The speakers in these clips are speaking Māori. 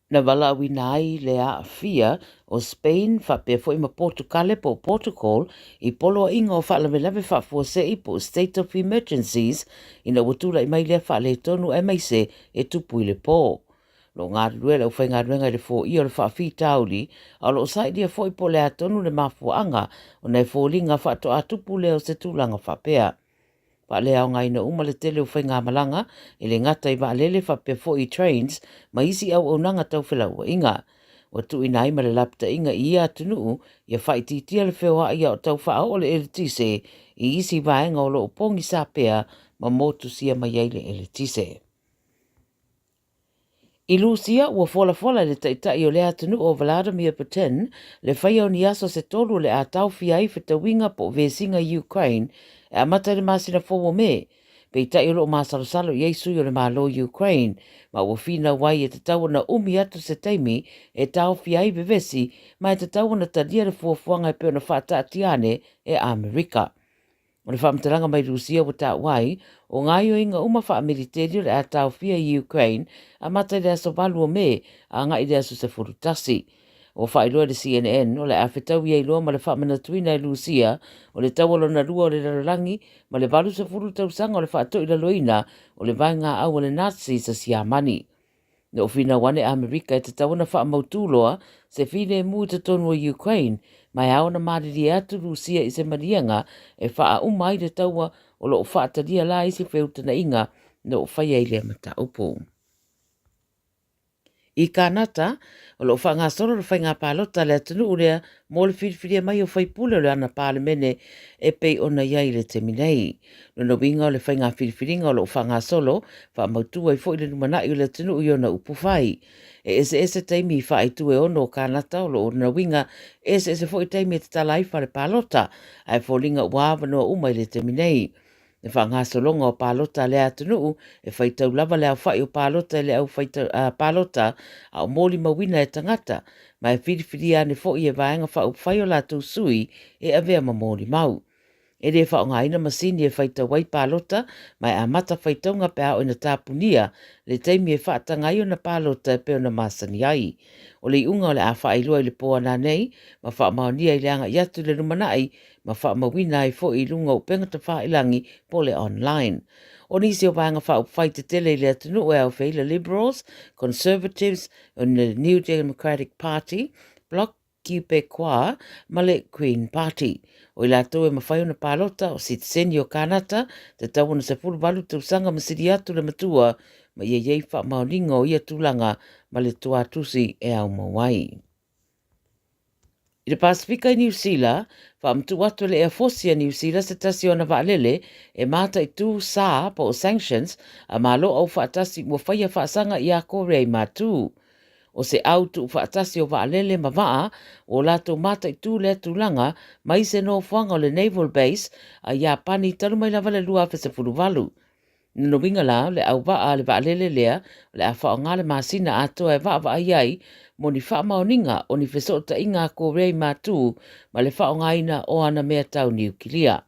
Na wala winai le a fia o Spain fa pe foi ma Portugal po protocol I polo inga o fa lave fa fo se I po state of emergencies ina watula I mai le fa le tonu e mai se e tupu I le po. Lo ngā rue le whai ngā ruenga le fo I o le fa fi tauli a lo sai dia foi po le atonu le mafuanga o nei fo linga fa to atupu le o se tūlanga fa pea. Pa le au ngai na uma le tele o whainga malanga, I le ngata I lele fa pe fo I trains, ma isi au au nanga tau whila ua inga. Wa tu I nai ma le lapta inga I ia tunu, ia whai titia le whewa ia o tau wha o le ele tise, I isi vaenga o lo o pongi sa pea, ma motu sia mai ei le ele tise. I Lucia, ua fola le taitai o le atunu o Vladimir Putin, le whai au ni aso se tolu le a tau fiai whitawinga po vesinga Ukraine, e amata le masina fōwo me, pe tai o lo masalosalo i eisu o le malo Ukraine, ma ua fina wai e te tau na umi atu se taimi e tau fiai vevesi, ma e te tau na tadia le fuafuanga e peo na whaatatiane e Amerika. O le whaamtaranga mai Rusia wa tā wai, o ngāio inga uma wha militeri le a tau fia I Ukraine, a mata le aso balu o me, a ngā i le aso se furutasi. O whailoa le CNN, o le awhetau I eiloa ma le whaamana tuina I Rusia, o le tawalo na rua o le rarangi, ma le balu se furutau sanga o le whaato I la loina, o le vai ngā au o le Nazi sa siamani. Ne o fina wane Amerika e te tawana wha mautuloa se fine mui te tonu o Ukraine, mai au na mariri atu Rusia I se marianga e wha umai le taua o lo wha ataria la isi whiutana inga ne o whai eile mata upo. I Kanata, o lo wha ngā soro le whai ngā pālota le atunu urea mō le whiriwhiria mai o whai pule le ana pālemene e pei ona iai le te minei. No winga o le whai ngā whiriwhiringa o lo wha ngā solo, wha mautua I fwoi le numanai o le atunu ui ona upu whai. E ese teimi I wha I tue ono o Kanata o lo na winga ese fwoi teimi e te talai wha le pālota, ai fōlinga wāwa no umai le te minei. E wha ngā solonga o pālota le atunu, e whai tau lava le au whai o pālota le au whai pālota a o mōli mawina e tangata, ma e whiriwhiri ane fo I e vaenga wha o whai o lātou sui e avea ma mōli mau. E re wha o ngā ina masini e whai tau wai pālota, mai a mata whai taunga pēa o ina tāpunia, le teimi e wha tangai o na pālota e pēo na masani ai. O le iunga o le a wha ilua I le poa nā nei, ma wha maonia I le anga I atu le rumanai, ma wha mawina I fo I lunga o pengata wha ilangi po le online. O nisi o vanga wha o whai te tele le atunu e au whaila Liberals, Conservatives, and the New Democratic Party, Bloc Québécois, ma le Green Party. O I lātou e mawhai o na pālota o Citizeni o Kanata, te tau na se pulu walu tau sanga masiri atu le matua, ma ia iei wha maoninga o ia tūlanga ma le tuatusi e au mawai. I le Pasifika I New Zealand, wha mtu watu le Air Force New Zealand se tasi o na waalele e mata I tū sā po o sanctions a malo au whaatasi mua whaia whaasanga I a Korea I mātū. O se autu whaatasi o waalele ma waa o lato mata I tū le tūlanga mai se no whanga o le Naval Base a Iapani talu mai lava le lua fe se furuwalu. Nino winga la le au waa le waalele lea le a wha o ngale masina ato e waa iai mo ni wha maoninga o ni fesota inga ko rei mātū ma le wha o ngaina o ana mea tau niukilia.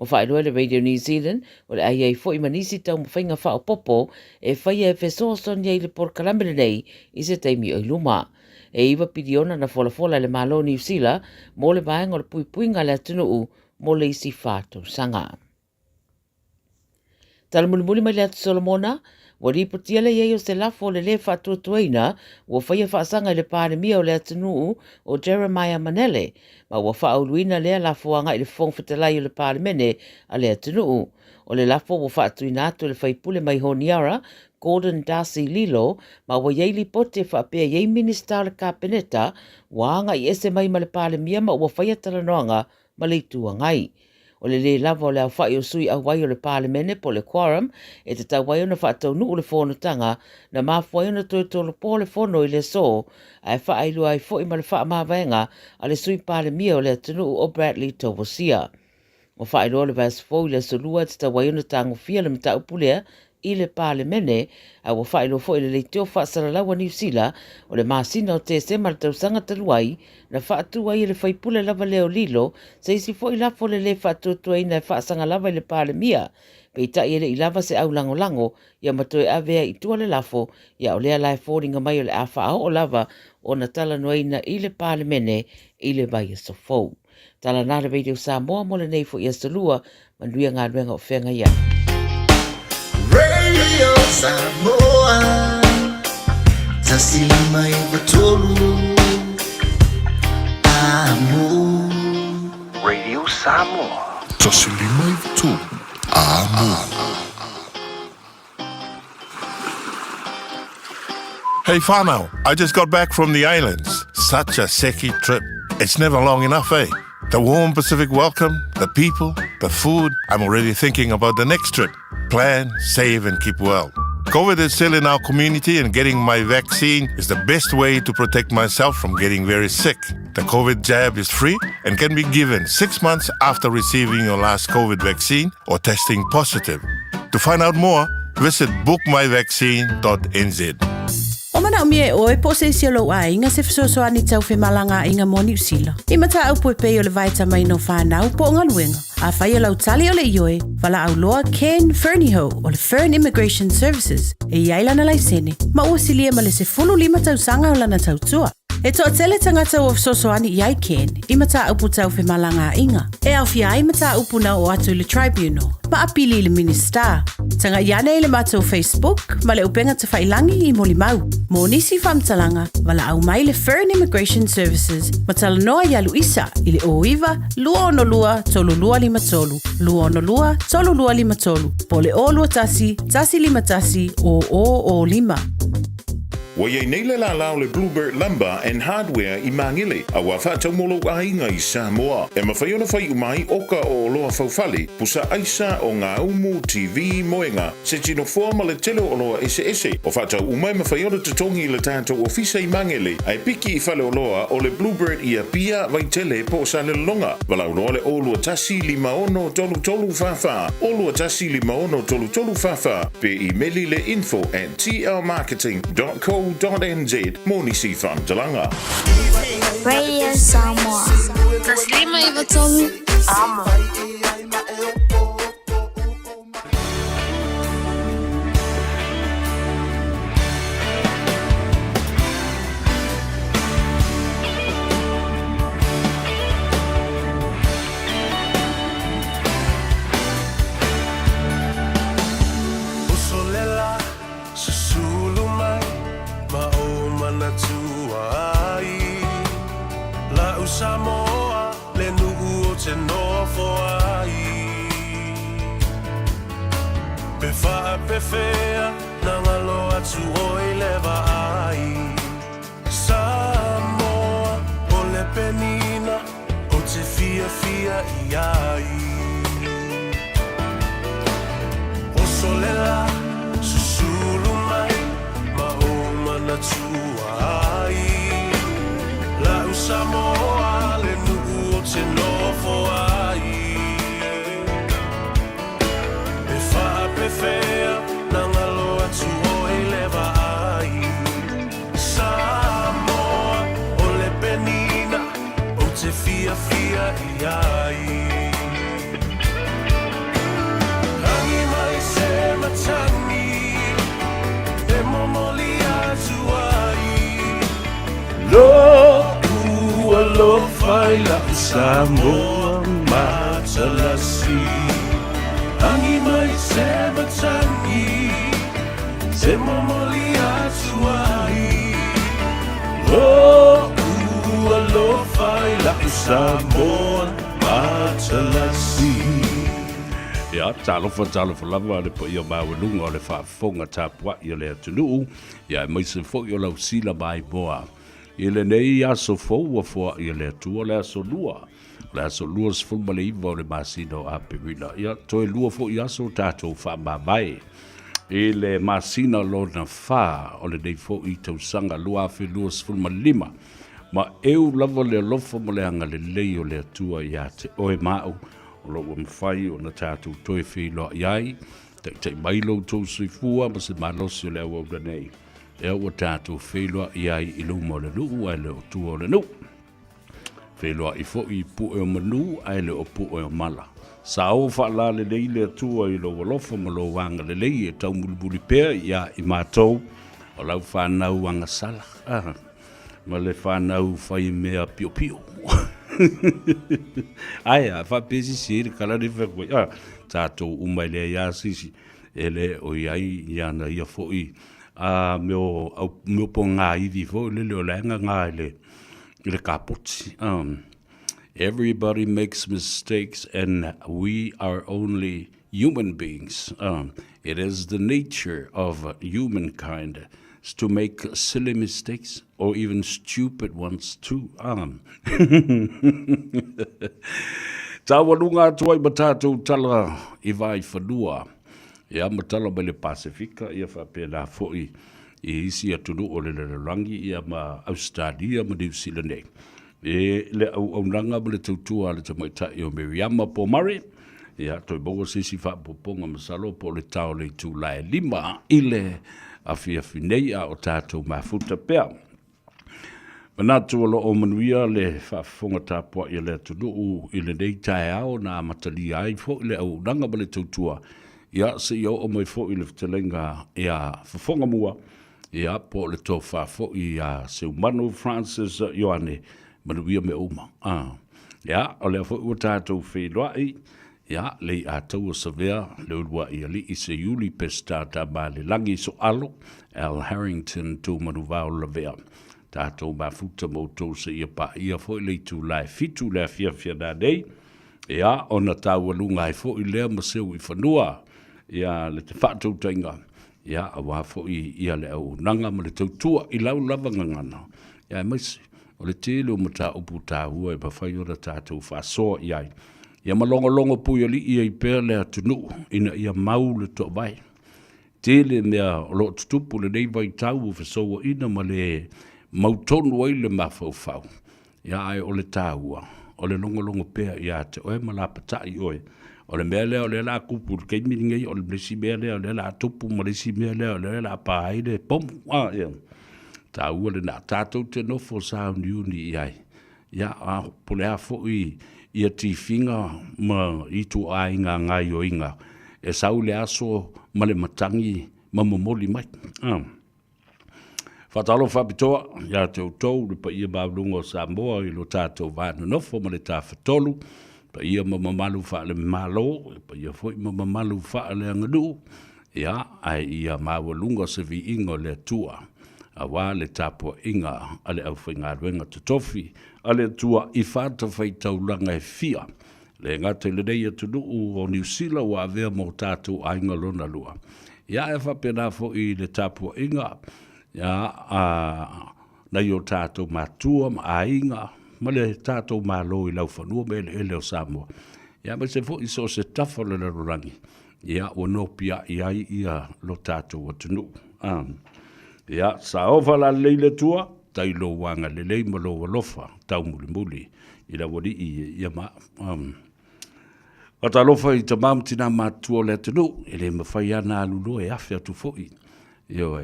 O whaeroa le Radio New Zealand, o le ai fo I manisi tau mwhainga wha o popo e whaia e fesoson iei le porkalamere nei I se teimi o iluma. E iwa piriona na fola le malo New Zealand mo le vaenga o le puipuinga le atunuu mo le isi whātou sanga. Talamulimuli mai le atu Solomona, wa ripotia le iei o se lafo le whātua tuaina, wa whaia whaasanga I le pāremia o le atunuu o Jeremiah Manele, ma wa whauluina lea lafo anga I le whongwhitalai o le pāremene a le atunuu. O le lafo wa whaatuina atu le whaipule mai honiara, Gordon Darcy Lilo, ma wa yeili pote whaapea yei minista o le kāpeneta, wa anga I ese mai ma le pāremia ma wa whaia talanoanga ma le tuangai. O le lava o le au whai o sui au wai o le pārlemene po le quorum, e te tau wai o na whaatau nuu le whonotanga, na mawhai o na tōtolo po le whono I le so, ai whai lua ai fo I ma le wha mawaenga a le sui pārlemia o le atunu o Bradley Tovosia. O whai lua le vas fo I le solua te tau wai o na tango fia le mta upulea, i le palemene a ua whaelo fo i le leiteo whaasaralaua New Zealand o le masina o te se ma le tausanga taluai na whaatua i le whaipule lava leo lilo se isi fo i lafo le whaatutua ina e whaasanga lava i le palemia pe ita i le i lava se au lango ia matoe avea i tua le lafo ia o lea lai fōringa mai o le a whaao o lava o na tala noaina i le palemene i le vai so fou. Tala nā le Radio Samoa mo le nei fo i asalua manuia ngā ruenga o whenga ia. Radio Samoa Tasili mai batolu Amo Radio Samoa Tasili mai batolu Amo. Hey whanau, I just got back from the islands. Such a seki trip. It's never long enough, eh? The warm Pacific welcome, the people, the food. I'm already thinking about the next trip. Plan, save and keep well. COVID is still in our community and getting my vaccine is the best way to protect myself from getting very sick. The COVID jab is free and can be given 6 months after receiving your last COVID vaccine or testing positive. To find out more, visit bookmyvaccine.nz. O mana umie oe po se siolo a inga se fisoso ani tau fe malanga inga mo New Zealand. I mata au po pe o le vaita mai no whanau po ngā luenga. A whai o lau tali o le ioe, wala au loa Ken Ferniho o le Fern Immigration Services e iailana lai sene. Ma ua silia ma le se fulu 5 tau sanga o lana tau tua. E toa tele tangata o fisoso ani iai Ken, I mata au po tau fe malanga inga. E au fia ai mata au puna o atu le tribunal. Ma apili le minister. Tanga iane i le mato Facebook, ma le upenga te whailangi I moli mau. Mo nisi whamtalanga, wala au mai le Fern Immigration Services, ma tala noa ia Luisa, I le oiva, lua ono lua, tolu lua lima tolu, lua ono lua, tolu lua lima tolu, po le o lua tasi, tasi lima tasi, o lima. Wai nei le la lao le Bluebird Lumber and Hardware I Mangile, a wa whātau molo a inga I Samoa. E mawhai ona whai umai oka o loa whauwhale, pusa aisa o ngā umu TV moenga, se tino forma le telo o loa ese. O whātau umai mawhai ona te tongi le tātou ofisa I Mangile, ai piki I whale o loa o le Bluebird I a pia vai tele po sa le longa. Walau loa le o lua tasi 5 tolu whawha, o lua tasi 5 tolu whawha, pe I meli le info@tlmarketing.co.nz Moni si whamtalanga. Radio Samoa. Taslima ivatolu. Amo. Samoa, le nu'u o te nofo ai. Pe wha pe whea, na ngalo atu oi lewa ai. Samoa, o le penina, o te fia I ai. O solela, susulu mai, ma o mana tua ai. La Samoa, le nu'u o te nofo ai. E wha pe whea, na ngalo atu oi lewa ai. Samoa, o le penina, o te fia I ai. Hangi mai se matani, e momoli atu ai. Lo fai la Samoa matalasi Hangi mai se batangi Se momoli atuai Lo fai la Samoa matalasi Ia, talofa lava le po ia mawalunga o le whaafonga tāpua i le atunuu. Ia, maise fo i o lau sila mai moa. I le nei aso fou a fua i le atua le aso lua. Le aso lua sfulma le iwa o le masino a pewina. Ia, toi lua fo i aso tātou wha mawai. I le masina lo na wha o le nei fo i tausanga lua afe lua sfulma 5. Ma eu lava le alofa mo le anga le lei o le atua i a te oe mau. O lo mwhai o na tātou toi whilo iai. te mai lo tō sui fua, ma se malosi o le au au nei. E o tātou whelua i ai i lo mo le nuu, ai le o tu o le nuu. Whelua i fo i pu e o manu, ai le o pu e o mala. Sa o whaala le lei le atua i lo walofa ma lo wanga le lei e tau mulibuli pēr ia i mātou o lau whanau anga sala. Ma le whanau whai mea pio pio. Ai, a whapesi siri kala ni whakoi. Tātou umai le ia sisi. Ele o iai iana ia foi. Meo po ngā iwi foi le o lenga ngā le kapoti. Everybody makes mistakes and we are only human beings. It is the nature of humankind to make silly mistakes or even stupid ones too. Tawalunga tuai batatu tala I vai whanua. Ia matala mai le Pasifika, ia whapena foi I isi atunu o le rangi ia ma Australia ma New Zealand nei. E le au nanga le tautua le tamaitai o Miriama po mare. Ia toi bogo sisi whapoponga masalo po le tau le tūlai 5 I le awhiawhinei a o tātou mafuta pēr. Manatu alo o manuia le whafonga tāpua I le tunu I le nei tae ao na matali ai fo I le au nanga le tautua. Ia se iau o mai fo I le ftelenga ia whafonga mua. Ia po le tō whafo I a Seumanu Francis Ioane. Manuia me oma. Ia, o lea fo ua tātou whenua ia, lei a tau o savea, le urua I ali I se yuli pesta ta ma le langi so alo, Al Harrington tō manuvao la vea. Tātou mafuta mo tō se ia pa ia fo I le tu lai fitu lea fia nā nei. Ia, o na tāua lunga I fo I lea maseu I whanua. Ia, le te whātou tainga. Ia, awa fo I ia le au nanga ma le tautua I lau lava ngangana. Ia, maisi. O le tele o mata upu tāhua e mawhai o na tātou whasoa iai. Ia malongo pui ali ia I pēr le atunu, ina ia mau le toa vai. Tele mea o lo tutupu le nei vai tau o whasoa ina ma le mautonu ai le mawhau. Ia ai o le tāhua, o le longo pēr ia te oe malapatai oe. O le mea lea o le la kupu, kei miringai o le blesi mea lea o le la tupu, ma le si mea lea o le la pāi le pom. Ia. Ta ua le na tātou te nofo sa niuni iai. Ia a pole a fo ia ti finga ma I tu a inga ngai o inga. E sau le aso ma le matangi ma momoli mai. Whatalo whapitoa, ia te utou, le pa ia maulunga o Samoa I lo tātou vāna nofo ma le tā whatolu. Pa ia ma mamalu wha le malo, pa ia foi ma mamalu wha le angadu. Ia ai ia mawalunga se vi ingo le tua. Awa le tapua inga ale au whainga ruenga tutofi, ale tua I whāta whaitaulanga e fia. Le ngata le nei atunu o New Zealand wa avea mo tātou a inga lona lua. Ia e whapena fo I le tapua inga, ia na I o tātou mātua ma a inga, ma le tātou mālo I lau whanua me le ele o Samoa. Ia me se fo I so se tafa le rangi. Ia o nopia I ia lo tātou atunu. Ia, sa ofa la leile tua, tai lo wanga le lei ma lo walofa, tau muli, I la wadi I ma. Kata lofa I tamam tina mātua le tunu, I le mawhai ana alulo e awhia tu foi. Io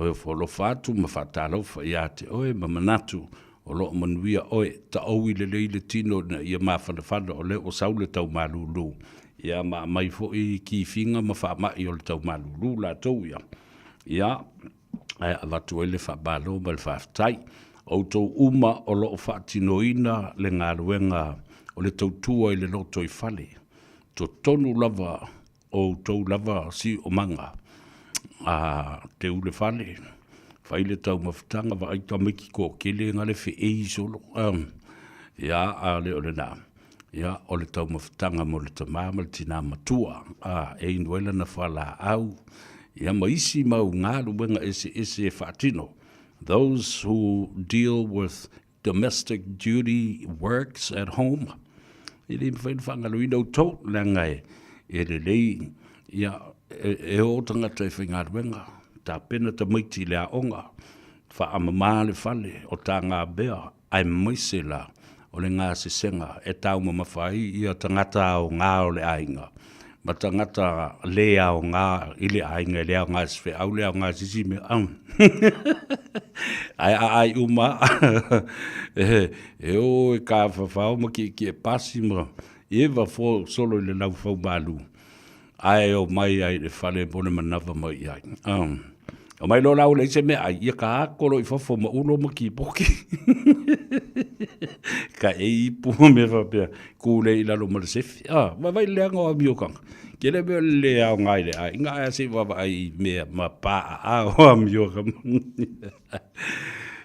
oe fo lofa atu, ma whata lofa I ate oe, ma manatu, o lo manuia oe, ta owi le leile tino na ia ma whanawhana o le o saule tau malulu. Ia ma mai fo I ki finga ma wha mai o le tau malulu la tau ia. Ia, ai avatu ele whabalo ma le whaftai, o tau uma o loo whaatinoina le ngā ruenga o le tautua I le loto I whale. To tonu lava o tau lava si o manga a te ule whale. Whaile tau mawhitanga wa aita miki ko kele ngale whi ei solo. Ia a le o le nā. Ia o le tau mawhitanga mo le tamama le tina matua. E inuela na whala au. Ia maisi mau ngā ruenga ese e whaatino. Those who deal with domestic duty works at home. I le whangaluina o tau langai. E le lei, ia e o tangata e whainga ruenga. Tā pena ta maiti le a onga. Wha amamā le whale o tā ngā bea. Ai maise la o le ngā sesenga. E tau mamawhai ia tangata o ngā o le ainga. ma tangata lea o ngā ile ainga lea o ngā sfe au lea o ngā sisi me ai uma e o e ka whawhau ma ki e pasi ma e wa fo solo le lau whau malu ai o mai ai le whale pone manawa mai ai o mai lo lau leise me ai ia ka akolo i whawho ma ulo ma ki poki ka e ipu me whapea kule i lalo ma le sefi vai lea ngā mi o kanga ke le me le au ngai le ai ngā ea se wawa ai mea ma paa o mi o kanga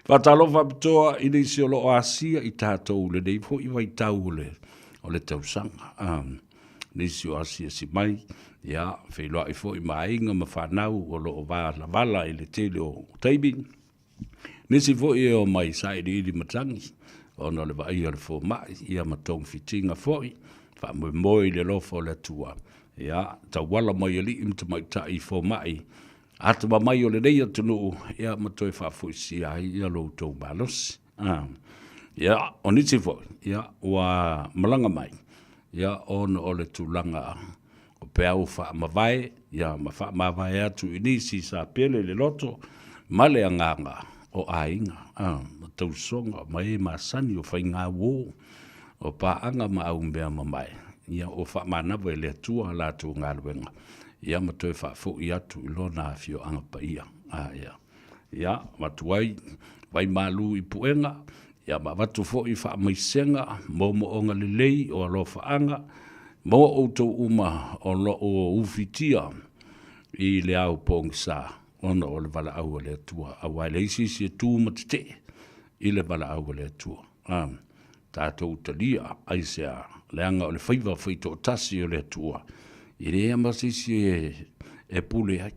Whatalo whapitoa i nei si o lo o asia i tātou le nei po i wai tau o le tausanga. Nei si o asia si mai, ia, whailoa i fo i mainga ma whanau o lo o wala i le tele o taibi. Nei si fo i o mai sa i li matangi, o no le vai o le fo mai, ia ma tong fitinga fo i, wha moi le lofo le tua. Ia, tau wala mai ali imta mai ta i fo mai, atu ma mai o le nei atunu, ia ma toi whafuisi ai, ia lo tau malos. Ia, o niti fo, ia, ua malanga mai. Ia, ono o le tūlanga o peau wha mawai, ia, ma wha mawai atu inisi sa pele le loto, male a nganga o ainga, ma tau songa, ma e masani o whai ngā wō, o paanga ma au mbea mamai. Ia, o wha manawa e le atua la tu ngā luenga. Ia, ma toi wha fo i atu i lona fio anga pa ia. Ia, ia, ma tuai, vai malu i puenga, ia ma watu fo i wha maisenga, mo onga lelei o alo whaanga, mo o tau uma o lo o ufitia i le au pongsa, ona o le wala au le atua, a wai leisi si e tū matite i le wala au le atua. Tātou utalia, aisea, leanga o le Faiva whaito o tasi o le atua, i rea masisi e pule ai,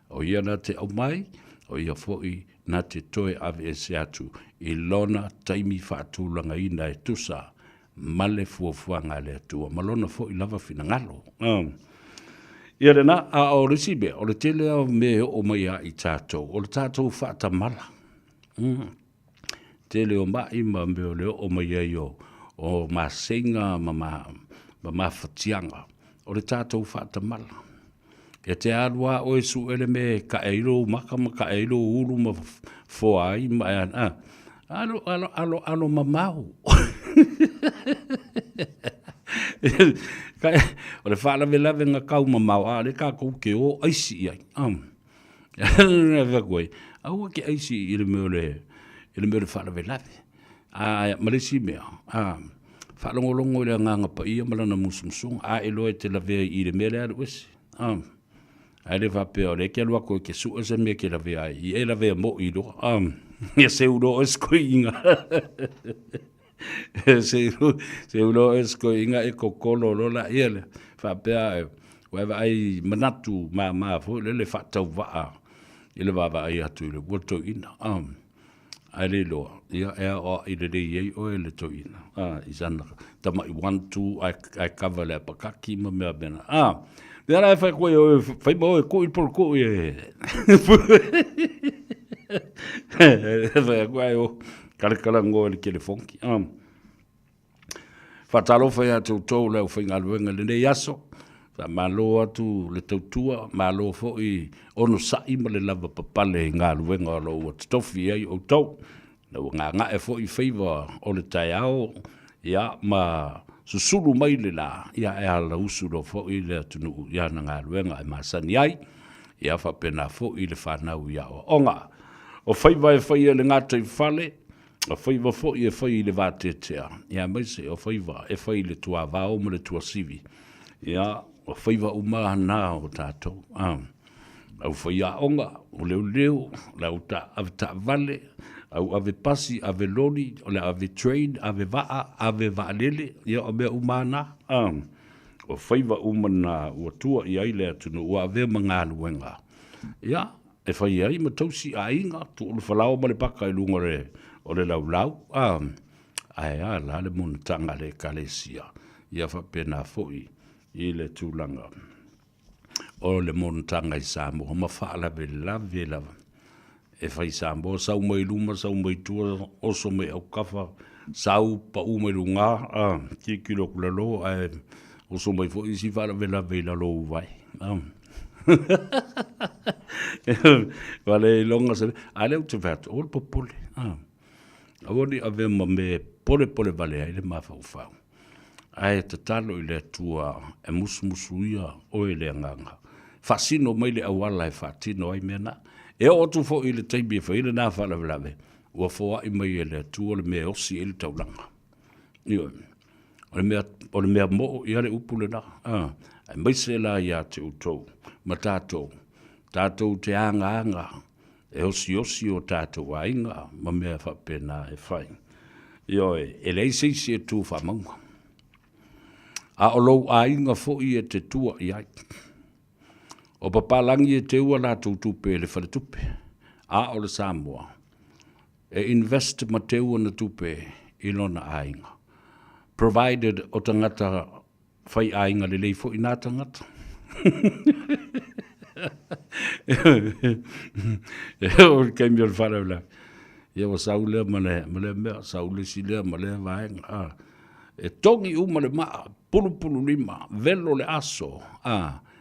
o ia na te au mai, o ia foi na te toe ave e se atu, i lona taimi whaatūlanga ina e tusa, male fuafuanga le atua, malona foi lava fina ngalo. Ia rena, a o resibe, o le tele au me o mai a i tātou, o le tātou whaata mala. Tele o mai ma me o leo o mai ai o masenga ma mawhatianga, o le tātou whaata mala. E te arua o e su ele me ka eiro maka ma ka eiro uru ma foai ma alo mamau. O le whaala me lave nga kau mamau, le ka kou ke o aisi ai. Aua ke aisi i le meo le whaala me lave. Malesi mea. Whaalongolongo le nganga pa ia malana musumsung, a elo e te lave i le mea le aru esi. Ai le whapea o le ke alua koe ke sua se mea ke la vea i e la vea mo i do. Ia se uro esko inga. Se uro esko inga e kokolo lola ia le whapea e waiva ai manatu ma fo le whatau waa. I le wawa ai atu i le wato ina. Ai le loa. Ia ea o i le rei ei o e le to ina. I sana tama i 1, 2 ai cover le apakaki ma mea bena. Ia rai whai koe o whai mo e koe polo koe e. Whai koe o karekara ngoe le kele fonki. Whatalo whai atu tau leo whai ngā luenga le nei aso. Wha malo atu le tautua, malo fo i ono sai ma le lava papale i ngā luenga o lo ua tofi ai o tau. Na ngā ngā e fo i Faiva o le tai ao. Ia ma susuru mai le la, ia e ala usuro fo i le atunu, ia na ngā luenga e masani ai, ia whapena fo i le whanau ia o onga. O Faiva e whai e le ngāta i whale, o Faiva fo i e whai i le vātetea, ia maise o Faiva e whai le tua vāo ma le tua sivi, ia o Faiva umaha nā o tātou, au whai a onga, o leo, lau ta avita vale, au ave pasi, ave loni, ole ave train, ave vaalele, ia o mea umana. O Faiva umana ua tua i aile atunu, ua ave mga luenga. Ia, e whai ai ma tausi a inga, tu ulu whalao ma le paka i lunga o le lau. Ai la le muna tanga le kalesia. Ia whapena foi i le tūlanga. O le muna tanga i Samoa, ma whaala ve lava. E whai Samoa, sau mai luma, sau mai tua, oso mai au kafa, sau pa u mai lunga, ki kilo kulalo, O so mai fo isi whara vela lo vai. Wale longa se, a leo te vatu, o le popole. Awoni ave ma me pole vale ai le mawhau. Ai te talo i le tua e musu ia o e le nganga. Fasino mai le awala e fatino ai mena. E o tu fo i le teimi e whaile nā whala vlave. Ua foa i mai e le tua le mea osi e le taulanga. Io, o le mea mo i ale upule na. Ai mai se la ia te utou. Ma tātou. Tātou te anga. E osi o tātou ainga. Ma mea whapena e whai. Io, e leise isi e tū whamaunga. A o lou ainga fo i e te tua i ai. O papalangi e te ua la tupe le whare tupe. A o le Samoa. E invest ma te ua na tupe i lona ainga. Provided o tangata whai ainga le leifo i nā tangata. O kei mi o le whare ula. Ia wa saulea ma le mea, saule silea ma le vaenga. E tongi uma le maa, pulu lima, velo le aso.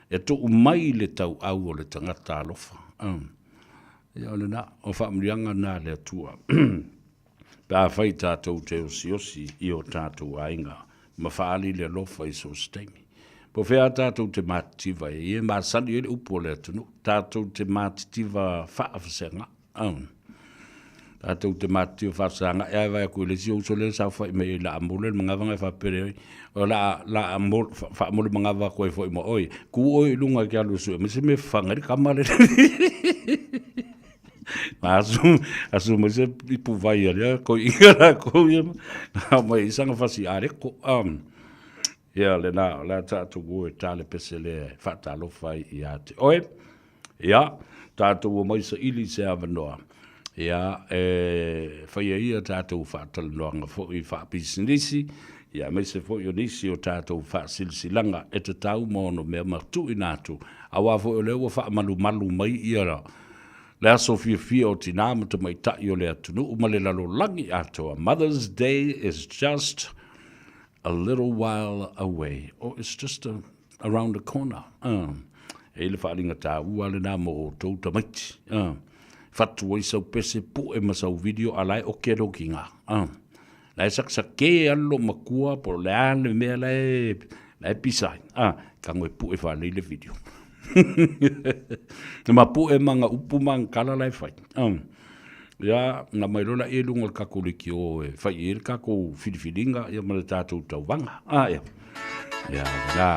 E to umai le tau au o le tangata alofa. Ia ole na, o whaamrianga nā le atua. Pā whai tātou te osi i o tātou ainga. Ma whaali le alofa i so steimi. Po whea tātou te mātitiva e ie māsani e le upo le atunu. Tātou te mātitiva whaafasenga. Tātou te mātitiva whaafasanga. E ai vai a koe le si o so le sa whai me i la amole mga vanga whapere. O la whaamole mga vanga koe whai mo oi. Ku oi lunga ki alu sue. Me se me whangari kamare. Asu me se ipu vai alia. Ko ingara ko ia. Mai isanga whasi areko. Ia le nā, la tātou goe tāle pese le whatalo whai i ate. Oe, ia, tātou o maisa ili se awanoa. Ia, whaia ia tātou whatalo noanga fo i whapisinisi. Ia, meise fo i o nisi o tātou whasilsilanga e te tau mono mea martu i nātu. Awa fo i o leo whaamalu mai ia ra. Le aso fia o tinamata mai tai o le atunu umale lalo langi atoa. Mother's Day is just a little while away, or it's just around the corner. E le wharinga tā ua le nā mo o tau tamaiti. Whatu o isau pese pu e masau video alai o ke rokinga. Lai saksa ke alo makua po le ale mea lai pisai. Ka ngoe pu e whale le video. Ma pu e manga upu mang kala lai whai. Ia, nga mai rola e lunga kako liki o e whai e kako whiriwhiringa ia mana tātou tau wanga. Ia. Ia, la.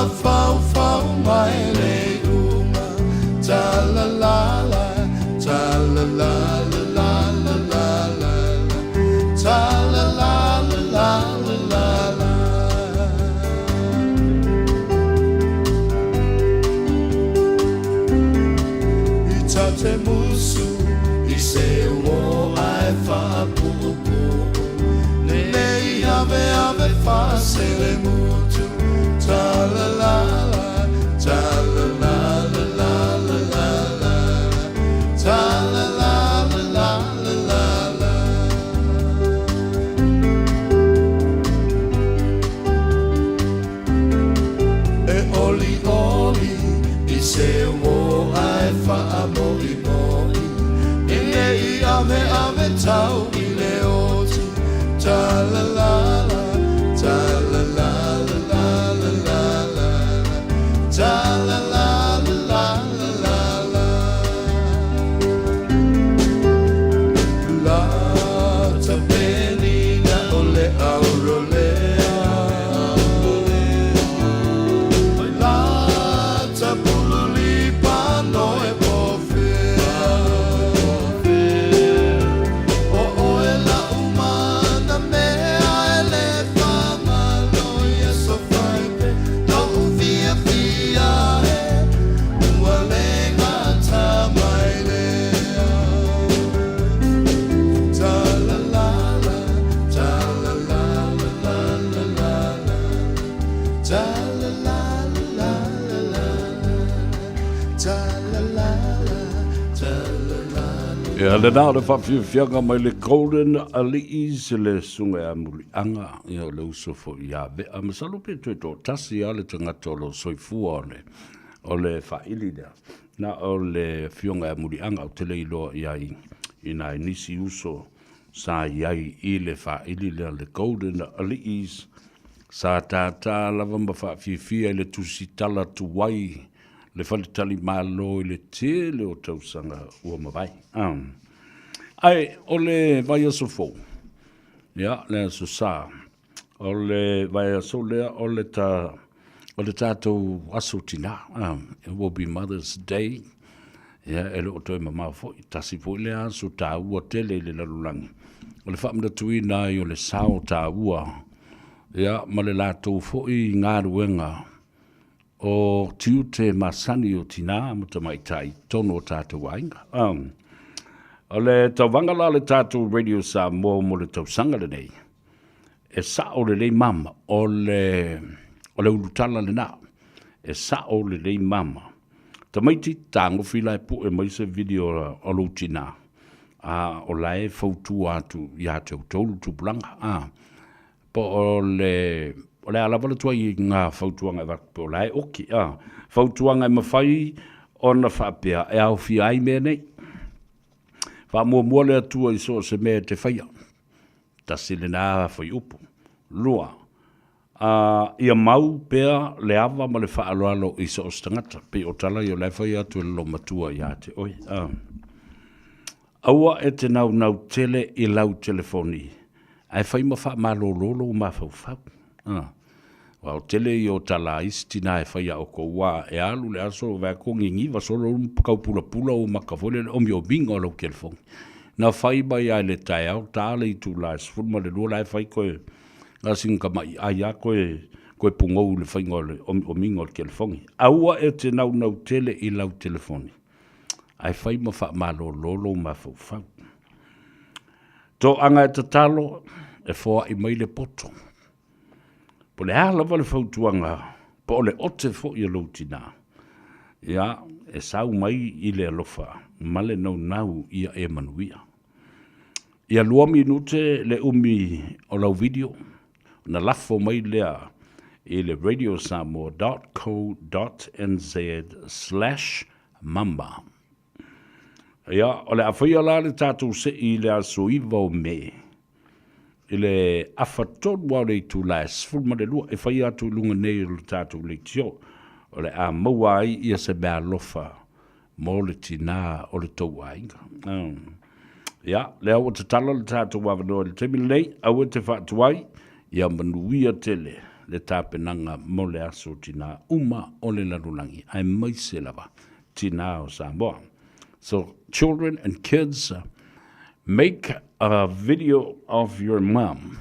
fau fau mai le uma ta la la la ta la la la la la la ta la la la la la la I te musu I se uo ai fa pupu nei ave ave fa se le mutu ta la la la ta la la la la la la la ta la la la la la la e oli oli I se uo ai fa amori moi e nei ave ave tau I le oti ta la la la ta la la la la la la la ta la la la la la la la ta penina ole aurole la ta pululi pano e pofe o o e la umana mea e le fama no ia so faipe no via via e ua lenga ta mai lea ta la la la ta la la la la la la ta la la la la la ta la la la ta la la E ale nā le whawhiwhianga mai le Golden Ali'is le sunga a mulianga i o le usofo i a vea. Masalo pe tue tō tasi a le tangata o lo soifua o le whaili lea. Na o le whionga a mulianga o tele iloa i ai i nā nisi uso sa iai i le whaili lea le Golden Ali'is. Sa tātā lava ma whawhiwhia i le tusitala tuwai le whalitali malo i le tele o tausanga ua mawai. Ai, o le vai aso fō. Ia, le aso sā. O le vai aso lea, o le tātou aso tina. It will be Mother's Day. Ia, e le o toi mamau fō. I tasi fō le aso tā ua tele le lalulangi. O le whamda tui nai o le sao tā ua. Ia, ma le lātou fō i ngā ruenga. O tiu te masani o tina, muta mai tai tono o tātou ainga. O le tau wangala le tātou radio sa mo le tau sanga le nei. E sa o le lei mama, o le urutala le nā. E sa o le lei mama. Ta maiti tango fila e pu e maise video o lo tina. O lae fautu atu ia te utolu tu planga. Po o le alawa le tua i ngā fautuanga e wakpo lae oki. Fautuanga e mawhai o na whapea e au fi ai mea nei. Wha mua le atua i so se mea te whaia. Ta sile nā whai upo. Lua. Ia mau pea le awa ma le whaaloalo i so stangata. Pe o tala i o le whai atu e lo matua i ate. Oi. Aua e te nau tele i lau telefoni. Ai whai ma wha malo lolo ma whau whau. Wau tele i o tala isti nā e whaia o ko wā e alu le aso o vea kongi ngiwa solo kau pula pula o makafole le omi o binga o lau kelfongi. Nā whai mai ai le tai au tāle i tū la esfurma le lua lai whai koe ngā singa mai ai a koe pungou le whai ngole o minga o kelfongi. Aua e te nau tele i lau telefoni. Ai whai ma wha malo lolo ma whau whau. Tō anga e tatalo e whoa i mai le poto. Po le alawa le whautuanga, po le ote fo i loutina. Ia, e sau mai i le alofa, male nau ia e manuia. Ia lua minute le umi o lau video, na lafo mai lea i le radiosamoa.co.nz/mamba. Ia, o le awhaia la le tātou se i le aso iwa o me. Ile afatonu wa le tu la sfulma de lua e fai atu lunga nei le tātou le tio. O le a maua ai ia se mea lofa mo le tina o le tau ainga. Ia, le au te tala le tātou wawanoa le temi lei, au te whaatuai, ia manuia tele. le tāpenanga mo le aso tina uma o le larulangi. Ai maise lava tina o Samoa. So children and kids, make a video of your mom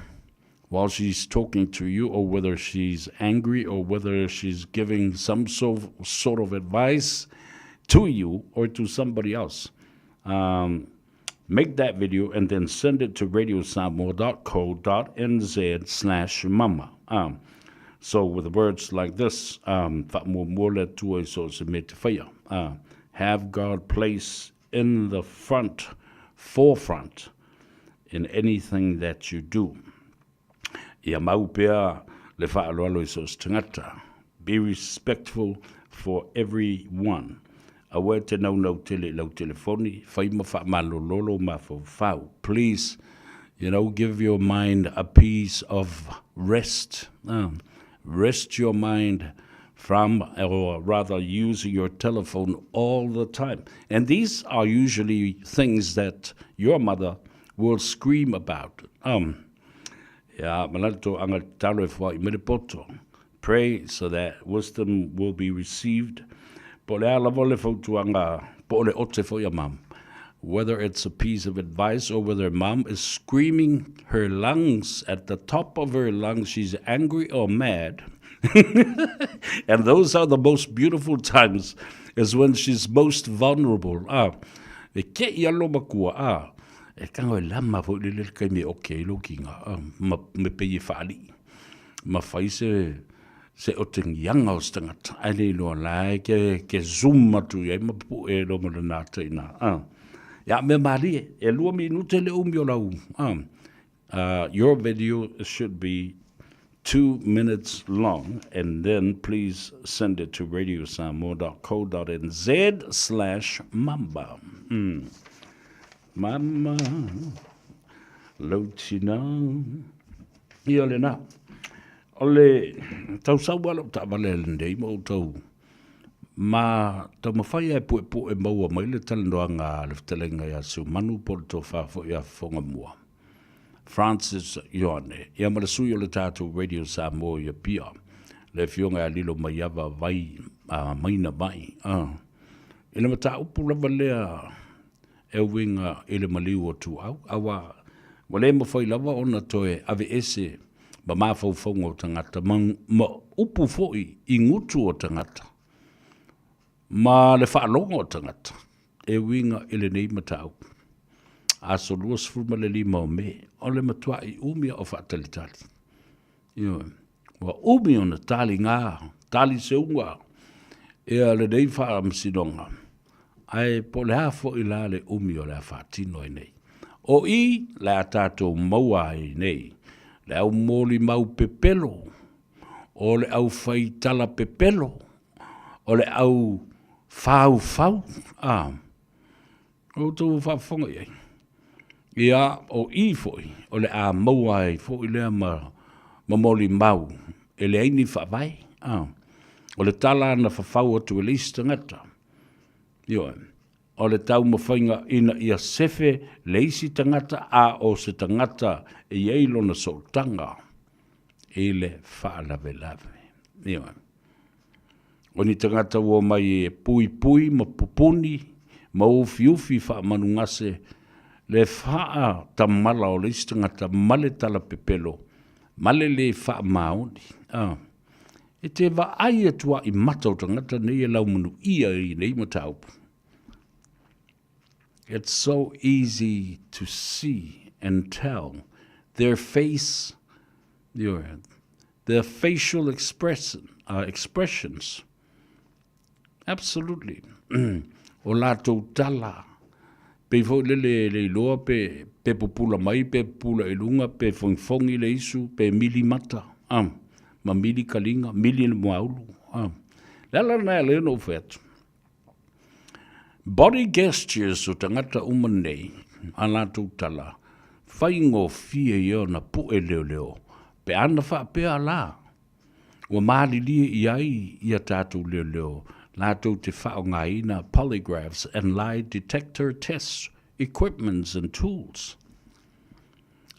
while she's talking to you, or whether she's angry, or whether she's giving some sort of advice to you or to somebody else. Make that video and then send it to radiosamoa.co.nz/mama. So with words like this, have God place in the forefront in anything that you do. Ia mau pea le whaaloalo I sos tangata. Be respectful for everyone. Awe te nau tele lau telefoni, whai ma wha malololo ma whau. Please, give your mind a piece of rest. Rest your mind from, or rather using your telephone all the time. And these are usually things that your mother will scream about. Pray so that wisdom will be received. Whether it's a piece of advice or whether mom is screaming her lungs at the top of her lungs, she's angry or mad. And those are the most beautiful times, is when she's most vulnerable. E kango lama fo le kai me okay lookinga me pe fali ma fai se o yanga o stangata ale lo la ke zoom tu e ma pu e lo mo na ina ya me mari e lu minute le umio la your video should be 2 minutes long, and then please send it to radiosamoa.co.nz/mamba. Mama, lautina, iole na. Ole, tau sauala ta balelende mo tau. Ma tau mawhai e pu e maua mai le talanoa ngā le ftelenga ia su manu porto whafo ia whonga mua. Francis Ione, ia marasui o le tātou Radio Samoa ia pia. Le fionga a lilo mai ava vai, maina mai. Ina mata upu lava lea e winga ele maliu o tu au. Awa, wale mawhai lava ona toe ave ese ma mawhau whaunga o tangata. Ma upu foi I ngutu o tangata. Ma le whaalonga o tangata. E winga ele nei mata au. Aso luas furma le lima o me. O le matua I umia o whaatalitali. Wa umi o na tali ngā. Tali se unga. Ea le nei wha amsinonga. Ai po le hafo I la le umi o le whaatino I nei. O I le a tātou maua I nei. Le au mōli mau pepelo. O le au whaitala pepelo. O le au whau. O tō whawhonga iei. Ia o I foi, o le a maua ai foi lea ma moli mau, e le aini whawai. O le tala na whawhau atu e leisi tangata. O le tau mawhainga ina ia sefe leisi tangata a o se tangata e eilo na soltanga. E le whaalave. O ni tangata ua mai e pui ma pupuni, ma ufi whaamanungase, le faa tamala o le istangata male tala pepelo, male le faa maoni. E te wa ai atua I mata o tangata nei e lau manu ia I nei mataupu. It's so easy to see and tell their face, their facial expressions. Absolutely. O lato tala. Pe fo le loa pe popula mai, pe popula e lunga, pe fongi le isu, pe mili mata. Ma mili kalinga, mili le moaulu. Lala na le no fetu. Body gestures o tangata umanei, ala tala, whaingo fie io na pu e leo, pe ana wha pe ala. Wa maali li I ia tātou leo, Lato te whao ngā ina polygraphs and lie detector tests, equipments and tools.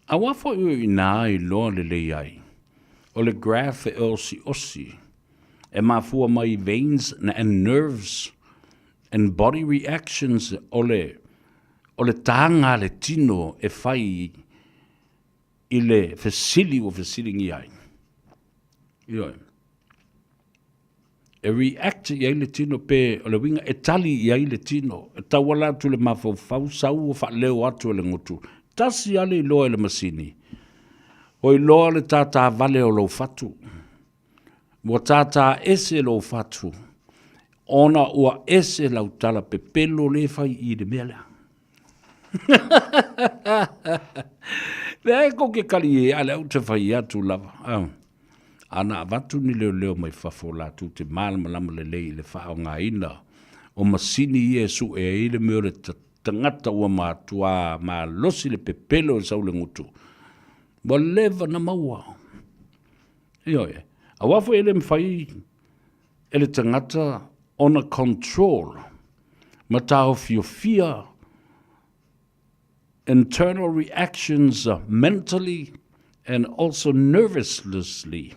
A wafo I nā I loa le ai. o le graph e osi. E mafua mai veins and nerves and body reactions o le tanga le tino e fai i le fesili o fesili ngi ai. Ioi. E react i ai le tino pe o le winga e tali i ai le tino. E tawala tu le mafau sau o fa leo atu le ngutu. Tasi ale i loa le masini. O i loa le tata vale o lo fatu. Mo tata ese lo fatu. Ona ua ese lau tala pe pelo le fai i de mele. Le ko ke kali e ale au te fai atu lava. Ana avatu ni leo mai fafola tu te malama le le fa o nga ina. O masini Yesu e ile meo le tangata ua matua ma losi le pepelo sau le ngutu. Wa leva na maua. Ioe. A wafo ele mwhai ele tangata on a control. Matao fear, internal reactions mentally and also nervously.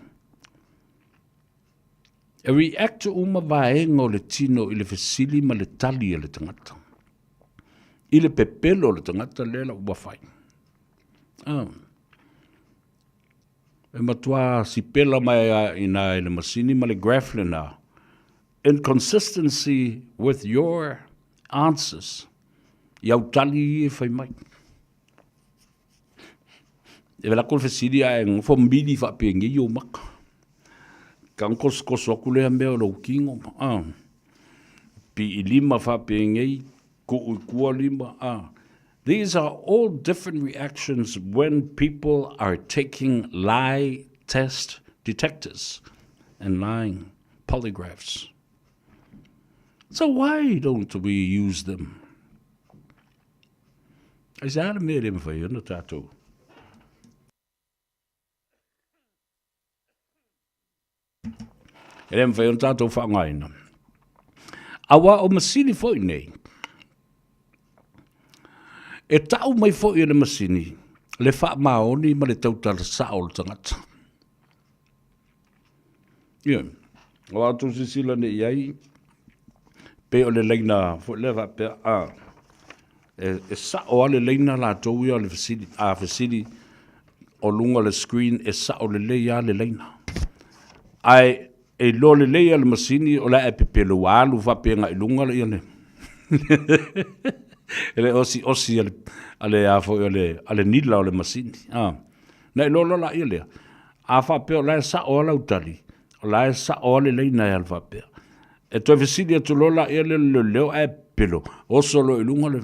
E react uma vaenga o le tino i le fesili ma le tali le tangata. I le pepelo le tangata lela ua fai. E matua si pela mai ina le masini ma le graph lena. Inconsistency with your answers. Iau tali e fai mai. E vela kol fesili a ngofo mbidi fa pengi yo maka. Kan kos okule mea lo kingo. Pi lima fa pengi ku lima. These are all different reactions when people are taking lie test detectors and lying polygraphs. So why don't we use them? I said, I made him for you, no tattoo. E lem whai on tātou whaangaina. Awa o masini fwoi nei. E tau mai fwoi le masini. Le wha maoni ma le tautara sao le tangata. Ia. O atu sisila ne iai. Pe o le leina fwoi le wha pe a. E sao ale leina la tau ia le fasili. A fasili o lunga le screen e sao le leia le leina. Ai e lo le leia le masini o la e pepelo alu fa penga i lunga le iane. Ele osi ale afo ale nila o le masini. Na lo la ile. A fa pe o la sa o la utali. O la sa o le leina e alfa pe. E to fasili to lo la ile le leo e pelo. O solo i lunga le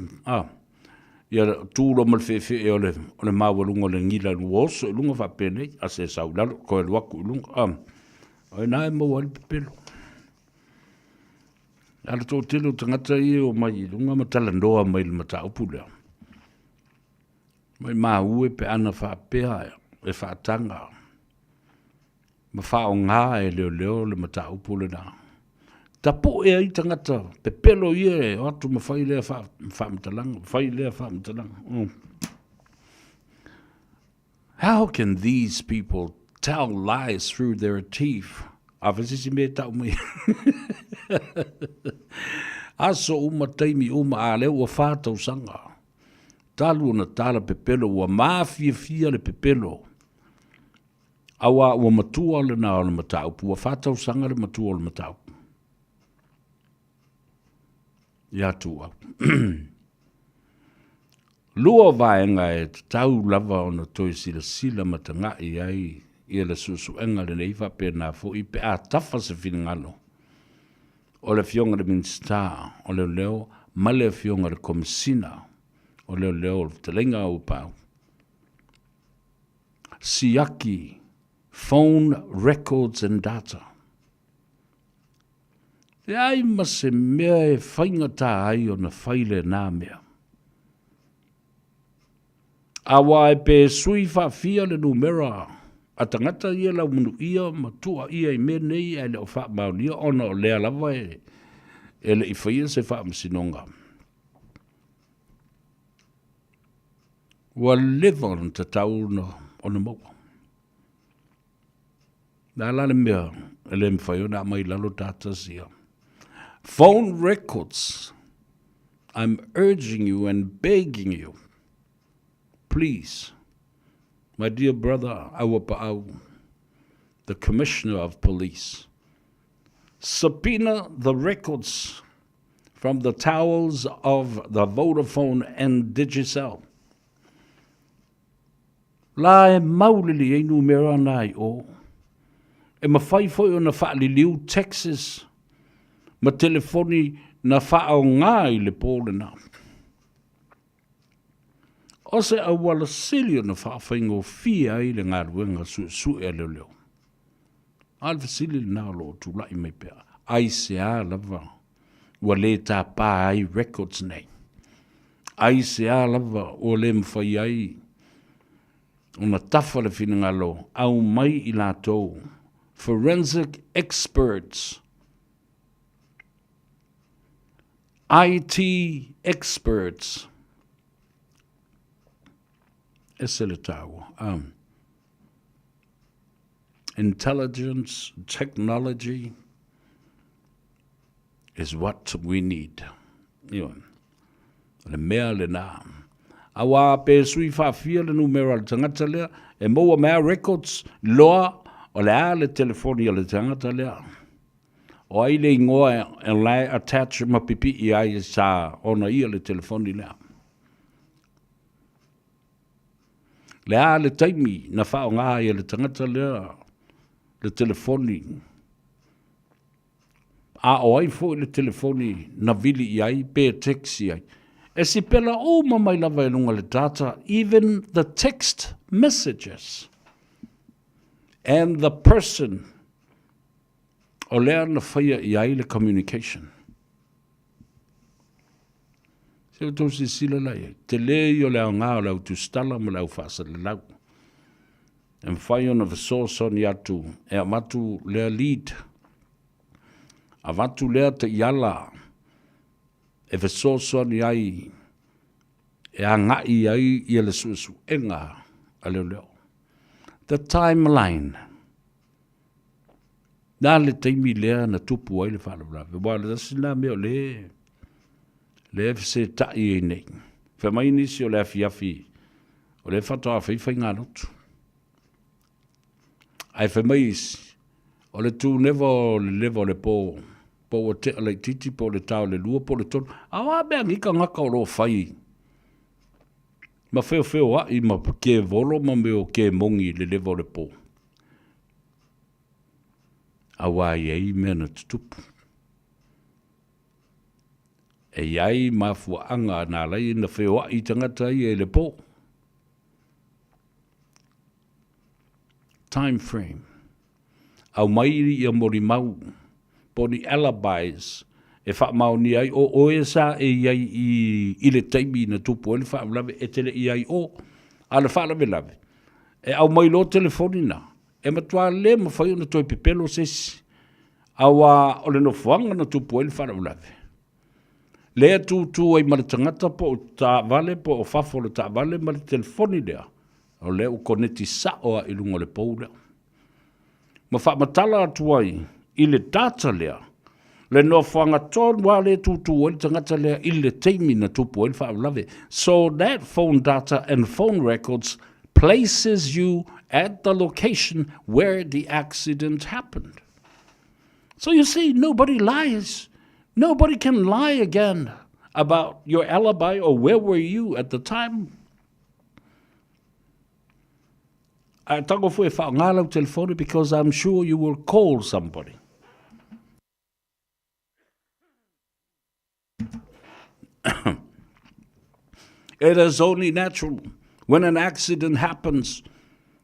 ia tu lo mal fe e o le mawa lunga le ngila o so lunga fa pene a se sa la ko le waku lunga. Ai nai mo wal pelo. Ala to tilo tangata i o mai lunga matala ndoa mai le mata upula. Mai ma ue pe ana fa pea e fa tanga. Ma fa o ngā e leo le mata upula na. Tapo e ai tangata pe pelo i e atu ma fai lea fa mtalanga. Fai lea fa mtalanga. How can these people tell lies through their teeth? Avesisi me tau mai. Aso uma taimi uma ale ua whātau sanga. Talu na tala pepelo ua mafia le pepelo. Awa ua matua le na o le mataupu. Ua whātau sanga le matua o le mataupu. Ia tua. Lua vaenga e tau lava o na toi sila matanga i ai. Ia le susu enga le neifa pe na fo i pe a tafa se filingalo. O le fionga le minsta, o le leo, ma le fionga le komisina, o le leo te lenga au pau. Siaki, phone records and data. E ai ma se mea e whainga tā ai o na whaile nā mea. Awa e pe sui wha fia le numera. A tangata ia lau munu ia, matua ia i mea nei e le o wha maunia, ona o lea lava e le i whaia se wha masinonga. Wa lewa na te tau o na maua. Nā la le mea, le mwhai na mai lalo tata sia. Phone records. I'm urging you and begging you, please, my dear brother, the Commissioner of Police, subpoena the records from the towers of the Vodafone and Digicel. La e maulili e numera nai o. E mawhai foi o na whaaliliu Texas, ma telefoni na whaao ngai le pōle na. O se awala silio na whaawhaingo fia i le ngā ruenga su e leo leo. Alfa sili le nā lo tu lai mai pēr. Ai se a lava. Wa le tā pā ai records nei. Ai se a lava o le mwhai ai. O na tafa le whina ngā lo. Au mai i la tō. Forensic experts. IT experts. Intelligence, technology is what we need. Le mea le nā. Awa pe sui whawhia le numero le tangata lea, e moa mea records loa o le a le telefoni le tangata lea. O ai le ingoa e lai attach ma pipi i ai sa ona ia le telefoni lea. Le a le taimi na whao ngā ia le tangata lea le telefoni. A o ai fo le telefoni na vili i ai pe texi ai. E si pela o mamai lava e lunga le data, even the text messages and the person o lea na whaia i ai le communication. Se o tō si sila lai, te le i o leo ngā o lau tu stala ma lau whaasa le lau. E mwhai ona visosa ni atu, e amatu lea lead. A watu lea te iala, e visosa ni ai, e a ngai ai i le suesu enga a leo leo. The timeline. Nā le teimi lea na tupu ai le whalabrawe. Wā le dasi nā meo le. Le se tai e nei. Wha mai nisi o le afi. O le whatoa whiwhai ngā notu. Ai wha mai isi. O le tū nevo le levo le pō. Pō o te alai titi, pō le tau le lua, pō le tonu. Awa mea ngika ngaka o lo whai. Ma wheo a i ma ke volo ma meo ke mongi le levo le pō. Awa iei mea na tutupu. E iai mafua anga nā lai na wheo a i tangata i e le pō. Time frame. Au mairi i a mori mau. Poni alibis. E wha mau ni ai o e sa e iai i le taimi na tupu. E le wha lawe e tele i ai o. A le wha lawe lawe. E au mai lo telefoni na. E matua le ma whai ona toi pepelo sesi. Awa o le no fuanga na tupu e le wha lawe. Lea tūtū ai mara tangata po o tā vale po o whafo le tā vale mara telefoni lea. O lea u koneti sa oa i lunga le pou lea. Ma wha matala atu ai i le data lea. Le no whanga tōn wā le tūtū o le tangata lea i le teimi na tupu o le wha lawe. So that phone data and phone records places you at the location where the accident happened. So you see, nobody lies. Nobody can lie again about your alibi or where were you at the time. I tango fu e whaangālau telefoni because I'm sure you will call somebody. It is only natural. When an accident happens,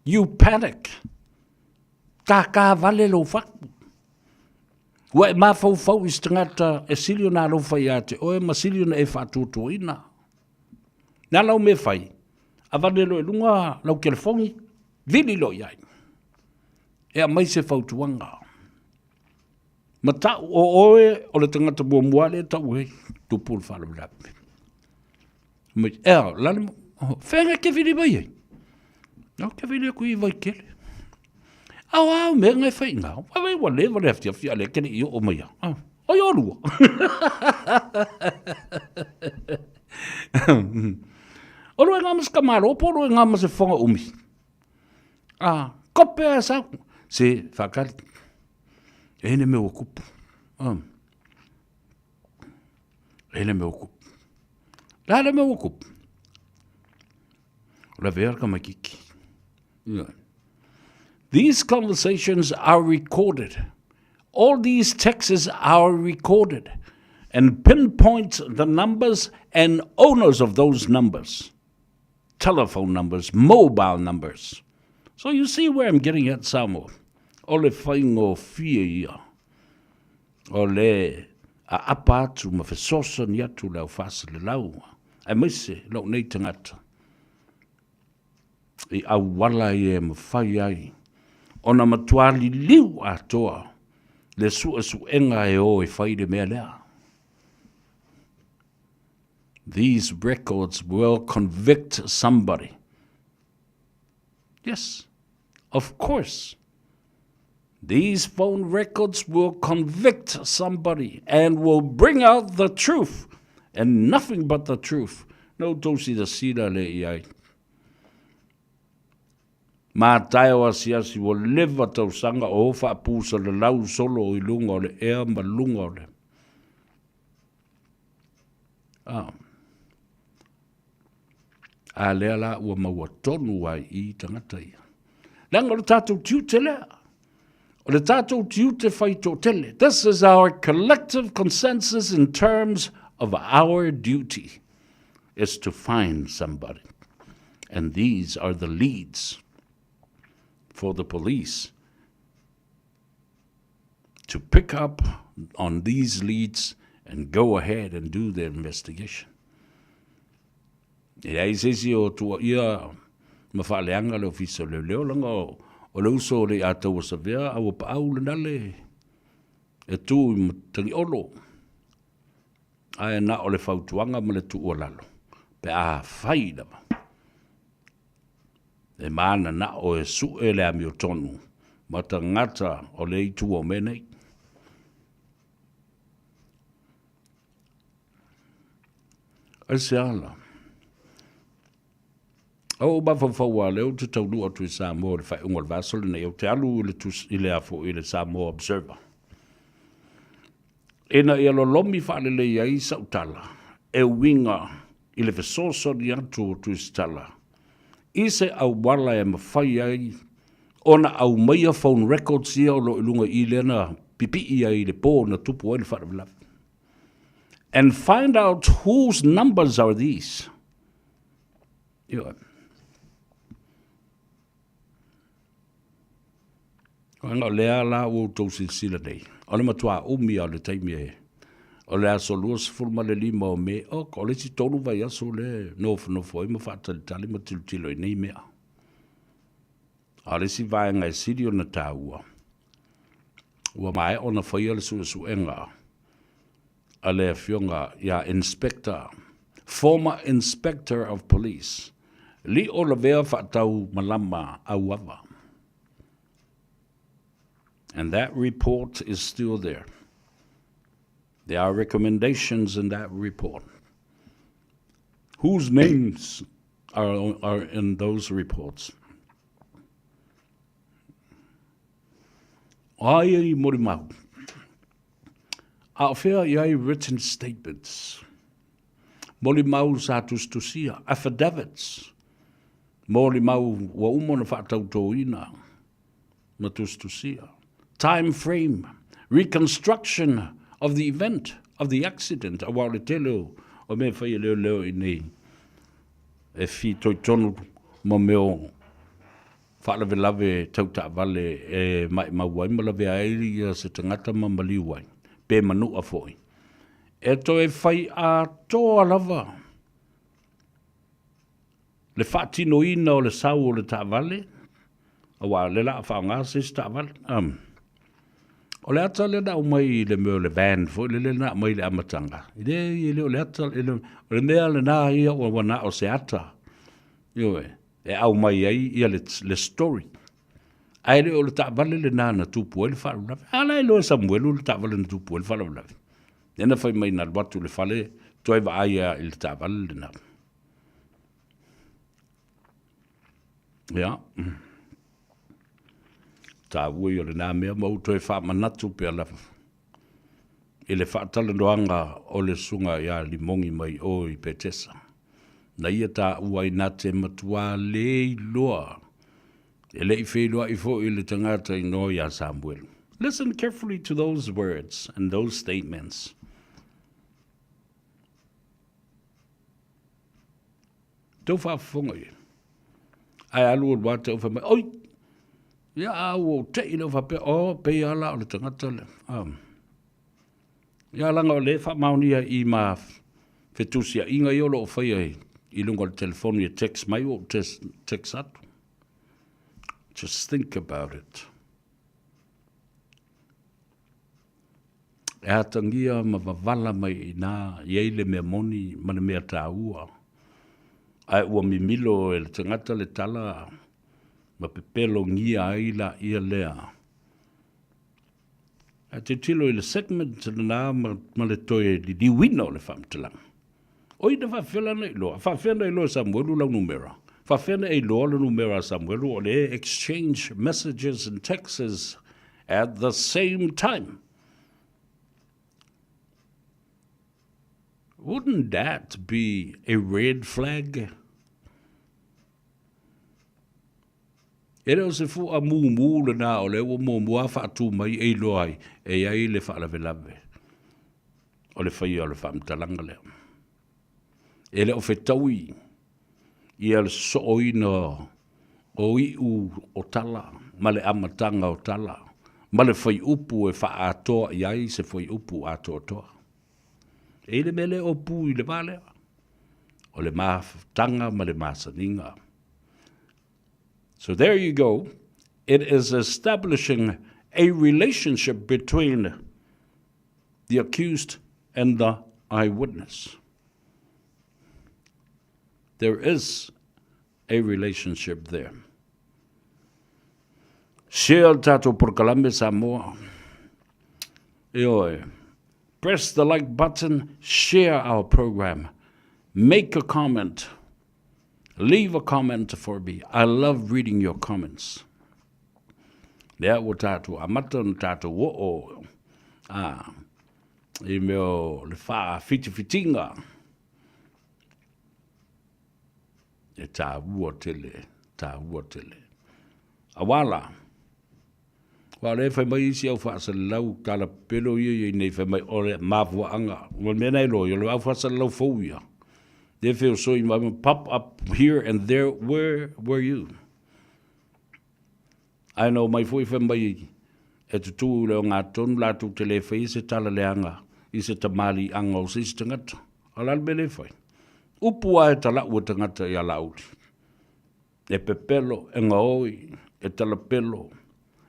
you panic. Ka vale lo whaku. Wa e mawhau is tangata e silio nā lau whai ate, o e ma silio na e whātūtō ina. Nā lau me whai, a vanelo e lunga lau telefongi, vili lo iai. E a mai se whautuanga. Ma tau o oe o le tangata mua muale tau hei, tupul whalau lapi. Ma ea, lani mo, whenga ke vili mai ei. No, ke vili a kui vai kele. Au me ngai fai ngā. Wai wa le ftia fia le kene i o mai. O i orua. O roi ngā mas kamaro, po roi ngā mas e whonga umi. Kope a sau. Se whakari. Ene me o kupu. Ene me o kupu. Lale me o kupu. La vera ka makiki. These conversations are recorded. All these texts are recorded and pinpoint the numbers and owners of those numbers. Telephone numbers, mobile numbers. So you see where I'm getting at, Samoa. O le whaingo fia ia. O le a apa atu ma fesosa ni atu lau whasa le lau. Ai maise, lau nei tangata. I au wala i e mawhai ai. Ona matuali liu atoa. Le su enga e o e whaide mea lea. These records will convict somebody. Yes, of course. These phone records will convict somebody and will bring out the truth and nothing but the truth. No tosi da sira le iai. Ma taio asiasi will live a tau sanga o wha pusa le lau solo o ilunga o le ea ma lunga o le. A lea la ua maua tonu ai I tangata ia. Langa o le tātou tiu te lea. O le tātou tiu te whai tō tele. This is our collective consensus in terms of our duty, is to find somebody. And these are the leads for the police to pick up on these leads and go ahead and do their investigation. E ai sesi o tua ia mawhaaleanga le ofisa leo langa o le uso le atau sa vea au pa au le nale e tu I tangi olo. Ai na o le fautuanga ma le tu o lalo. Pe a whaida ma. E mana na o e su e le ami o tonu. Ma ta ngata o le itu o menei. E se ala. O ba fa leo te tau lua tu I Samoa le whai ungal vasole nei o te alu I le afo I le Samoa Observer. Ena I alo lomi whaale le iai sautala. E winga I le fesoso ni atu tu istala. I se au wala e mawhai ai. Ona au maia phone records ia o lo ilunga I lena pipi ia I le pō na tupu o le whaare. And find out whose numbers are these. Yeah. Nga lea la o tau silsila nei. O le matua umi o le taimi e. O le aso lua sifurma le lima o me. O ko le si tonu vai aso le nofo. Ima whaatalitali ma tiltilo I nei mea. A le si vai ngai siri o na tāua. Ua mai o na whaia le su enga. A le fionga ia inspector. Former inspector of police. Li o la vea whaatau malama au awa. And that report is still there. There are recommendations in that report. Whose names are in those reports? Ai morimau. Awhea iai written statements. Morimau sa tustusia. Affidavits. Morimau wa umona whaatau tōina. Matustusia. Time frame, reconstruction of the event, of the accident. A wale telo, o me whai leo I nei. E fi toi tonu mo meo whaalawe lawe tauta vale e mai mawai malawe aeri se tangata mamaliwai. Pe manu a foi. E to e whai a toa lava. Le whaatino ina o le sau o le ta vale. A wale la a whaonga se ta vale. O le ata le na umai le meo le van fo le na mai le amatanga. I le ata le mea le na ia o wana o se ata. Ioe, e au mai ai ia le story. Ai le o le ta'avale le nana tupu le whalalawe. Ala e loa Samuel o le ta'avale na tupu le whalalawe. Nena whai mai na watu le whale, toi wa aia i le ta'avale le nana. Ia. Tā ui o le nā mea mau toi wha manatu pe ala. I le whaatala noanga o le sunga ia limongi mai o i Petesa. Na ia tā ua i nā te matua le loa. E le i whelua i fo i le tangata i no ia Samuel. Listen carefully to those words and those statements. Tau whaafonga i. Ai alu o wā tau whamai. Oi! Ia au o te ilo whape. O, pe ala o le tangata le. Ia langa o le whamaunia i ma whetusia. Inga i olo o whai i lunga le telefonu i text mai o text atu. Just think about it. E atangia ma wavala mai i nā ieile mea moni ma le mea tā ua. Ai ua mimilo e le tangata le tala ma pepelo ngia aila ia lea. A te tilo i le segment le nā ma le toe di wina o le whamtalang. Oi na whawhela nei loa. Whawhela nei loa Samuelu lau numera. Whawhena e loa le numera Samuelu o le exchange messages and texts at the same time. Wouldn't that be a red flag? E reo se fu a mū le nā o le o mō mua whaatu mai e loa ai e ai le whaalawe o le whai o le whaamtalanga leo. E leo whetaui i al sooina o iu o tala, ma le amatanga o tala, ma le whai upu e wha atoa i ai se whai upu atoa toa. E le mele o pu i le vale, o le tanga ma le masaninga. So there you go. It is establishing a relationship between the accused and the eyewitness. There is a relationship there. Share tato por Columbia, Samoa. Press the like button, share our program, make a comment, leave a comment for me. I love reading your comments. Lea o tato amata no tato o i meo le wha whitiwhitinga. E tā ua tele. Awala. Wa le whai mai isi au whaasa lau tala pelo ia nei whai mai ore mawua anga. Wa mena i lo, au whaasa lau fauia. They feel so you might pop up here and there. Where were you? I know my fui whai mai e tutu leo ngā tonu la tu te le whai se tala leanga i se tamali anga o se tangata. Alal me le whai. Upua e tala ua tangata i ala uti. E pepelo, e ngaoi, e tala pelo,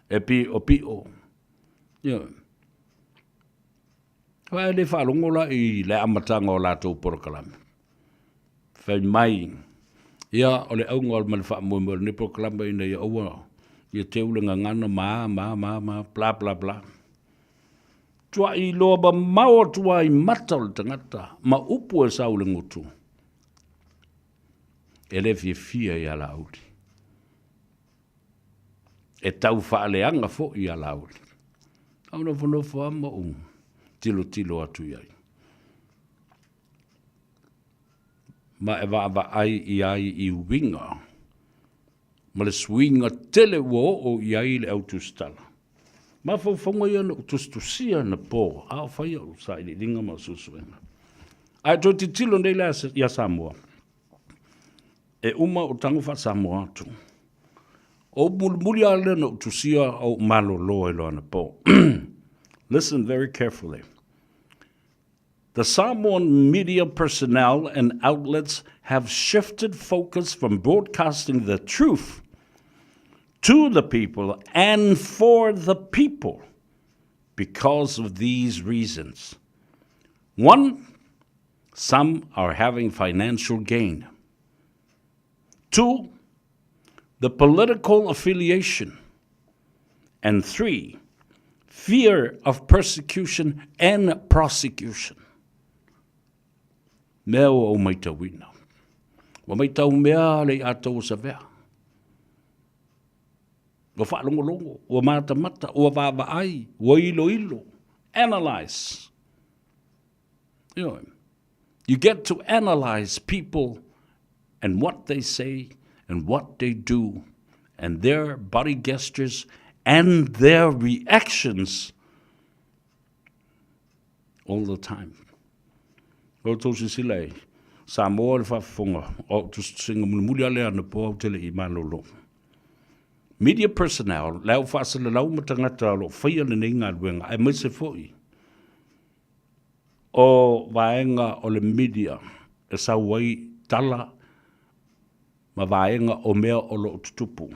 e pi o pio. Whae le whaalongola i le amatanga o lātou porokalame. Whai mai, ia o le aunga o le male whaamua ni porokalame ina ia aua. Ia te ulenga ngana ma, bla bla bla. Tua i loa ba maua tua i mata o le tangata, ma upu e sau le ngutu. E le fia i ala auri. E tau whaaleanga fo i ala auri. Auna whanau ama tilo atu iai. Ma e wa ai i ai i winga. Ma le swinga tele wo o i ai le autustala. Ma whauwhaunga ia na utustusia na pō. Ao whaia o sa i ringa ma susuenga. Ai tō ti tilo nei la ia Samoa. E uma o tango wha Samoa atu. O muri ale na utusia o malo loa i loa na pō. Listen very carefully. The Samoan media personnel and outlets have shifted focus from broadcasting the truth to the people and for the people because of these reasons. One, some are having financial gain. Two, the political affiliation. And 3, fear of persecution and prosecution. Mea o mai tauina. Wa mai tau mea le atou sa vea. Wa whaalongolongo, wa mata, wa vavaai, wa ilo. Analyze. You get to analyze people and what they say and what they do and their body gestures and their reactions all the time. O tōsi sila e, Samoa le whafonga, o tōsi singa muli alea na pō tele I malolo. Media personnel, lau whaasala lau matangata lo whaia le nei ngā ruenga, ai mai se fōi. O vaenga o le media, e sa wai tala, ma vaenga o mea o lo tutupu.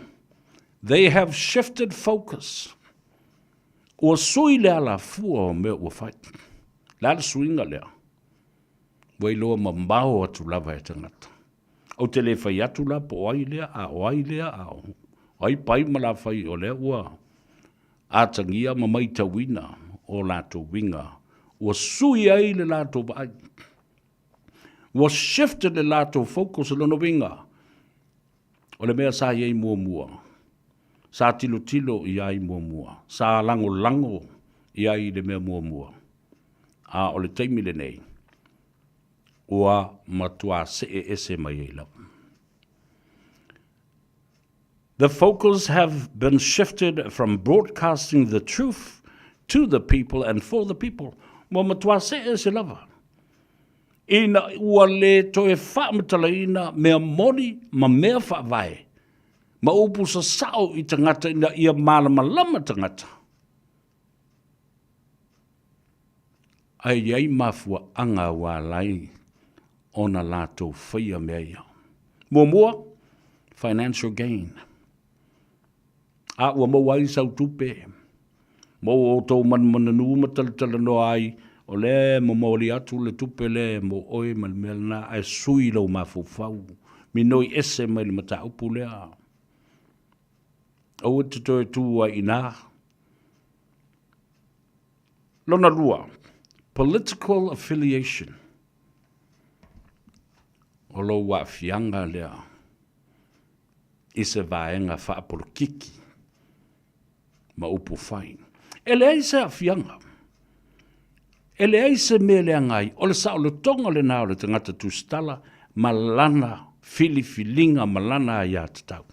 They have shifted focus. Ua sui lea la fua o mea ua whai. La le suinga lea. Wai loa ma mau atu lava e tangata. O te le whai atu la po ai lea a o ai lea a o. Ai pai ma la whai o lea ua. A tangia ma mai tawina o la to winga. Ua sui ai le la to vai. Ua shifted le la to focus lo no winga. O le mea sa iei mua. Sa tilo iai mua. Sa lango iai le mea mua. A o le teimi le nei. Ua matua se ese mai ei lau. The focus have been shifted from broadcasting the truth to the people and for the people. Ua matua se ese lava. Ina ua le toe whaamatalaina mea moni ma mea whaavai. Ma upu sa sao I tangata ina ia malama tangata. Ai iei mafua anga wa lai ona lato whaia mea ia. Mua, financial gain. A ua mawai sau tupe. Mo o tau mananu mataltala no ai, o le mo maoli atu le tupe le mo oi malmelna ai sui lau mafufau. Minoi ese mai le mata upu lea. O te toe tua ina. Lona lua, political affiliation. O lo wa fianga lea. I se vaenga whaapolokiki. Ma upu whain. Ele ai se a fianga. Ele ai se mele ngai. O le sao le tonga le nao le tangata tu stala. Malana filifilinga malana ia te tau.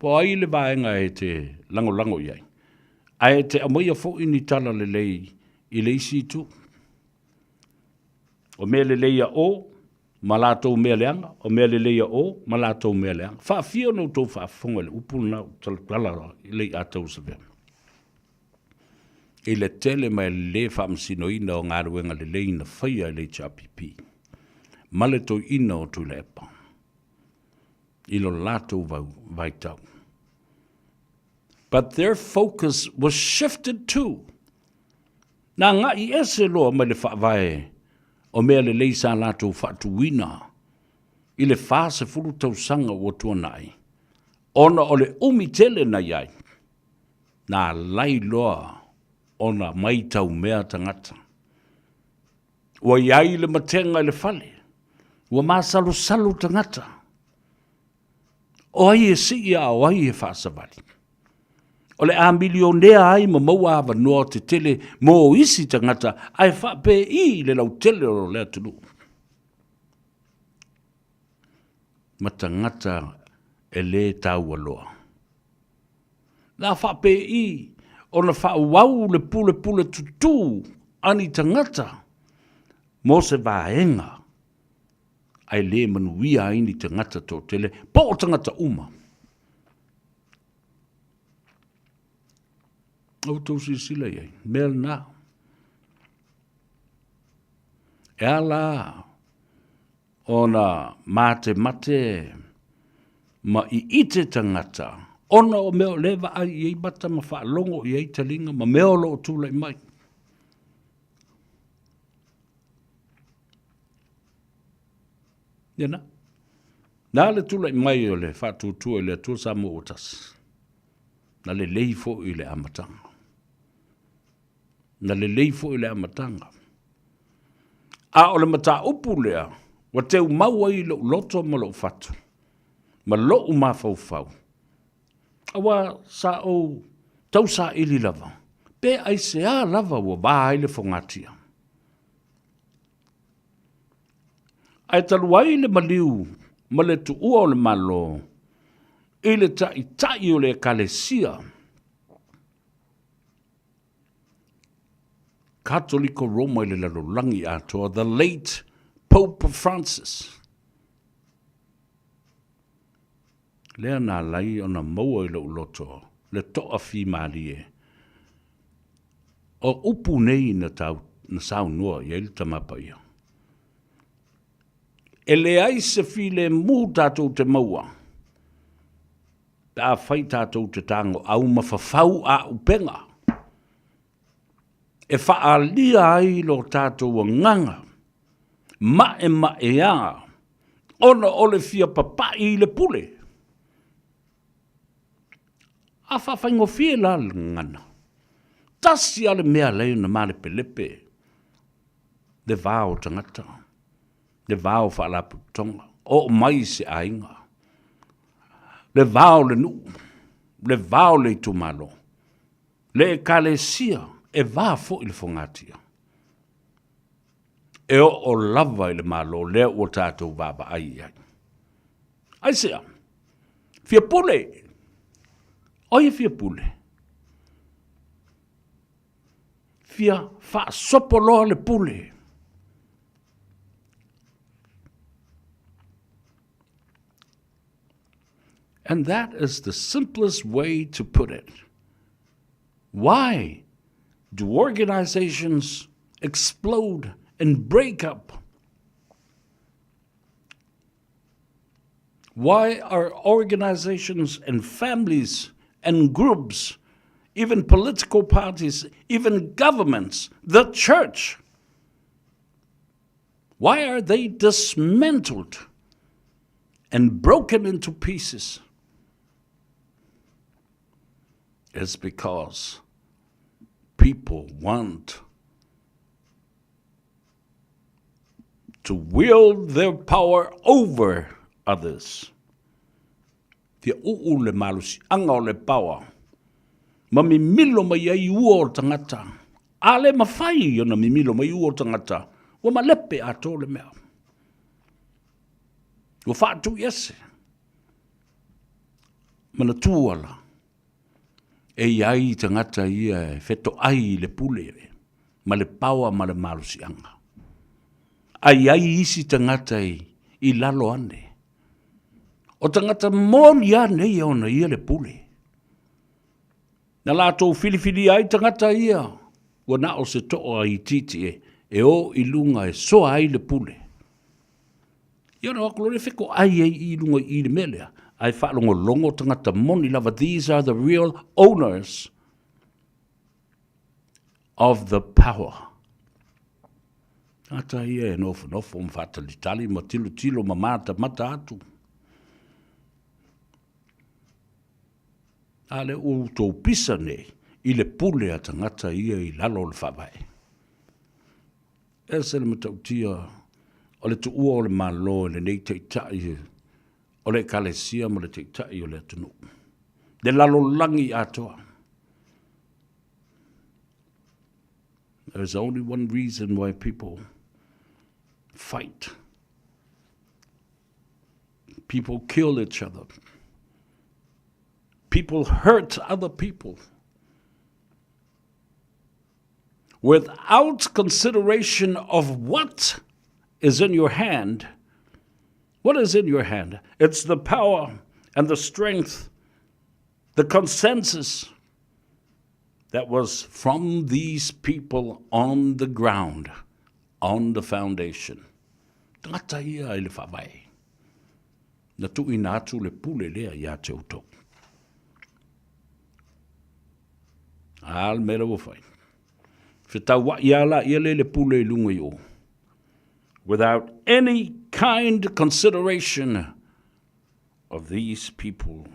Po ai le vaenga e te lango iai. Ai te amoia fo ini tala le lei I le isi tu. O mea le leia o, malatou mea leanga, o mea le leia o, malatou mea leanga. Whaafia no tau whaafonga le upuna talala I le atau sa vea. I le tele mai le whaamsino ina o ngā ruenga le leina whaia le chapipi. Male to ina o tu le epa. I lo latou vai tau. But their focus was shifted too. Nā ngā I ese loa mai le whaavae o mea le leisa latou whaatuina. I le whaase furu tau sanga o tuanai. Ona o le umitele na iai. Nā lai loa ona mai tau mea tangata. Ua iai le matenga le whale. Ua masalu tangata. O ai e si ia o ai e whaasawari. O le a milionea ai ma maua awa noa te tele mo isi tangata ai whape I le lau tele o lea tunu. Ma tangata e le tau aloa. Nā whape I o na whauau le pule tutu ani tangata mo se vaenga ai le manuia ini tangata tō tele po tangata uma. O tau si sila iai, mel nā. E ala, o na mate ma I ite tangata, ona o meo lewa ai iei bata ma whaalongo iei talinga, ma meo lo o tūlai mai. Iana, nā le tūlai mai o le whātūtua le tū Samoa o tas. Na le lei fo i le amatanga. Na le lei fo i le amatanga. A o le mata upu lea, wa te umaua i lo loto ma lo fatu. Ma lo uma fau fau. Awa sa o tau sa ili lava. Pe ai se a lava wa ba ile fongatia. Ai taluai le maliu, ma le tu ua o le malo, ile tai o le kalesia. Katoliko Roma ile lalulangi atoa, the late Pope Francis. Lea nā lai o na maua i lo loto, le toa fi marie. O upu nei na sau noa, i ele tamapa ia. E le ai se fi le mu tātou te maua. Tā whai tātou te tango au mawhawhau a upenga. E whaalia ai lo tātou a nganga. Ma e a. Ona ole fia papa i le pule. A whawhaingo fie la ngana. Tasi ale mea leo na male pelepe. Le vāo tangata. Le vāo whaalapu tonga. O mai se ainga. Le vāo le nu. Le vāo le tumalo. Le kalesia. E vā fo i le fongatia. E o lava i le malo. Le o tātou vāba ai ai. Ai sea. Fia pule. Oia fia pule. Fia fa sopolo le pule. And that is the simplest way to put it. Why do organizations explode and break up? Why are organizations and families and groups, even political parties, even governments, the church, why are they dismantled and broken into pieces? It's because people want to wield their power over others. Fia uu le malusi anga o le power. Ma mi milo mai ai ua o tangata. Ale mawhai yona mi milo mai ua o tangata. Wa ma lepe ato le mea. Wa whaatu yese. Mana tuala. E iai tangata ia feto ai le pule. Ma le power ma le malusi anga. Ai isi tangata i lalo ane. O tangata moni ane ia ona ia le pule. Na lātou filifili ai tangata ia. Wa na o se toa i titi e o ilunga e soa ai le pule. Ia na wakulore feko ai i ilunga i le melea. Ai whaalongo longo tangata moni lava. These are the real owners of the power. Tangata ia e nofo mfatalitali ma tilo ma mata atu. Ale o tō pisa nei, i le pule a tangata ia i lalo le whawai. E se le matautia, o le tu ua o le malo, le nei te tai, o le kalesia ma le te tai o le atunu. Le lalo langi atoa. There's only one reason why people fight. People kill each other. People hurt other people without consideration of what is in your hand. What is in your hand? It's the power and the strength, the consensus that was from these people on the ground, on the foundation. Tangata ia i le whawai. Na tui nātu le pule lea ia te utou. Al mera wo fai. Fita wa yala yele le pule lunga yo. Without any kind consideration of these people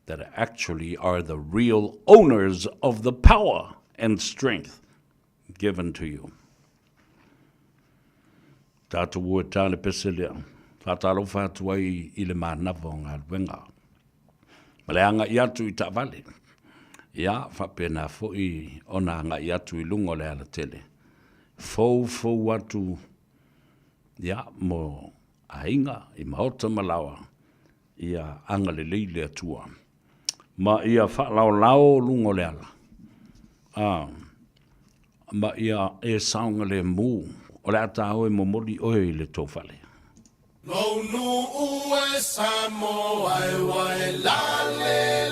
that actually are the real owners of the power and strength given to you. Tātou ua tāle peselea, whātalo whātuai I le mānawa o ngā ruenga. Maleanga I atu I tāwale, ia whapena fōi ona ngā I atu I lungo le ala tele. Fou atu, ia mo ainga I maota malawa, ia anga le leile atua. Ma ia whaalao lungo le ala. Ma ia e saunga le mū, o le ata oe mo mori oe le tōwhale. Lo nu ue Samoa e wai la le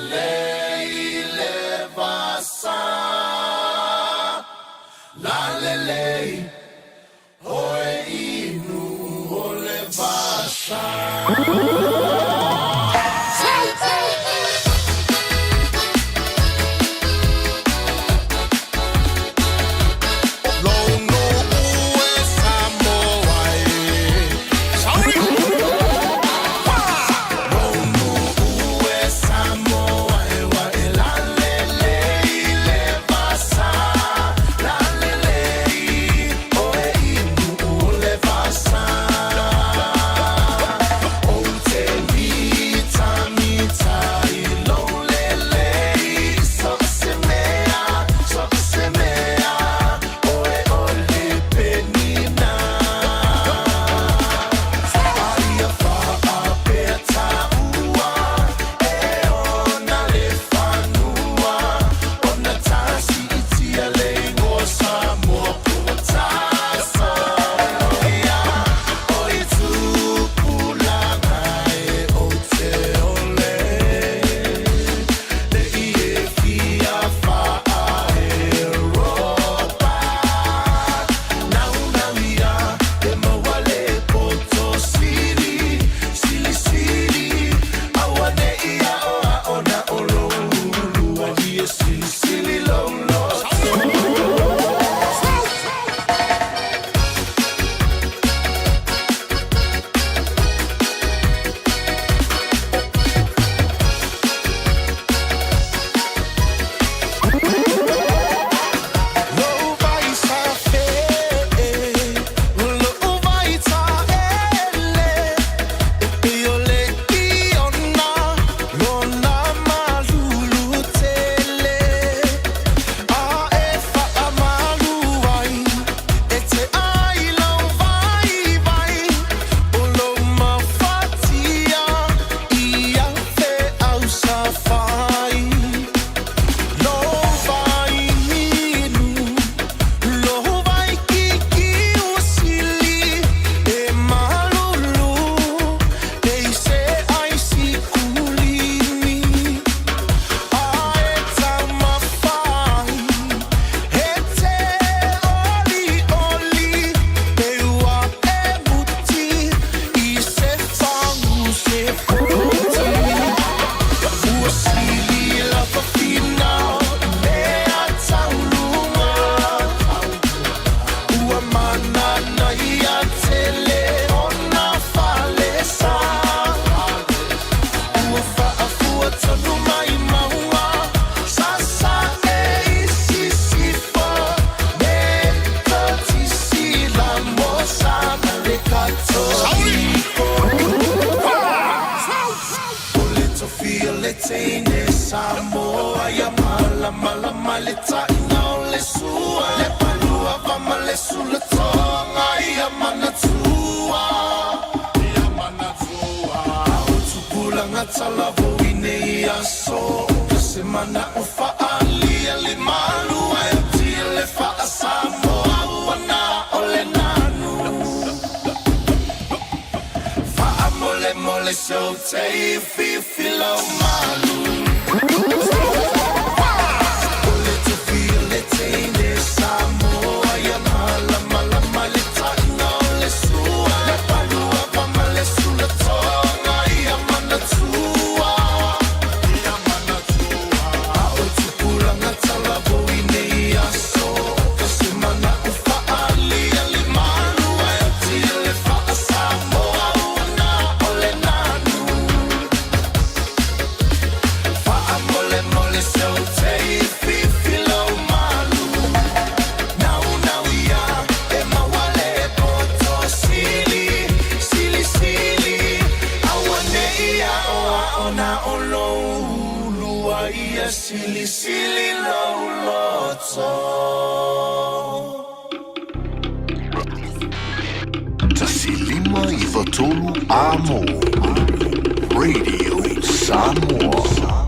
le vasa. La le oe inu o le vasa. Samoa ya mala maleta ina le sua le palua va male sulle tonga ya manatua utupula ngatala voine ya so semana ufa ali ali malu ya tile fa Samoa wana ole nanu fa mole so te filo malu. Fa i fatolu amo. Radio Samoa.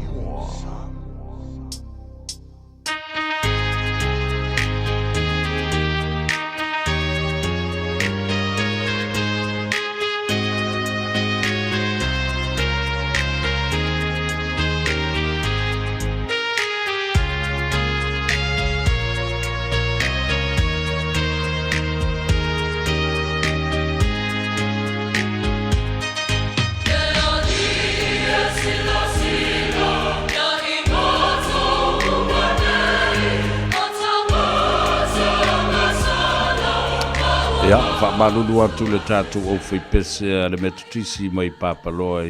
Ia, whamalulu atu le tātou au whaipese le metutisi mai pāpaloa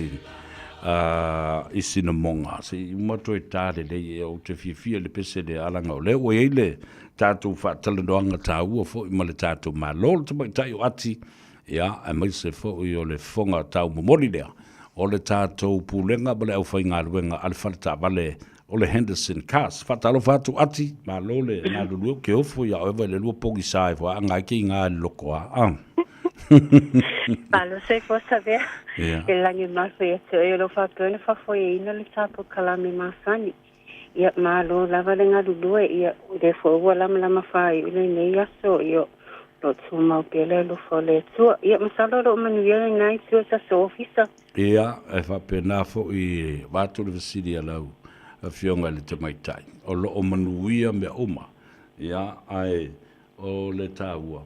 i Sinamonga. Se i mato e tāre le o te whiwhia le pese le alanga o leo. E le tātou whātalanoanga tā ua fo i ma le tātou mālolo te mai tai o ati. Ia, e mai se fo i o le whonga tau momori lea. O le tātou pūlenga ma le au whainga luenga ale whalata vale o le Henderson Cars. Whatalo whātu ati, mā lole ngā lulu ke ofo ia oewa le lua pongi sae fwa, ngā ki ngā lokoa. Palo se fosa vea, e langi maso ia te e lo whapene whafoi e ina le tāpu kalame māsani. Ia mā lo lava le ngā lulu e ia le fōua lama whai ule nei aso ia lo tū mau pele lo whole tua. Ia masalo lo manuia nai tua sa so ofisa. Ia, e whapena fo i wātu le vasiri alau. A fionga le te maitai. O lo o manuia me oma. Ia, ai, o le tāua.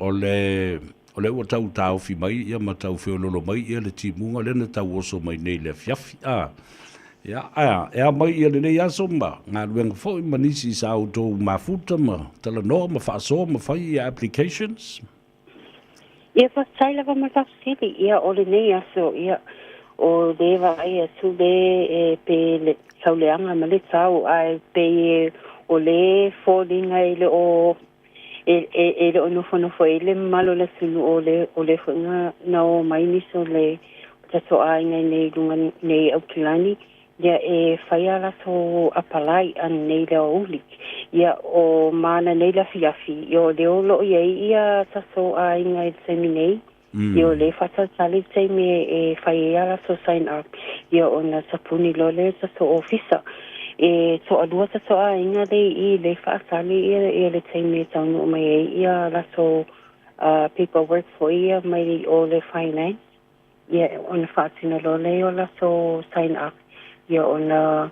O le ua tau tāu fi mai, ia ma tau whiololo mai, ia le timunga, le na tau oso mai nei le fiafi. Ia, ea mai ia le nei aso ma. Ngā ruenga fo i manisi sa auto mafuta ma, tala noa ma whaasoa ma whai ia applications. Ia whasai lava ma tafsiri, ia o le nei aso, ia o lewa ai asu le pe le sauleanga ma le tau ai pe o le fōlinga ele o ele o nofo ele malo le sunu o le whunga na o mainiso le tato a inga nei lunga nei Autilani ia e whaiala so apalai an nei le o uli ia o mana nei la fiafi ia o le olo ia tato a inga e seminei Yo le fata tali te me e whaiala so sign up. Yo ona sapuni lole sa so ofisa. E so alua sa so a inga le I le whaatali ia le te me taunu o mai ia la so paperwork for ia mai o le finance. Ia ona whaatina lole o la so sign up. Ia ona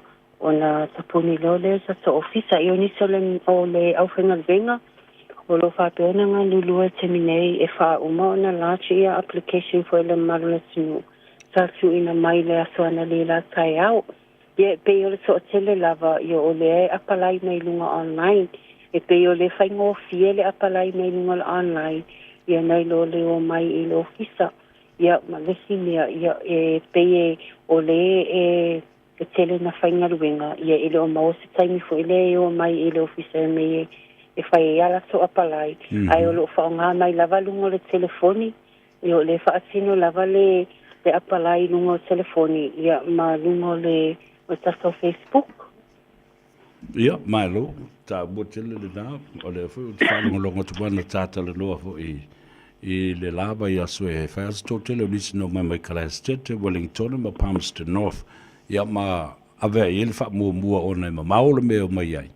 sapuni lole sa so ofisa. Ia niso le o le awhenga venga. O lo whapeona ngā lulua te minei e wha uma o na lachi ia application for le marula sinu. Sa tu ina mai le aso ana le la tai au. Ia pe o le so tele lava ia o le apalai mai lunga online. E pe o le whaingo fie le apalai mai lunga online. Ia nei lo le o mai I le ofisa. Ia ma lesi mea ia e pe o le e tele na whainga ruenga. Ia ele o mao se taimi fo ele o mai I le ofisa me e whai ala so apalai. Ai o lo whaonga mai lava lungo le telefoni. I o le whaasino lava le apalai lungo telefoni. Ia ma lungo le o taso Facebook. Ia, mai lo. Tā botele le nā. O le whaonga longa tuwana tātala loa fo I le lava I aso e whai aso tōtele o nisi no mai Kalastete, Wellington, ma Palmerston North. Ia ma ave I le wha mua o nei ma maole me o mai ai.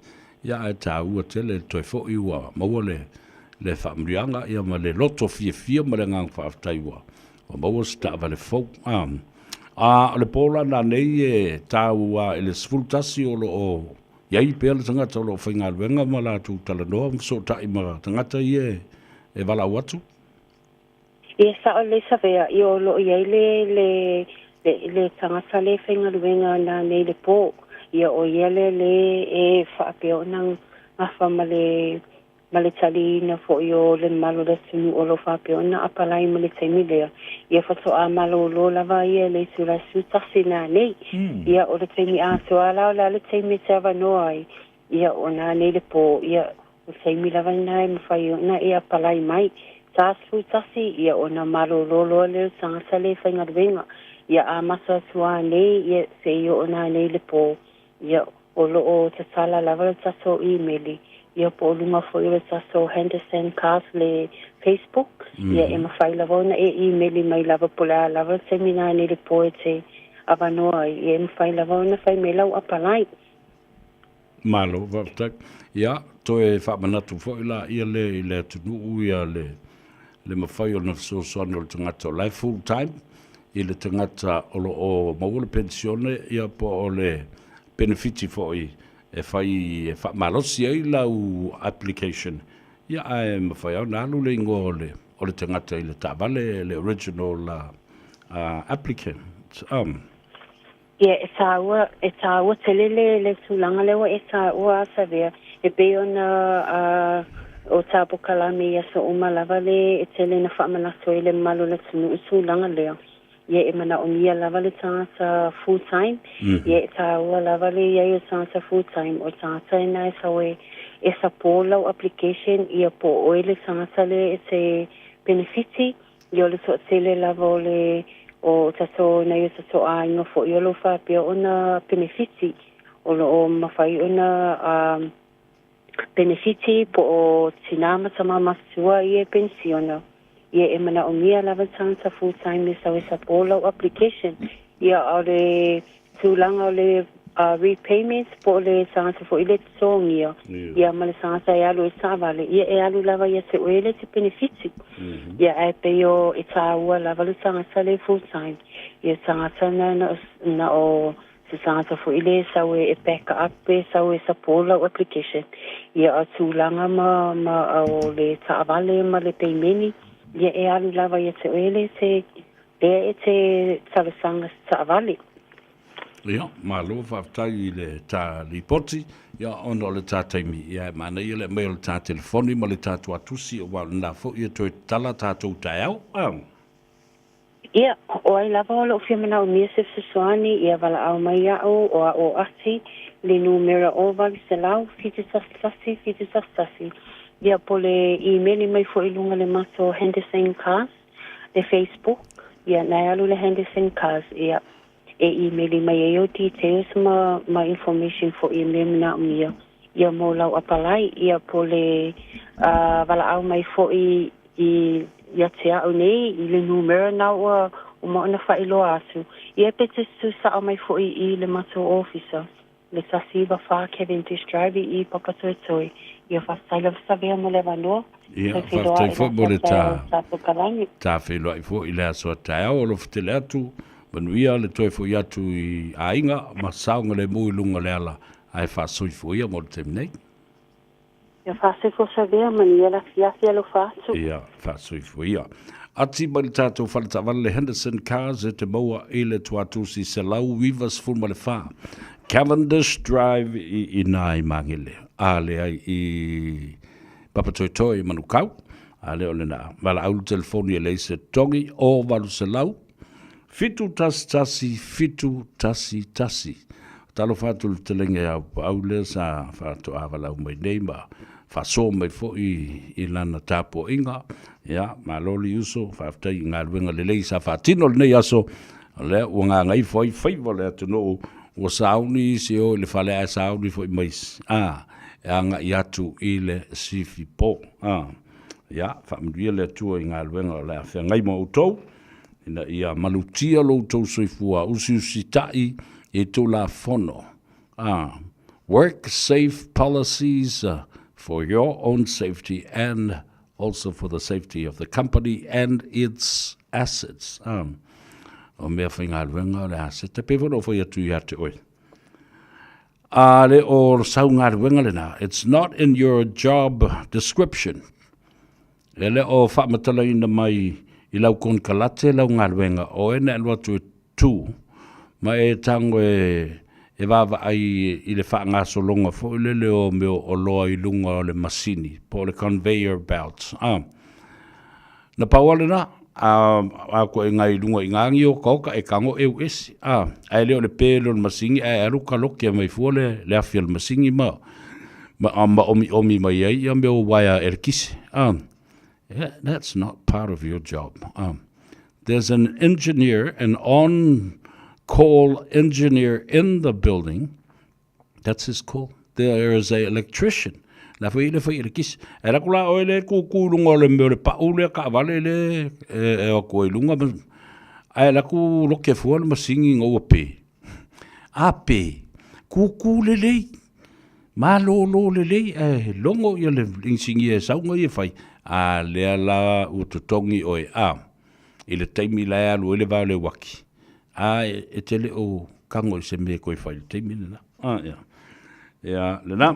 Ia e tā ua tele toi fo I ua maua le whaamrianga ia ma le loto fia ma le ngang whaaftai ua. O maua sta ava le fau. Le pola na nei e tā ua e le sfultasi o lo o iai pēr le tangata o lo whainga luenga ma la tu tala noa so tai ma tangata I e wala watu. Ia sa o le savea I o lo iai le tangata le whainga luenga na nei le pō. Ia o iele le e whaapeo nang awha male tali na fo I o le malo le sunu o lo whaapeo na apalai male taimi lea. Ia whato a malo lo lava ia le sura su tasi nā nei. Ia o le taimi a so ala o la le taimi te awa noai. Ia o nā nei le po. Ia o taimi lava nai mwhai o na ia apalai mai. Tā su tasi ia o na malo lo le sangasa le whainga ruenga. Ia a masa sua nei ia se I o nā nei le po. Ia o lo o te sala lava le taso emaili. ia po lunga fo i le taso Henderson Cars le Facebook, ia e mawhai lava ona e emaili mai lava pula lava semina ni le poe te avanoa i e mawhai lava ona whai me lau apalai. Malo, vaftak. Ia, toe whamanatu fo ila ia le tunu ia le mawhai o na fisosoani o le tangata o lai full time, i le tangata o maua le pensione ia po o le benefiti fo i e whamalosi ai lau application. Ia ai mawhai au na alu le ingo o le tangata i le tāwale le original applicant. Ia e tāua telele le tūlanga lewa e tāua asavea e pe ona o tāpo kalami ia so umalava le e tele na whaamanaso e le malu le tunu i tūlanga lea. Ia e mana o mia lava le tāsa full time, ia e tāua lava le ia o tāsa full time o tāsa e nai sawe e sa pōlau application ia po oe le tāsa le e te benefiti ia o le so tele lava o le o taso na yo taso a inga fo yo lo fa pe ona benefiti o lo o mafai ona benefiti po o tinama sama masua ie pensiona ie e mana o mia lava tangata full time me sa polo application ia o le tulanga o le repayments po le tangata fo ile tsongia ia ma le tangata e alu e savale ia e alu lava ia se oele te benefiti ia e pe yo e tāua lava le tangata le full time ia tangata na o se tangata fo ile sa we e back up pe sa we sa polo application ia a tulanga ma o le tāvale ma le peimeni ia e alu lava ia te oele te te talasanga tāvale. Ia, malo whaftai i le tā ripoti, ia ono le tā taimi, ia mana ia le mail tā telefoni, ma le tā tuatusi, o wau nā fo ia toi tala tātou tai au. Ia, o ai lava o lo whiamana o mia se fisoani, ia wala au mai au, o ati, le numera o vali se lau, fitisasasi. Ia po le emaili mai fo ilunga le maso Henderson Cars, le Facebook, ia nai alu le Henderson Cars, ia. E emaili mai e o details ma information for email na mia ia mo lau apalai ia po le wala au mai fo i ia te au nei i le numero na o maona whailo asu ia pete su sa au mai fo i le maso officer le sasiva wha Kevin Tish Drive i papatoetoi ia whasaila savea mo le wanoa ia whaftai fo mo le tā wheloa i fo i le aso tai au o lo fitele atu manuia le toe fo iatu i ainga ma saunga le mui lunga le ala ai whasoi fo ia mo le teminei. Ia whasoi fo savea mania la fiafi alo whasu. Ia whasoi fo ia. Ati mali tātou whaletawale le Henderson Cars e te maua i le tuatusi se lau wivas fulma le wha. Cavendish Drive i nai mangile. A le ai i papatoitoi manukau. A le o le na. Wala aulu telefoni e leise tongi o walu se lau. Fitu tasi. Talo fatu le telenge au le sa fatu awalau mai neima. Faso mai fo i lana tapo inga. Ya, maloli uso, faftai ngā ruenga le lei sa fatino le nei aso. Le ua ngā ngai fo i Faiva le atuno ua sauni si o le fale a sauni fo i mais. E anga i atu i le sifi po. Ya, whamduia le atua i ngā ruenga le a whea ngai mo utou. Ina ia malutia lo tau soifua usi tai e tō la fono. Work safe policies for your own safety and also for the safety of the company and its assets. O mea whainga ruenga le asset. Pe wano whai atu i ate oi. Le o sau ngā ruenga le na. It's not in your job description. Le o whamatala ina mai I lau kon kalate lau ngā ruenga o ene alua tu e tū ma e tango e wawa ai I le wha ngā solonga fo I lele o meo o loa I lunga o le masini po le conveyor belts na pauale na a ko e ngai lunga I ngangi o kauka e kango e uesi ai leo le pēlo le masini ai aruka loki a mai fuole le afia le masini ma omi mai ai a meo waia erkisi Yeah, that's not part of your job. There's an engineer, an on-call engineer in the building. That's his call. There is an electrician La fai le kis. E la kula o le kukulunga o le meo le paule ka vale le e o koe lunga. Ai la ku loke fua le masingi ngau a pe. A pe. Kuku le lei. Ma lo le lei. Longo ia le insingi e saunga ia fai. A lea la utotongi o e a. I le taimi la e alu ele vau le waki. A e tele o kango i se me koe fai le taimi le na. Ia le na.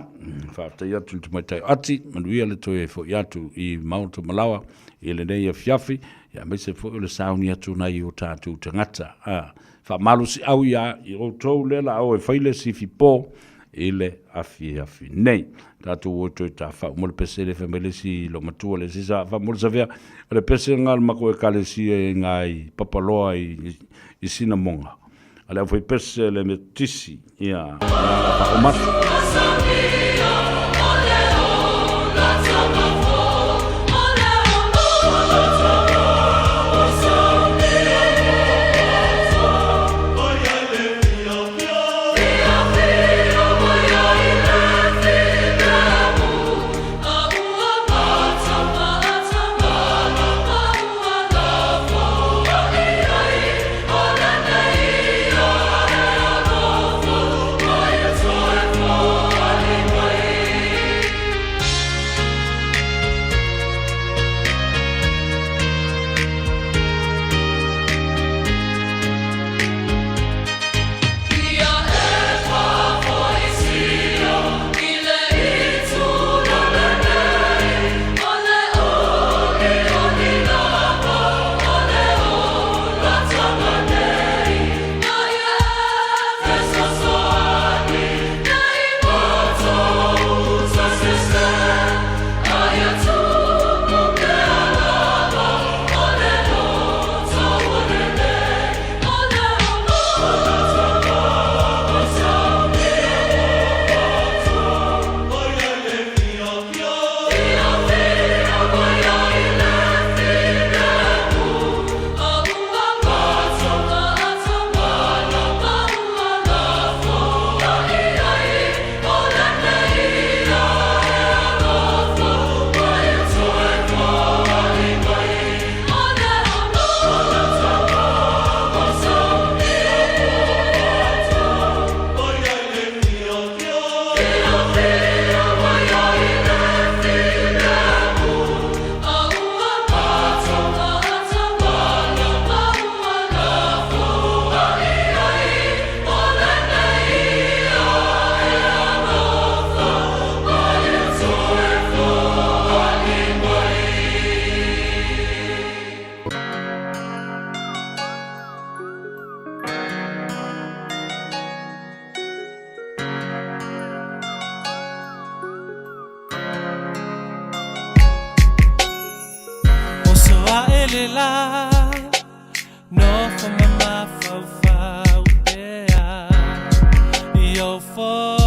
Whaatai atu tu mai tai ati. Manuia le toi e fo i atu i Mount Malawa. I le nei a fiafi. Ia me se fo i le sauni atu nai o tātu tangata. Wha malu si au ia i o tau lela au e whaile si fi pō. Ile afi nei tatu o toi ta fa mo le pese le famele si lo matua le sisa fa mo sa vea le pese ngal mako e kale si e ngai papaloa i sinamonga ala foi pese le metisi ia o masu Fall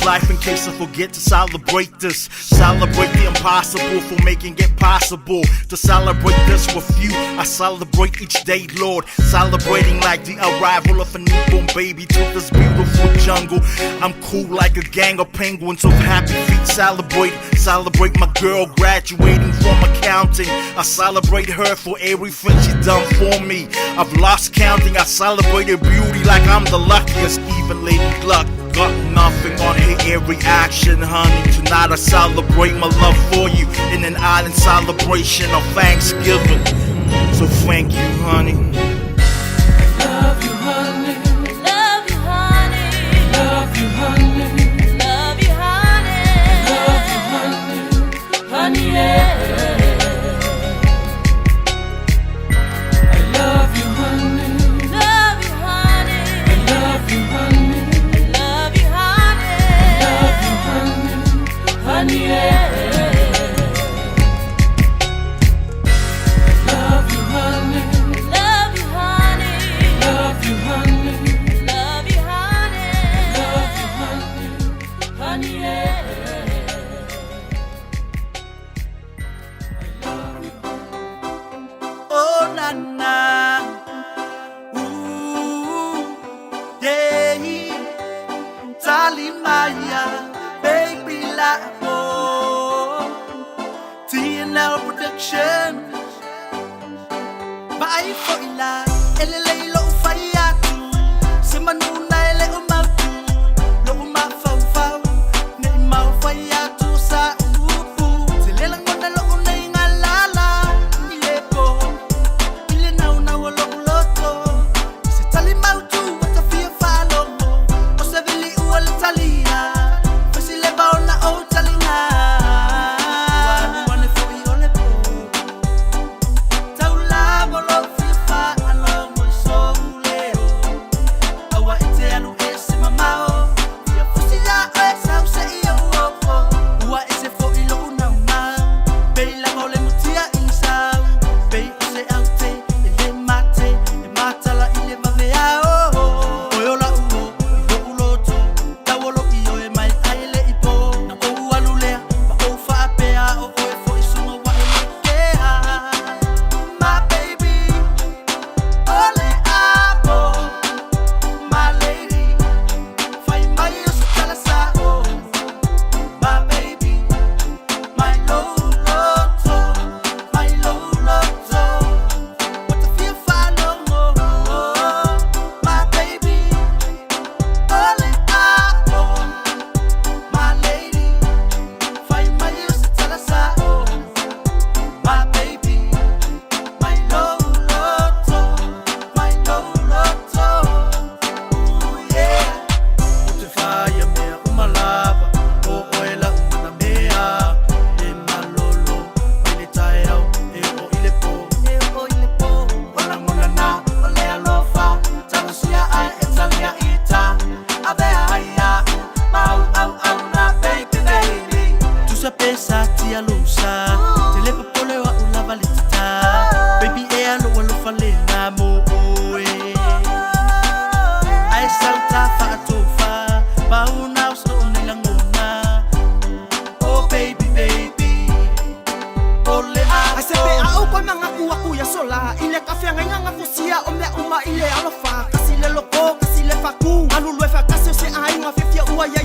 life in case I forget to celebrate this. Celebrate the impossible for making it possible. To celebrate this with you, I celebrate each day, Lord. Celebrating like the arrival of a newborn baby to this beautiful jungle. I'm cool like a gang of penguins with happy feet. Celebrate my girl graduating from accounting. I celebrate her for everything she done for me. I've lost counting. I celebrated beauty like I'm the luckiest. Even Lady Luck got nothing on her every action, honey. Tonight I celebrate my love for you in an island celebration of Thanksgiving. So thank you, honey. Love you, honey. Love you, honey. Love you, honey. Love you, honey. Love you, honey. Honey, yeah. I love you, honey. Love you, honey. I love you, honey. Love you, honey. Love you, honey. Honey, yeah.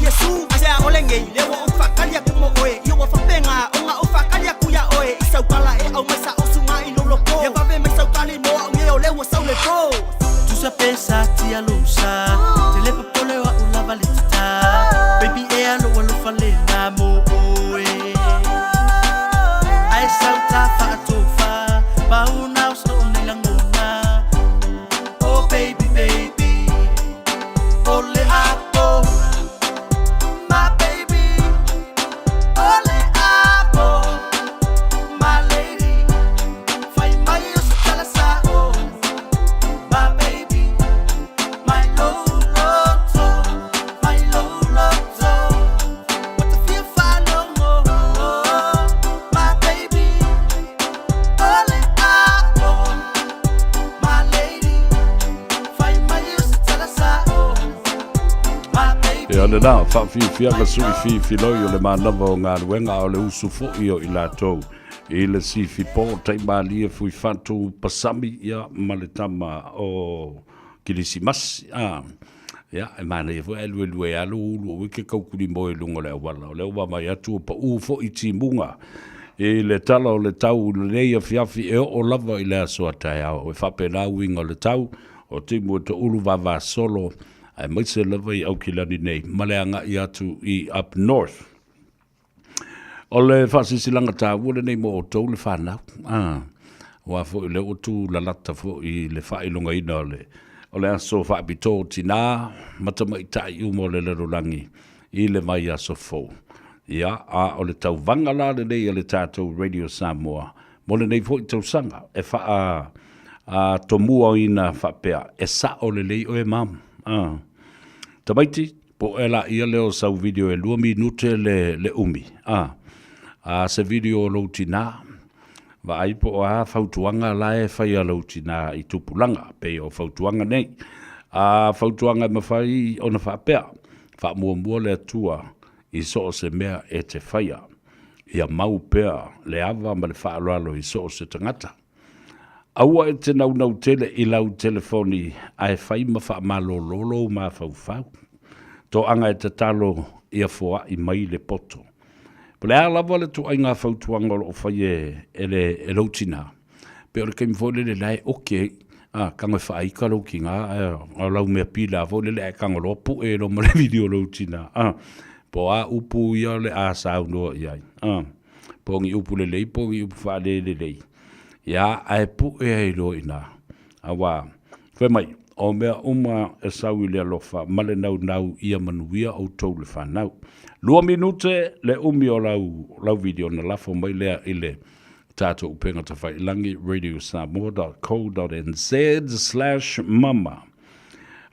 Yesu, ase a olenge, lewo ufakalia kumo oe, yo wafapena, onga ufakalia le nā, whawhiwhianga sui whiwhiloi o le mānawa o ngā ruenga o le usu fōi o i lātou. I le si whipō taimālia fui whantu pasami ia maletama o Kirisimasi. Ia, e mana e fwoi alue alu ulu o wike kaukuri moe lunga le awala. O le uwa mai atu o pa ufo i timunga. I le tala o le tau le reia fiafi e o lava i le asoa tai au. E whapena uinga o le tau o timu e to ulu vava solo. Ai maise lava i au kilani nei. Maleanga i atu i up north. O le whasisilanga tā wule nei mo o tau le whanau. Wa fo i le o tu la lata fo i le whailonga ina o le aso whaapito tina matama i tai umo le lerolangi i le mai aso fo. Ia, o le tau vangala le nei le tātou Radio Samoa. Mo le nei fo i tau sanga. E wha tomua ina whapea. E sa o le lei o e mam. Tamaiti, po e la ia leo sau video e 2 minute le umi. Se video lo tina va ai po a fautuanga la e fai lo tina i tupulanga pe o fautuanga nei fautuanga ma fai ona fa pea fa mo le tua i so se mea e te faia ia mau pea le ava ma le fa lo i so se tangata aua e te nau tele i lau telefoni ai fai ma fa malo lolo ma fau to anga e te talo ia foa i mai le poto. Pole a lava le tu ai ngā whautuanga o whai e lautina. Pe ore kei mwhole le lai, kango e whaai ka lau ki ngā, o lau mea pila, vole le e kango lo pu e lo mare video lautina. Po a upu ia le a sao noa iai. Po ngi upu le lei, po ngi upu wha le lei. Ia, a e pu e hei lo ina. Awa, whe mai, o mea uma e sau i le alofa, male nau ia manuia au tau le whanau. 2 minute le umi o lau video na lafo mai lea i le tātou upenga ta whai langi radiosamoa.co.nz/mama.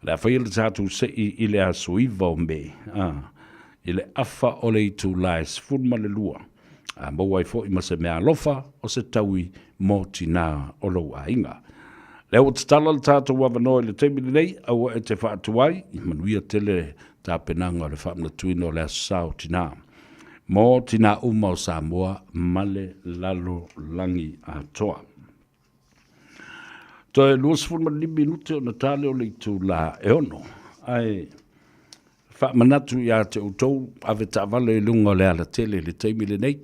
Le whai le tātou se i le asuiva o me. I le afa o le itu lais funma le lua. Mawai fo i mase mea alofa o se taui mo tina o lau ainga. Le o te tala le tātou wawanoa i le teimini nei, aua e te whaatuai, i manuia tele tā penanga le whaamna tuino le asau tina. Mō tina uma o Samoa, male lalo langi a toa. Toi luas fulma ni minute o natale o le tu la e ono. Ai, whaamanatu i a te utou, ave ta wale i lunga le ala tele le teimini nei.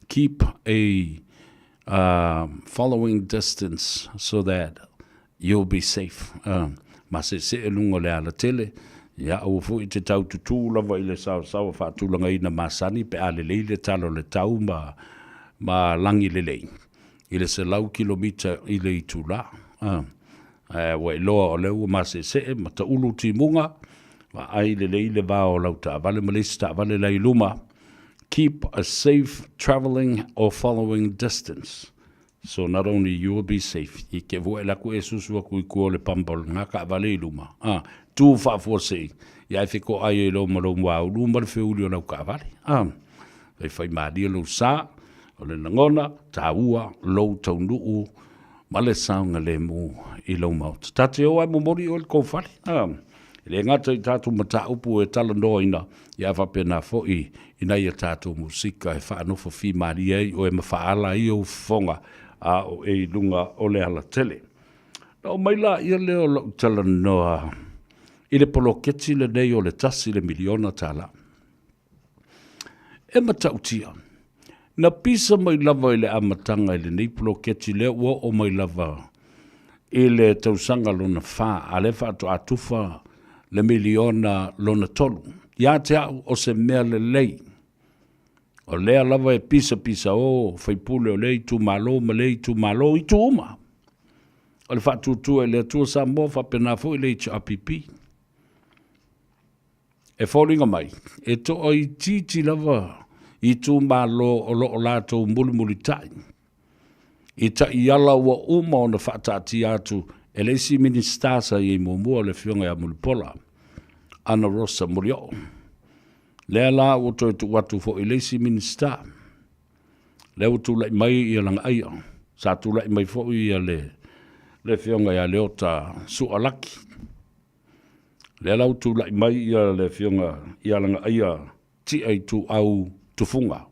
Keep a following distance so that you'll be safe. Ma se lunga le ala tele, ia au fu i te tau tutu lava i le sao whaatulanga ina masani pe a le leile talo le tau ma langi le lei. I le se lau kilomita i le itu la. Wa i loa o leu ma se ma ta ulu ti munga, wa ai le leile va o lau ta vale malisi ta vale lai luma. Keep a safe traveling or following distance. So not only you will be safe, I ke voe la ku e susua ku i kua le pambol ngā ka vale i luma. Tu whaafosei, i ai whiko ai e lo maro mwau, luma le whiuli o nau ka vale. Kei whai maadia lo sa, o le nangona, tā ua, lo tau nuu, ma le saunga le mu i lo maut. Tate o ai momori o le kōwhare. Le ngata i tātou mata upu e talanoa ina, i a whapena fo i nei a tātou musika e whaanofa whi maria i o e mawhaala i o whonga a o e lunga o le ala tele. O maila ia leo lau talanoa i le poloketi le nei o le tasi le miliona tala. E matautia, na pisa mai lava i le amatanga i le nei poloketi le ua o mai lava i le tausanga lona wha, a le wha atufa le miliona lona tolu. Ia te au o se mea le lei. O lea lava e pisa o whaipule o lei tu malo, ma lei tu malo i tu uma. O le whatutua e le atua Samoa whapena fo i lei tu apipi. E whauringa mai, e to o i titi lava i tu malo o lo o lato muli tai. I ta i ala ua uma o na whaatati atu e leisi ministasa i mua le whionga a mulipola. Ana Rosa Murio. Lea la o toi tu watu fo i leisi minista. Lea o tu lai mai i alanga aia. Sa tu lai mai fo i le whionga i a leota sualaki. Le lau tu lai mai ia le fionga ia langa ia ti ai tu au tufunga.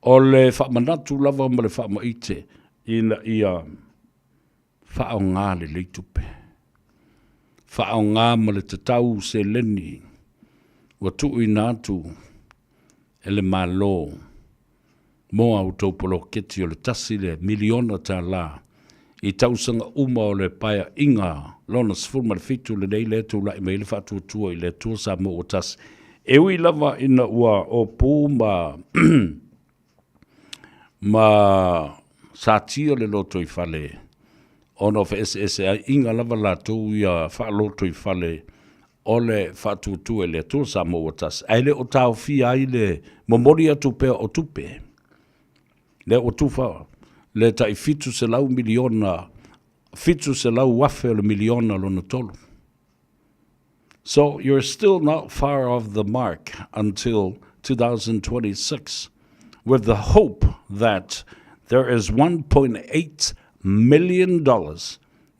O le whamanatu lava ma le whamaite ina ia whao ngā le leitupe. Whao ngā ma le tatau se leni wa tu i nātu e le malo mo au taupolo keti o le tasi le miliona tā la i tausanga uma o le paia inga lona sfurma le fitu le nei le tu lai mai le whatu tua i le tua sa mo o tasi. E ui lava ina ua o pū ma satia le loto i fale ono fa SSA inga lava la tu ia fa loto i fale ole fa tu le tu sa mo tas ai le o tau fi ai le momori atu pe o tupe le o tu fa le tai fitu se lau miliona fitu se lau wafe le miliona lo tolu. So you're still not far off the mark until 2026 with the hope that there is $1.8 million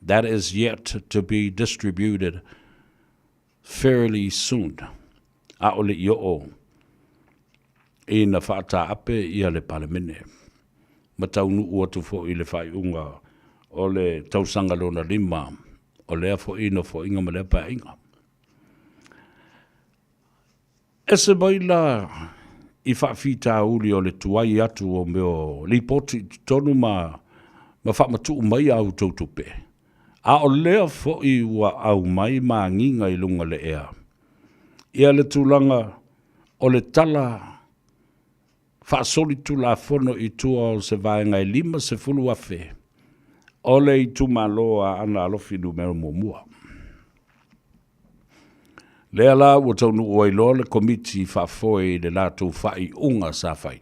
that is yet to be distributed fairly soon. Aole yo ina fata ape ia le palemene. Mataunu ua tu fo i le fai unga o le tausanga lona lima o lea fo ina fo inga ma lea pa inga. Ese baila I whaafita uli o le tuai atu o meo li poti tonu ma whaamatu mai au tautupe. A o lea fo I ua au mai ma nginga I lunga le ea. Ia le tūlanga o le tala whaasoli tu la fono I tua o se vaenga I 5 se fulu afe. O le I tu maloa ana alofi numero momua. Lea la ua taunu ua ilo le komiti whaafoe le lātou whai unga sa whai.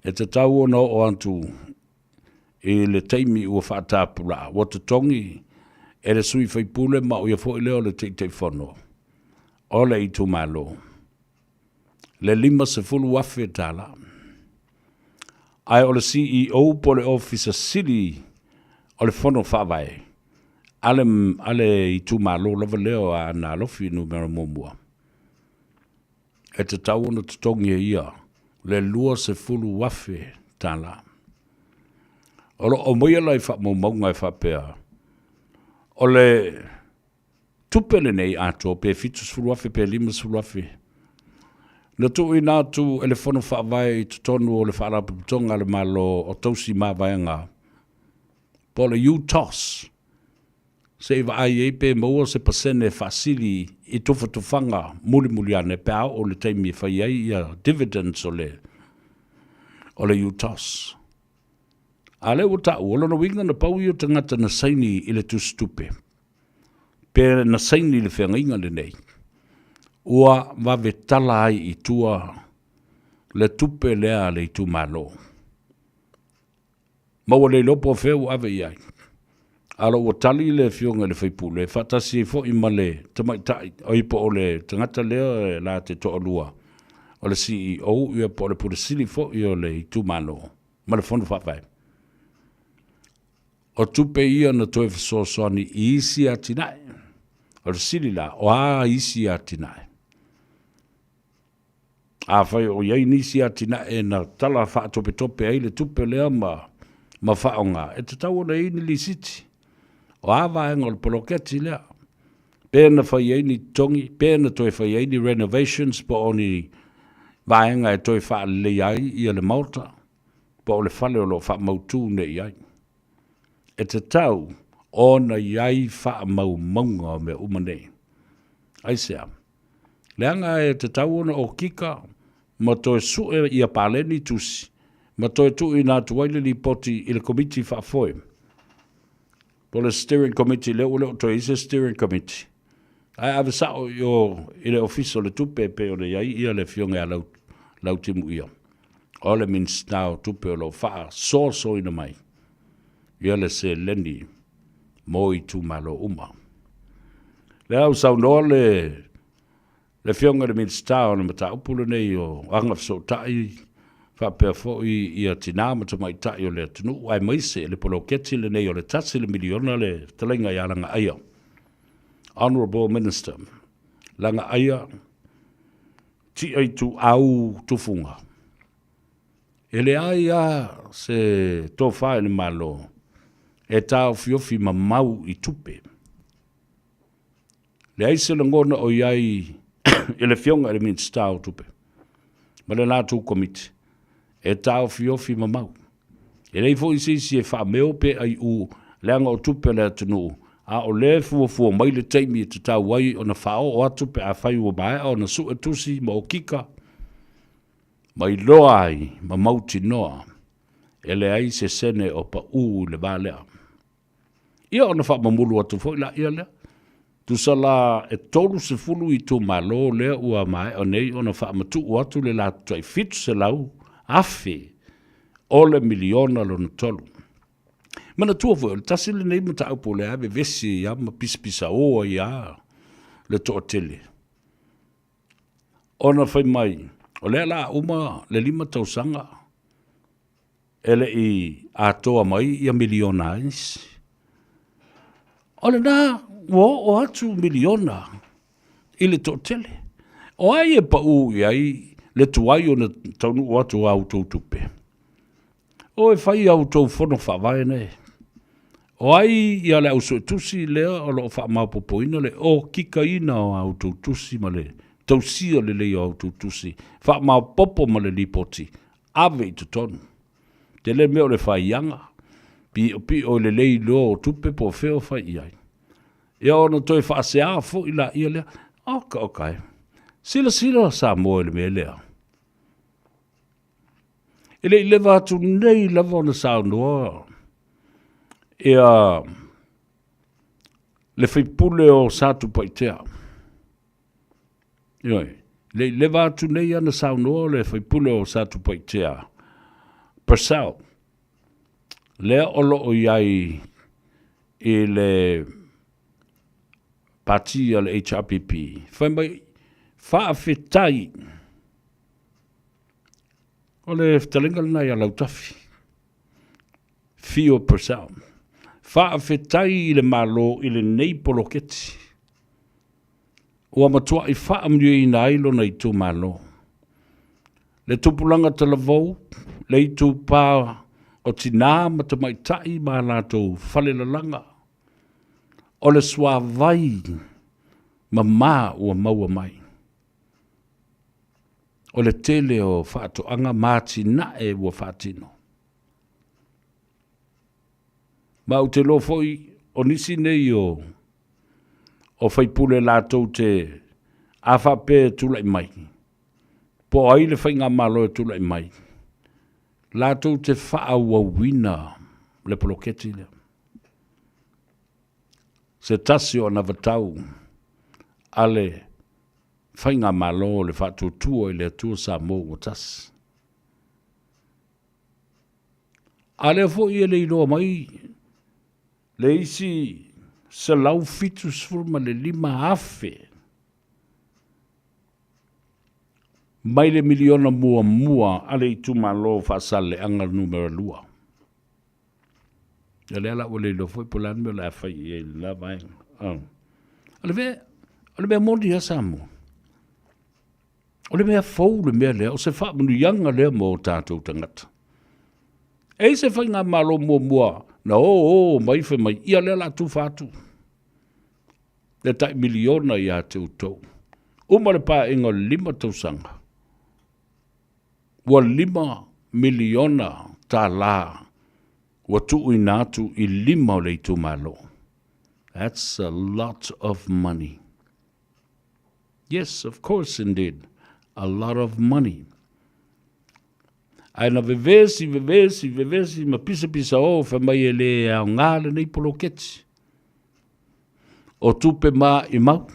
E te tau ona o antu I le teimi ua whaatapura. Wa te tongi e le sui whaipule ma o ia fo I leo le te whono. O le I tu malo. Le 5 se fulu afe tala. Ai o le CEO po le officer city o le whono whawai. Ale I tu malo lava leo a na lofi numero momua. E te tau ona te tongi ia, le lua se fulu wafe tala. Olo o moia lai wha maunga I whapea. O le tupele nei ato pe fitu se fulu wafe pe 5 se fulu wafe. Na tu I nātu ele whono whaavai te tonu o le whaaraputonga le malo o tausi mawaianga. Po le U-toss. Se iwa ai e pe maua se pasene fasili I tufa tufanga muli ane pe au o le taimi e whai ai ia dividends o le U-toss. A le uta uolo na winga na pau I o tangata na saini I le tustupe. Pe na saini le whenga inga le nei. Ua wawe tala ai I tua le tupe lea le I tu malo. Maua le lopo wheu ave iai. Alo o tali le fionga le whaipule, whatasi fo I male, tamaitai, o ipo o le tangata leo la te to'olua. O le CEO, ia po le pura sili fo I o le I tumano, ma le fono whawai. O tupe ia na toe whasosoani I isi atinai. O le sili la, o a isi atinai. A whai o iei nisi atinai na tala wha tope ai le tupe lea ma whaonga. E te tau na ini li siti. O awa e ngol poloketi lea. Pēna whai eini tongi, pēna toi whai eini renovations, po oni vaenga e toi wha le ai I le mauta, po o le whale o lo wha mautu ne iai. E te tau, o na iai wha maunga o me umane. Ai sea. Leanga e te tau ona o kika, ma toi sue I a paleni tusi, ma toi tu I nā tuwaile li poti I le komiti wha foe. Po le steering committee leo to is a steering committee. Ai ave sa o I le office le tupe pe o le iai ia le fionga a lau timu ia. O le minstau tupe o lo faa so ina mai. Ia le se leni mo I tu malo uma. Le au sau no le fionga le minstau na mata upulu nei o angaf so tai whapea fo I a tina ma tamai tai o le tunu ai maise le poloketi le nei o le tasi le miliona le talenga I alanga aia. Honourable Minister, langa aia, ti ai tu au tufunga. Ele aia se tofa ele malo, e tau fiofi mamau I tupe. Le ai se langona o iai, ele fionga ele min stau tupe. Ma le nā tū komiti, e tau fiofi mamau. E rei fo isi e wha meo pe ai u leanga o tupe le tunu. A o le fua mai le teimi te tau wai o na whao o atu pe a whai ua mai o na su tusi ma o kika. Mai loa ai ma mauti noa. E le ai se sene o pa u le valea. Ia o na wha mamulu atu fo ila ia lea. Tu sala e tolu se fulu I tu malo lea ua mai o nei o na wha matu o atu le la tuai fitu se lau. Afe. Ole miliona lo na tolu. Mana tua fo, le tasi le nei mata upo le ave vesi ya ma pispisa oa ya le toa tele. Ona fai mai, o le la uma le 5 tausanga, ele I atoa mai ia miliona ais. O le na, o atu miliona I le toa tele. O ai e pa u iai le tuai o na taunu o atu au tautupe. O e fai au tau fono whawai nei. O ai ia le au tusi lea o lo wha maupopoina le o kika ina o au tusi ma le tausia le leo au tusi. Wha maupopo ma le lipoti. Ave I tutonu. Te le meo le whaianga. Pi o le lei lo o tupe po feo whai iai. Ia ona toi whaasea fo ila ia lea. Okay. Sila Samoa le mea lea. Ele I lewa atu nei lava o na saunua. Ia le whipule o sātu paitea. Ioi, le lewa atu nei ana saunua le whipule o sātu paitea. Persau. Lea olo o iai I le patia le HRPP. Whai mai whaafetai. O le ftalinga lana ia lautafi. Fio persau. Whaafetai I le malo I le nei poloketi. Ua matua I whaamnio I na ilo na I tu malo. Le tupulanga talavou, le I tu pā o tina matamaitai ma lātou whalelalanga. O le swa vai ma ua maua mai. O le tele o whaatoanga māti na e ua whaatino. Ma u te lo foi o nisi nei o whaipule lātou te awhape tulai mai. Po ai le whainga malo e tulai mai. Lātou te whaawawina le poloketi le. Se tasi o na vatau ale whainga malo le whaatutua I le atua Samoa o tasi. Ale fo I le iloa mai le isi se lau fitu sfurma le 5 afe. Mai le miliona mua ale I tu malo whaasale anga numero 2. Ya le ala ole lo foi polan me la fai e la vai. Ale be mondi asamu. Ole me fou le me le o se fa munu yanga le mo tatou tangata. E se fai ngā malo mua na mai fe mai ia le la tu fatu. Le tai miliona ia te utou. Uma le pa inga 5 tausanga. Wa 5 miliona ta la. Wa tu inatu I 5 le tu malo. That's a lot of money. Yes, of course indeed. A lot of money. Aina vevesi, ma pisa o fa mai ele a ngale nei poloketi. O tupe ma I mau.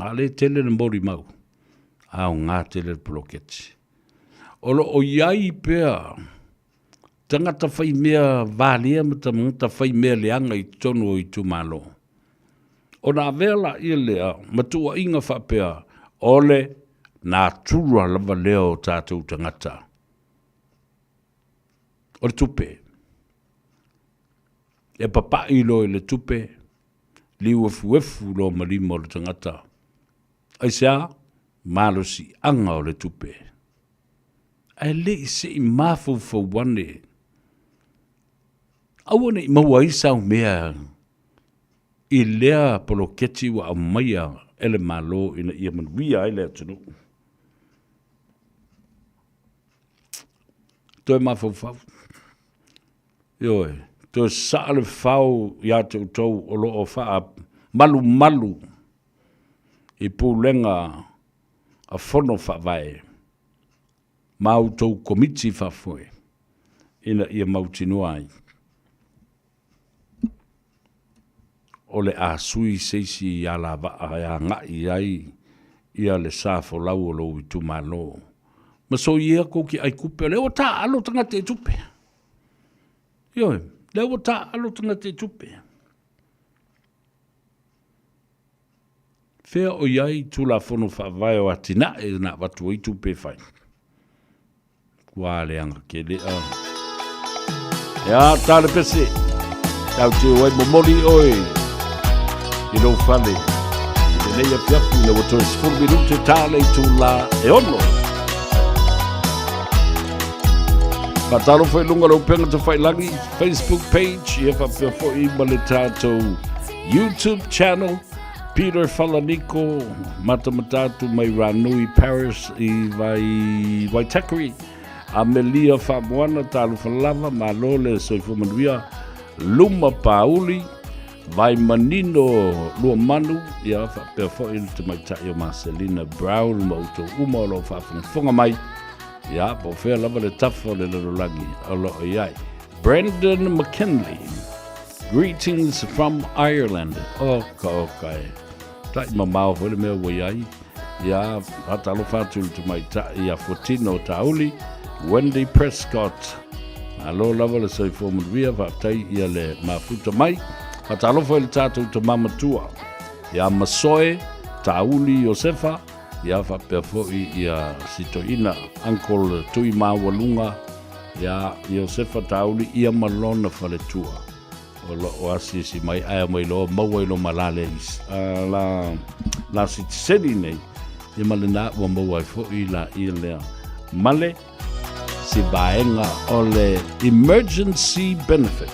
Ale tele na mori mau. A ngā tele poloketi. Olo o iai pea. Tangata whai mea valia ma tangata whai mea leanga I tonu o I tu malo. O nā vela I lea, matua inga whapea, ole nā tura lava leo tātou tangata. O le tupe. E papa ilo I le tupe, liu efu lo malima o le tangata. Ai sea, malo si anga o le tupe. Ai le I se I mafau wane. Awane I maua isa o mea I lea polo keti wa amaya ele malo ina ia manuia ele atunu. Toi mafau. Yoe, toi saale fau ia tau o lo o faa malu. I pūlenga a fono fa vai. Mau tau komiti fa foi. Ina ia mautinua ai. Ole a sui seisi ia la va a ngai ai ia le safo lau o lo I tu malo. Ma so ia ko ki ai kupe le o ta alo tanga te tupe. Yoe, le o ta alo tanga te tupe. Fea o iai tu la fono fa vai o atina e na watu I tupe fai. Kua le anga ke le a. Ia tale pese. Tau te oai momoli oi. I lo fale. I le neia piapu le wato e 4 minute tale tu la e ono. Patalo foi lunga lo penga to fai langi Facebook page. Ia fa pia fo I male tato YouTube channel. Peter Falanico, Matamatatu, mai Ranui Paris, I vai Waitakere, Amelia Fabuana, Talu Falava, Malole, Soifumanuia, Luma Pauli, vai Manino, Lua Manu, ia fa perfo il te mai taio Marcelina Brown, Mauto Umolo, Fafunga mai, ia, po fea lava le tafo le lalolangi, alo iai. Brandon McKinley, greetings from Ireland. Okay. Tai mamau hole mea waiai. Ia hatalo fatu tu mai ta ia Fortino Tauli, Wendy Prescott. Alo lava le sai fomu via va tai ia le mafuta mai. Hatalo foi le tatu tu mama tua. Ia Masoe Tauli Josefa. Ia fa perfoi ia sitoina uncle tui mawalunga. Ia Josefa Tauli ia malona fale tua. O asisi mai aia mai lo maua lo malale la sitiseni nei I malena wa maua fo I la ilea male si baenga o le emergency benefit.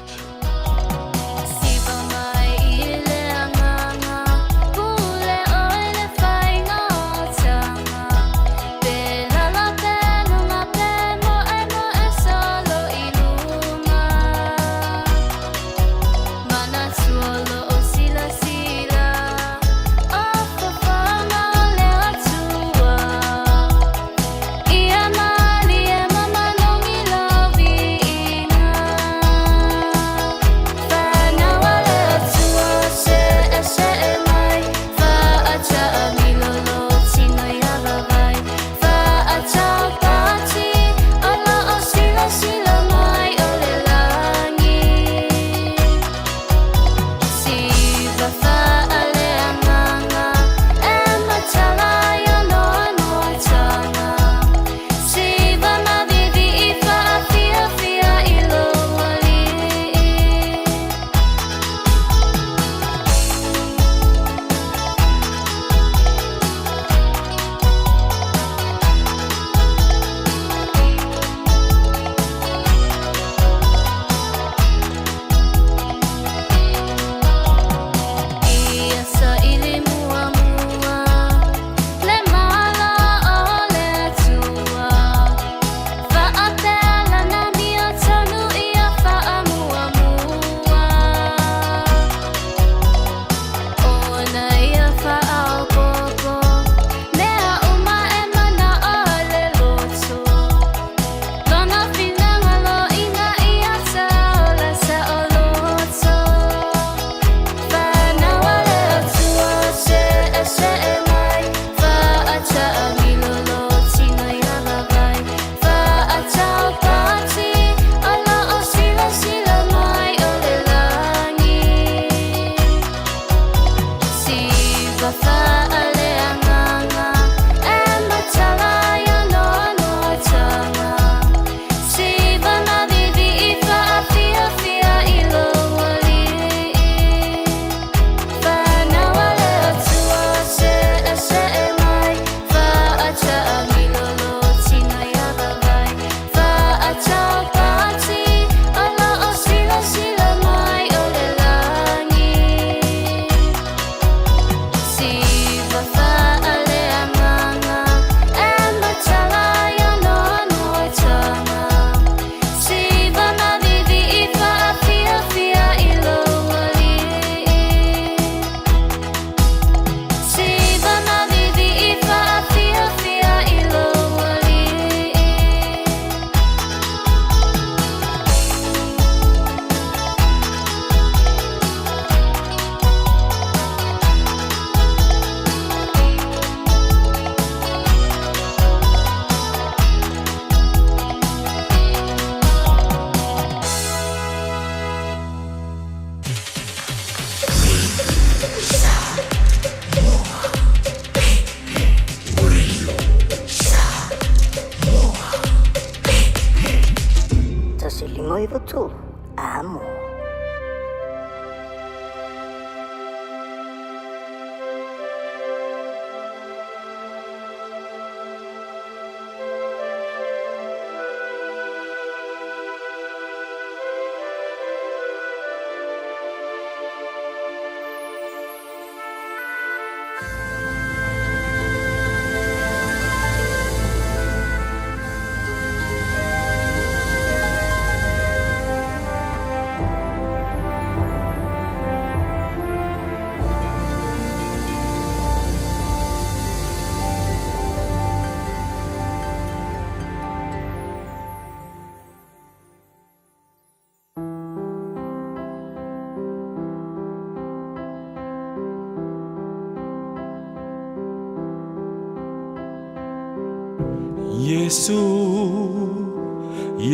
i vatulu amo.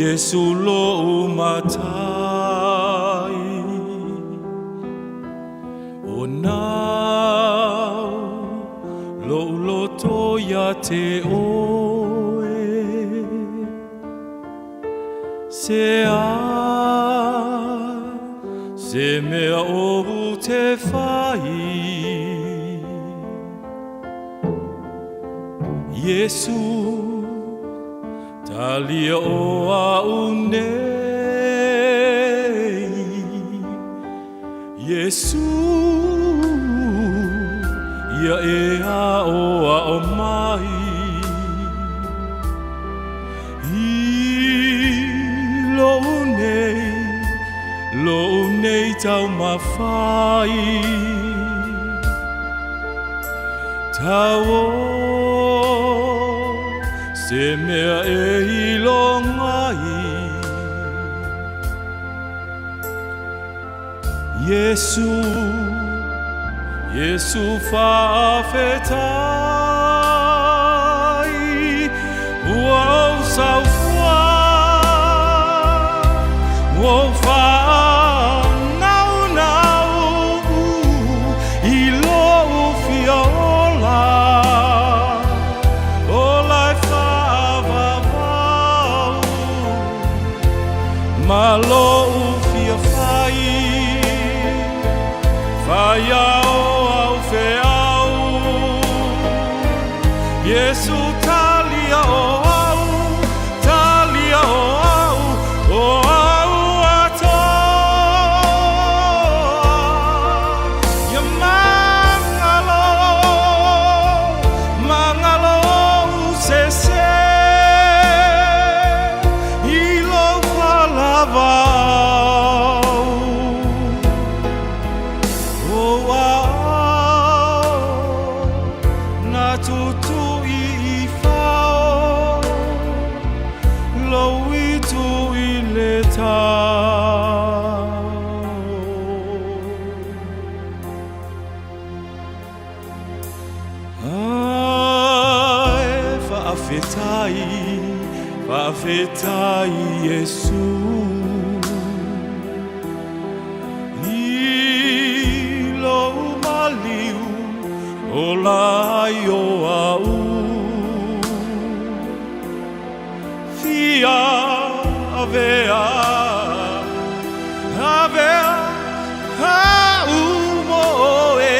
Yesu lo matai o nau lo toya te oe se mea o te whai Yesu Talia o au nei Yesu Ia e a o mai I lo nei tau mawhai Tau Se mea e ilongai Yesu whaafetai Uau sau fua Uau whanau I lo fia ola Malo fia fai au feau Yesu talia o au atoa Ya mangalo se Whaafetai Yesu I lo maliu o lai o au Fia avea umoe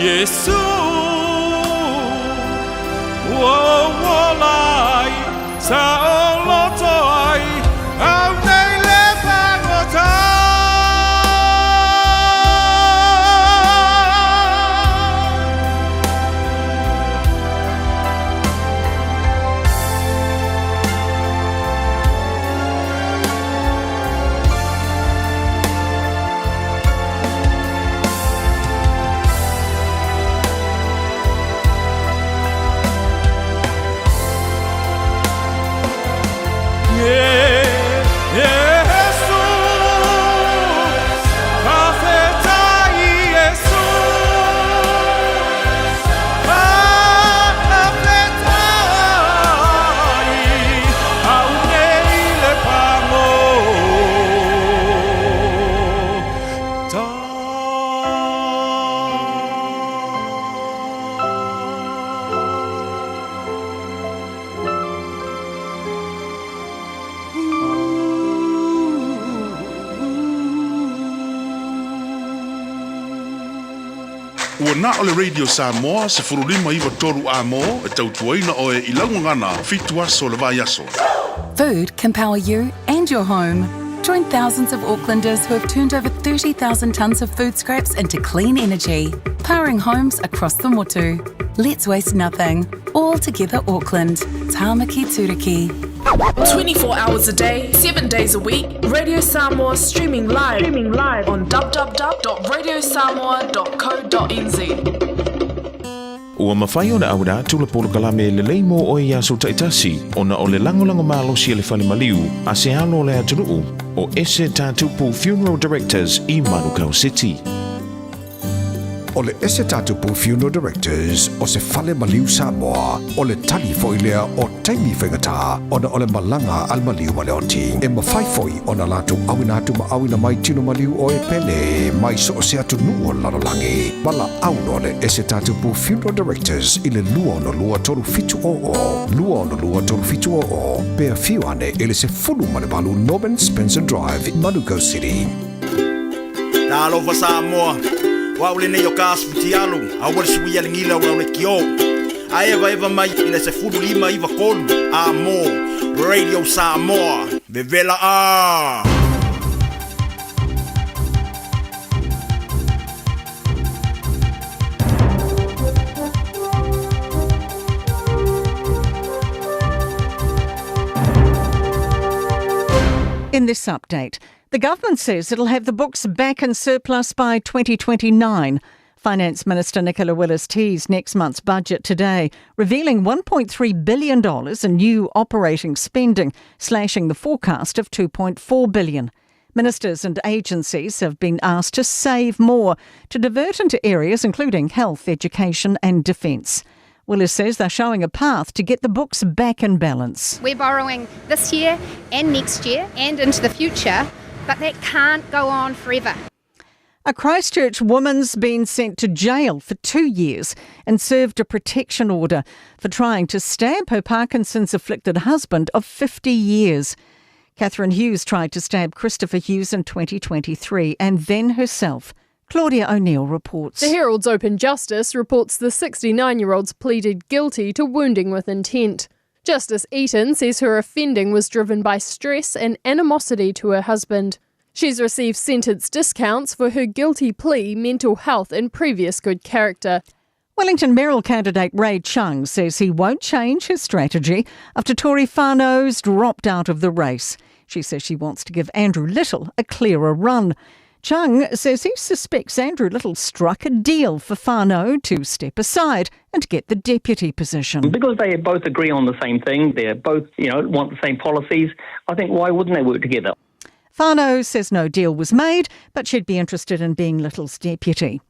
Yesu Wolai sa olotoi au nei le pangotai Ua na ole Radio Samoa se furulima iwa toru a mo e tautuaina o e ilaungangana fitu aso le vai aso. Food can power you and your home. Join thousands of Aucklanders who have turned over 30,000 tonnes of food scraps into clean energy, powering homes across the motu. Let's waste nothing. All together Auckland. Tāmaki Turiki. 24 hours a day, 7 days a week. Radio Samoa streaming live on www.radiosamoa.co.nz. Ua mawhai o na aura tula polo kalame le leimo o ia so taitasi o na o le langolango malo si le whale maliu a se alo le atunuu o ese tātupu Funeral Directors i Manukau City. O le ese tātupu Funeral Directors o se whale maliu Samoa o le tali foilea o taimi whaingatā o na o le malanga al maliu maleoti. E mawhai foi o na lātu awina atu ma awina mai tino maliu o e pene mai so o se atu nuu o lalolangi. Mala auno le ese tātupu Funeral Directors i le lua no lua toru fitu o. Lua no lua toru fitu o. Pea fiu ane ele se fulu manewalu Norman Spencer Drive in Manukau City. Talofa Samoa. Waule nei o kāsputi alu, awar sui alingila ura ule kio. A eva mai ina se furu lima iwa kolu, a mo, Radio Samoa, vevela a. In this update, the government says it'll have the books back in surplus by 2029. Finance Minister Nicola Willis teased next month's budget today, revealing $1.3 billion in new operating spending, slashing the forecast of $2.4 billion. Ministers and agencies have been asked to save more, to divert into areas including health, education and defence. Willis says they're showing a path to get the books back in balance. We're borrowing this year and next year and into the future, but that can't go on forever. A Christchurch woman's been sent to jail for 2 years and served a protection order for trying to stab her Parkinson's-afflicted husband of 50 years. Catherine Hughes tried to stab Christopher Hughes in 2023 and then herself. Claudia O'Neill reports. The Herald's Open Justice reports the 69-year-old's pleaded guilty to wounding with intent. Justice Eaton says her offending was driven by stress and animosity to her husband. She's received sentence discounts for her guilty plea, mental health and previous good character. Wellington mayoral candidate Ray Chung says he won't change his strategy after Tory whānau's dropped out of the race. She says she wants to give Andrew Little a clearer run. Chung says he suspects Andrew Little struck a deal for whānau to step aside and get the deputy position. Because they both agree on the same thing, they both, want the same policies, I think why wouldn't they work together? Whānau says no deal was made, but she'd be interested in being Little's deputy.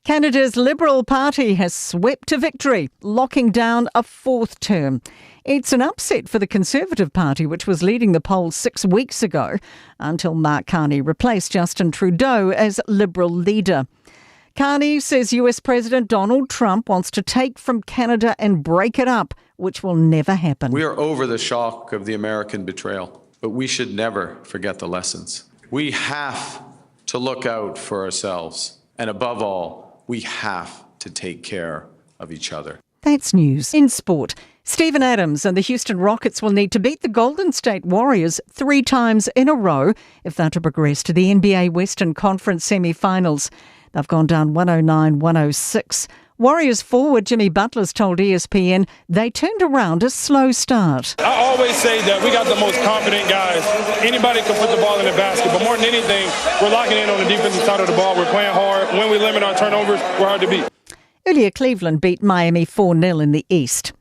Canada's Liberal Party has swept to victory, locking down a fourth term. It's an upset for the Conservative Party, which was leading the polls 6 weeks ago, until Mark Carney replaced Justin Trudeau as Liberal leader. Carney says US President Donald Trump wants to take from Canada and break it up, which will never happen. We are over the shock of the American betrayal, but we should never forget the lessons. We have to look out for ourselves, and above all, we have to take care of each other. That's news. In sport, Steven Adams and the Houston Rockets will need to beat the Golden State Warriors 3 times in a row if they're to progress to the NBA Western Conference semi-finals. They've gone down 109-106. Warriors forward Jimmy Butler's told ESPN they turned around a slow start. I always say that we got the most confident guys. Anybody can put the ball in the basket, but more than anything, we're locking in on the defensive side of the ball. We're playing hard. When we limit our turnovers, we're hard to beat. Earlier, Cleveland beat Miami 4-0 in the East.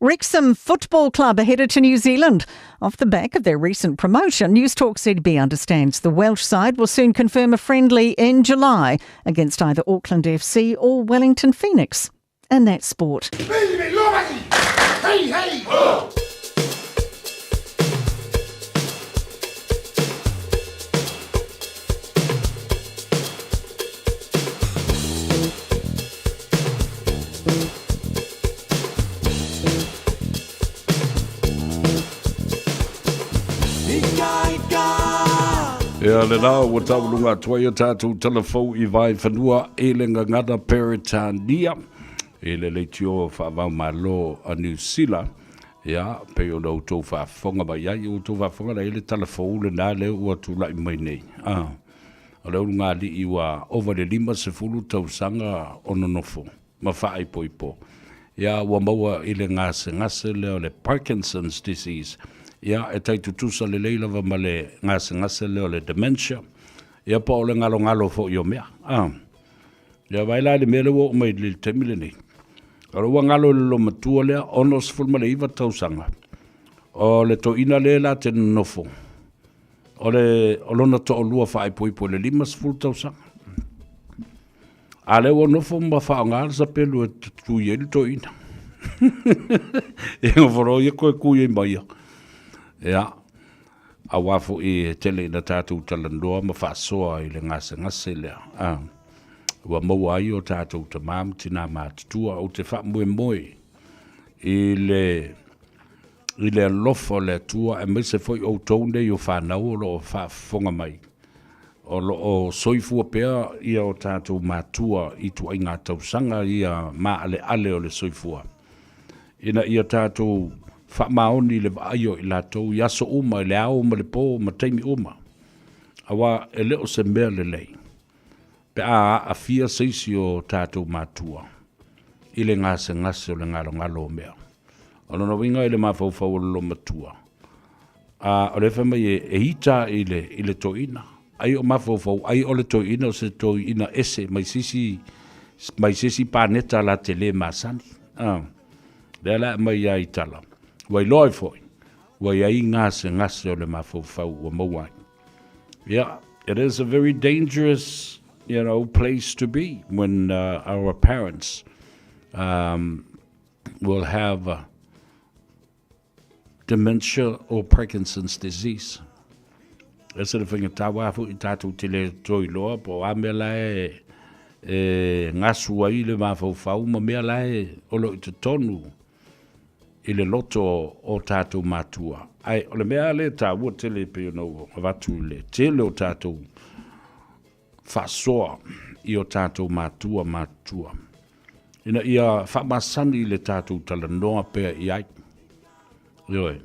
Wrexham Football Club are headed to New Zealand. Off the back of their recent promotion, News Talk ZB understands the Welsh side will soon confirm a friendly in July against either Auckland FC or Wellington Phoenix. And that's sport. Hey, hey! Oh. Ia le nā ua taulunga tuai o tātou telefou I vai whanua e le ngangana Peritania. E le leitio whaavau malo a New Zealand. Ia, pe o nau tau whaafonga mai ai, o tau whaafonga nei le telefou le nā leo ua tūlai mai nei. O leo ngā li iwa over le 5 tau sanga ono nofo. Ma whaai poipo. Ia, ua maua I le ngase leo le Parkinson's disease. Ia, e tai tutusa le leila wa ma le ngase leo le dementia. Ia, pa o le ngalo fo I o mea. Ia, waila le mele wo mai le temile nei. Aro wa ngalo le lo matua lea, ono sifur ma le iwa tausanga. O le to ina le la te nofo. O lona to o lua whaai poipo le 5 sifur tausanga. A le wa nofo ma wha ngā sa pelu e tu yeli to ina. E ngawhoro ia koe kuia I mai. Ia, a wafo I tele ina tātou talandoa ma whaasoa I le ngase lea. Ua maua ai o tātou ta māmu tina mātutua o te whaamue moe I le lofo le tua e mese foi o taune I o whanau o lo o whaafonga mai. O lo o soifua pea ia o tātou mātua I tua I ngā tausanga ia maale ale o le soifua. Ina ia tātou whaamaoni le vaaio I lātou yaso uma I le ao ma le pō ma teimi uma. Awa e leo se mea le lei. Pe a fia seisi o tātou mātua. I le ngase o le ngalo mea. O no winga I le mawhauwhau o lo matua. O le whama e hita I le toina. Ai o mawhauwhau, ai o le toina o se toina ese, mai sisi pāneta la te le māsani. Lea la mai ai tala. Wai loi foi. Wai ai ngase o le mawhauwhau o mawai. Yeah, it is a very dangerous place to be when our parents will have dementia or Parkinson's disease. Esa le whinga tawa fu I tātou te le toi loa, po a mea lai ngasu ai le mawhauwhau, ma mea lai olo I te tonu I le loto o tātou mātua. Ai, o le mea le tāua te le pe no watu le te le o tātou whasoa I o tātou mātua. Ina ia whamasani le tātou tala noa pēr I ai. Ioi,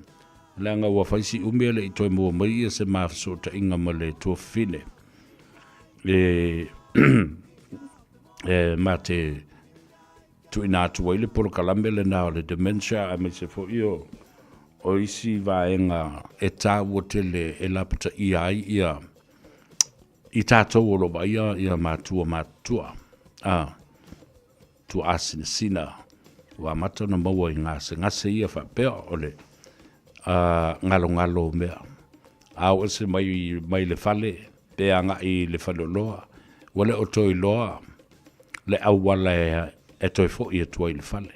langa ua whaisi umele I toi mua mai ia se mawhaso ta inga ma le tua whine. Ma te tu ina atua I le polo kalambe le nao le dementia a me se fo io o isi vaenga e tā ua te le e lapata I ai ia I tātou o loba ia mātua. Tu asina wa mata na maua I ngase ia whapea o le ngalo mea. Au ese mai le fale, pe anga I le fale loa, wale o toi loa, le au wala e toi fo I tua I le fale.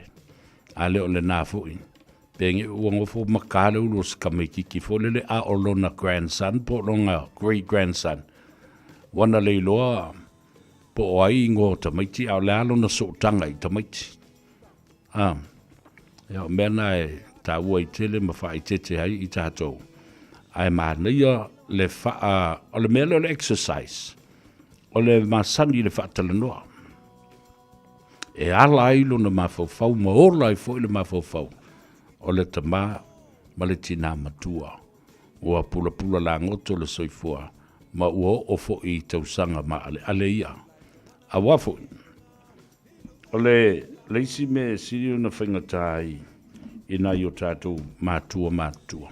A le o le nā fo I. Pe nge uango fo makale ulo skamekiki fo le a o lona grandson, po longa great grandson. Wana le loa, po o ai ingo tamaiti, au le alo na soutanga I tamaiti. Ia mena e ta ua I tele ma wha I tete hai I tātou. Ai mānia le wha, o le mele o le exercise, o le masani le wha talanoa. E ala ilo na mawhauwhau, ma ola I fo I le mawhauwhau, o le tamā, ma le tina matua, ua pula la ngoto le soifua, ma ua o fo I tausanga ma ale ia. A wafo, o le leisi me sirio na whaingatai ina I o tātou mātua.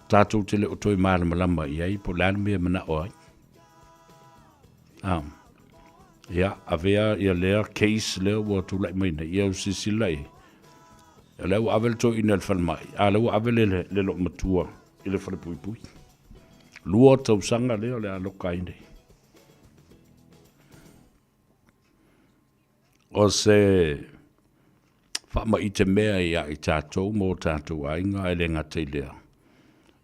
Tātou te le o toi malama I ai, po lana mea mana oi. Ia, avea ia lea case lea ua tūlai maina, ia o sisilai. Ia lea ua avele toi ina le whanmai, a lea ua avele le lo matua I le whanapui. Lua tausanga lea le aloka I nei. O se whaama I te mea ia I tātou mō tātou ainga e le ngate lea.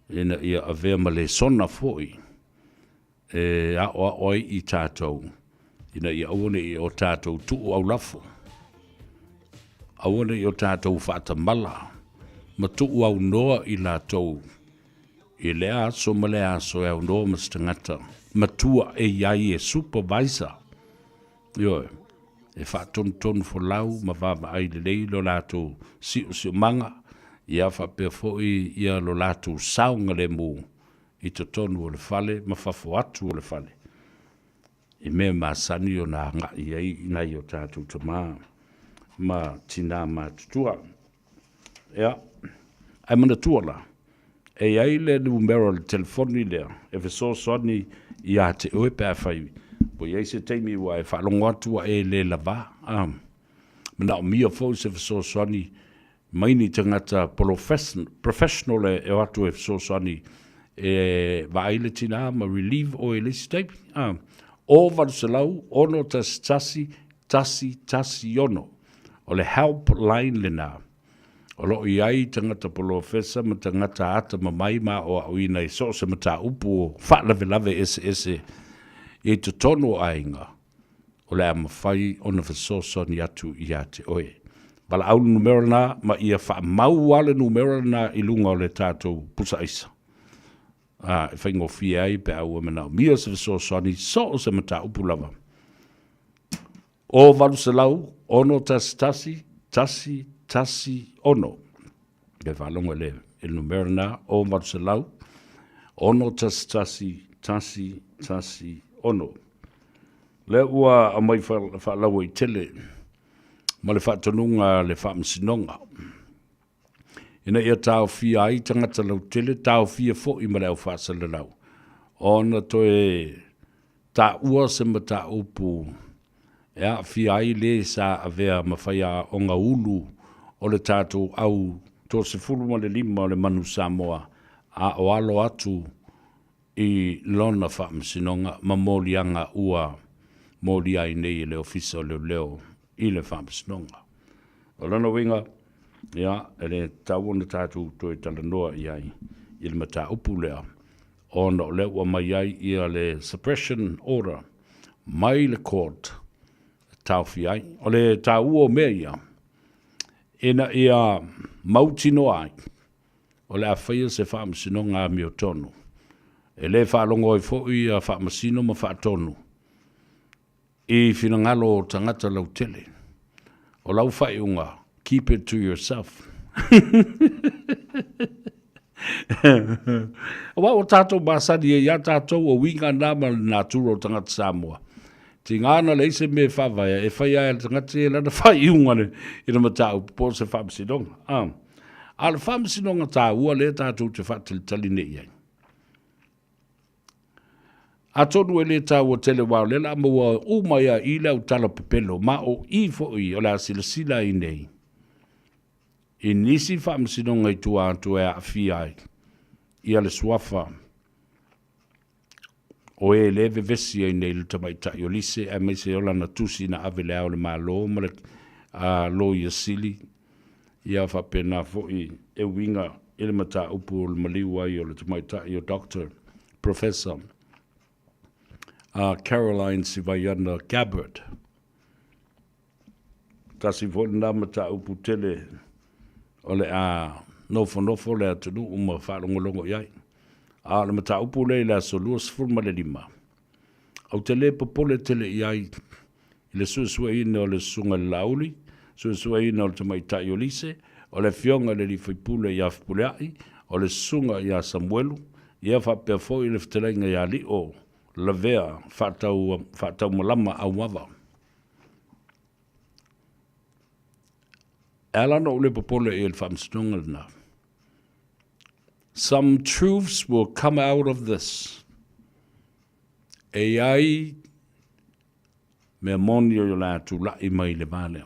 Ina ia avea ma le sona foi. A oa oi I tātou. Ina ia awane I o tātou tuu au lafo. Awane I o tātou whaata mala. Ma tuu au noa I lātou I lea aso ma lea aso e au no ma stangata. Matua e iai e supervisor. Yo, e wha ton fo lau, ma vava ai le lei lo lato si manga. Ia wha pia foi ia lo lato saunga le mu. I to tonu o le fale, ma whafo atu o le fale. I mea ma sani o na nga iai nai o tātou ta ma tina ma tutua. Ia, ai mana tuala. E ai le numero le telefoni lea, e so soni ia te oe pēr whai. Po iai se teimi wa e whalongo atua e le lava. Mana o mia fau se so soni, maini tangata professional e atu e so soni, e vaile tina ma relieve o e lesi teipi. O varu se lau, ono tasi ono. O le helpline le nā. O lo iai tangata polofesa ma tangata ata ma mai ma o au ina i so se mata upu o whaalave ese i te tono ainga. O le ama whai ona whasoso ni atu i ate oe. Bala au numero na ma ia wha mau wale numero na i lunga o le tātou pusa isa. E whaingo fia ai pe au amena. Mia se whasoso ni so se mata upu lava. O varu se lau, ono tasi ono. E whalonga le il numero na, o varu se lau, ono tasi ono. Le ua a mai whalau i tele, ma le whatonunga le whamsinonga. Ina ia tau fia ai tangata lau tele, tau fia fo i ma leo whaasala lau. Ona toe ta ua se ma ta upu, ea fia ai le sa avea mawhaia o ngā ulu o le tātou au tō se fulu ma le lima o le manu Samoa a o alo atu i lona whamsinonga ma mōlianga ua mōli ai nei le ofisa o leo i le whamsinonga. O lana winga, ia, e le tau ona tātou toi talanoa i ai i le mata upu lea. Ona o leo wa mai ai ia le suppression order mai le court tau fi ai. O le tau o mea ia. Ina ia mautino ai. O le awhaia se whamasino ngā mio tonu. E le whaalongo i fo i a whamasino ma whaatonu. I whina ngalo o tangata lau tele. O lau whaiunga, keep it to yourself. O wa o tātou māsani e ia tātou o winga nāma nā tūro tangata Samoa. Ti ngāna le ise me whawaya, e whaia e tangata e lana whaiunga ne i na matau po se whamasinonga. A le whamasinonga tā ua le tātou te whatili ne iai. A tonu e le tā ua tele wau le la maua umaya i lau tala pepelo ma o i fo i o la sila i nei. I nisi whamasinonga i tua atu e a whiai i ale suafa o e leve vesi ai nei le tamaita i o lise e me se ola na tusi na ave le au le malo ma le lo i asili i a whapena fo i e winga i le mata upu o le maliwa i o le tamaita i o doctor, professor Caroline Sivayana Gabbard. Tasi fo na mata upu tele o le nofo le atunu uma whalongolongo iai. A le mata upu le la solua sfurma le lima. Au te le popole tele iai i le suesua ina o le sunga lauli, suesua ina o le tamaita i o lise, o le fionga le li whaipule i awhipuleai, o le sunga i a Samuelu, i a whapea fo i le ftelenga i a li o la vea whatau malama au wawa. Alana o le popole i le whamsinonga na. Some truths will come out of this. E ai me moni o la tu la i mai le vale.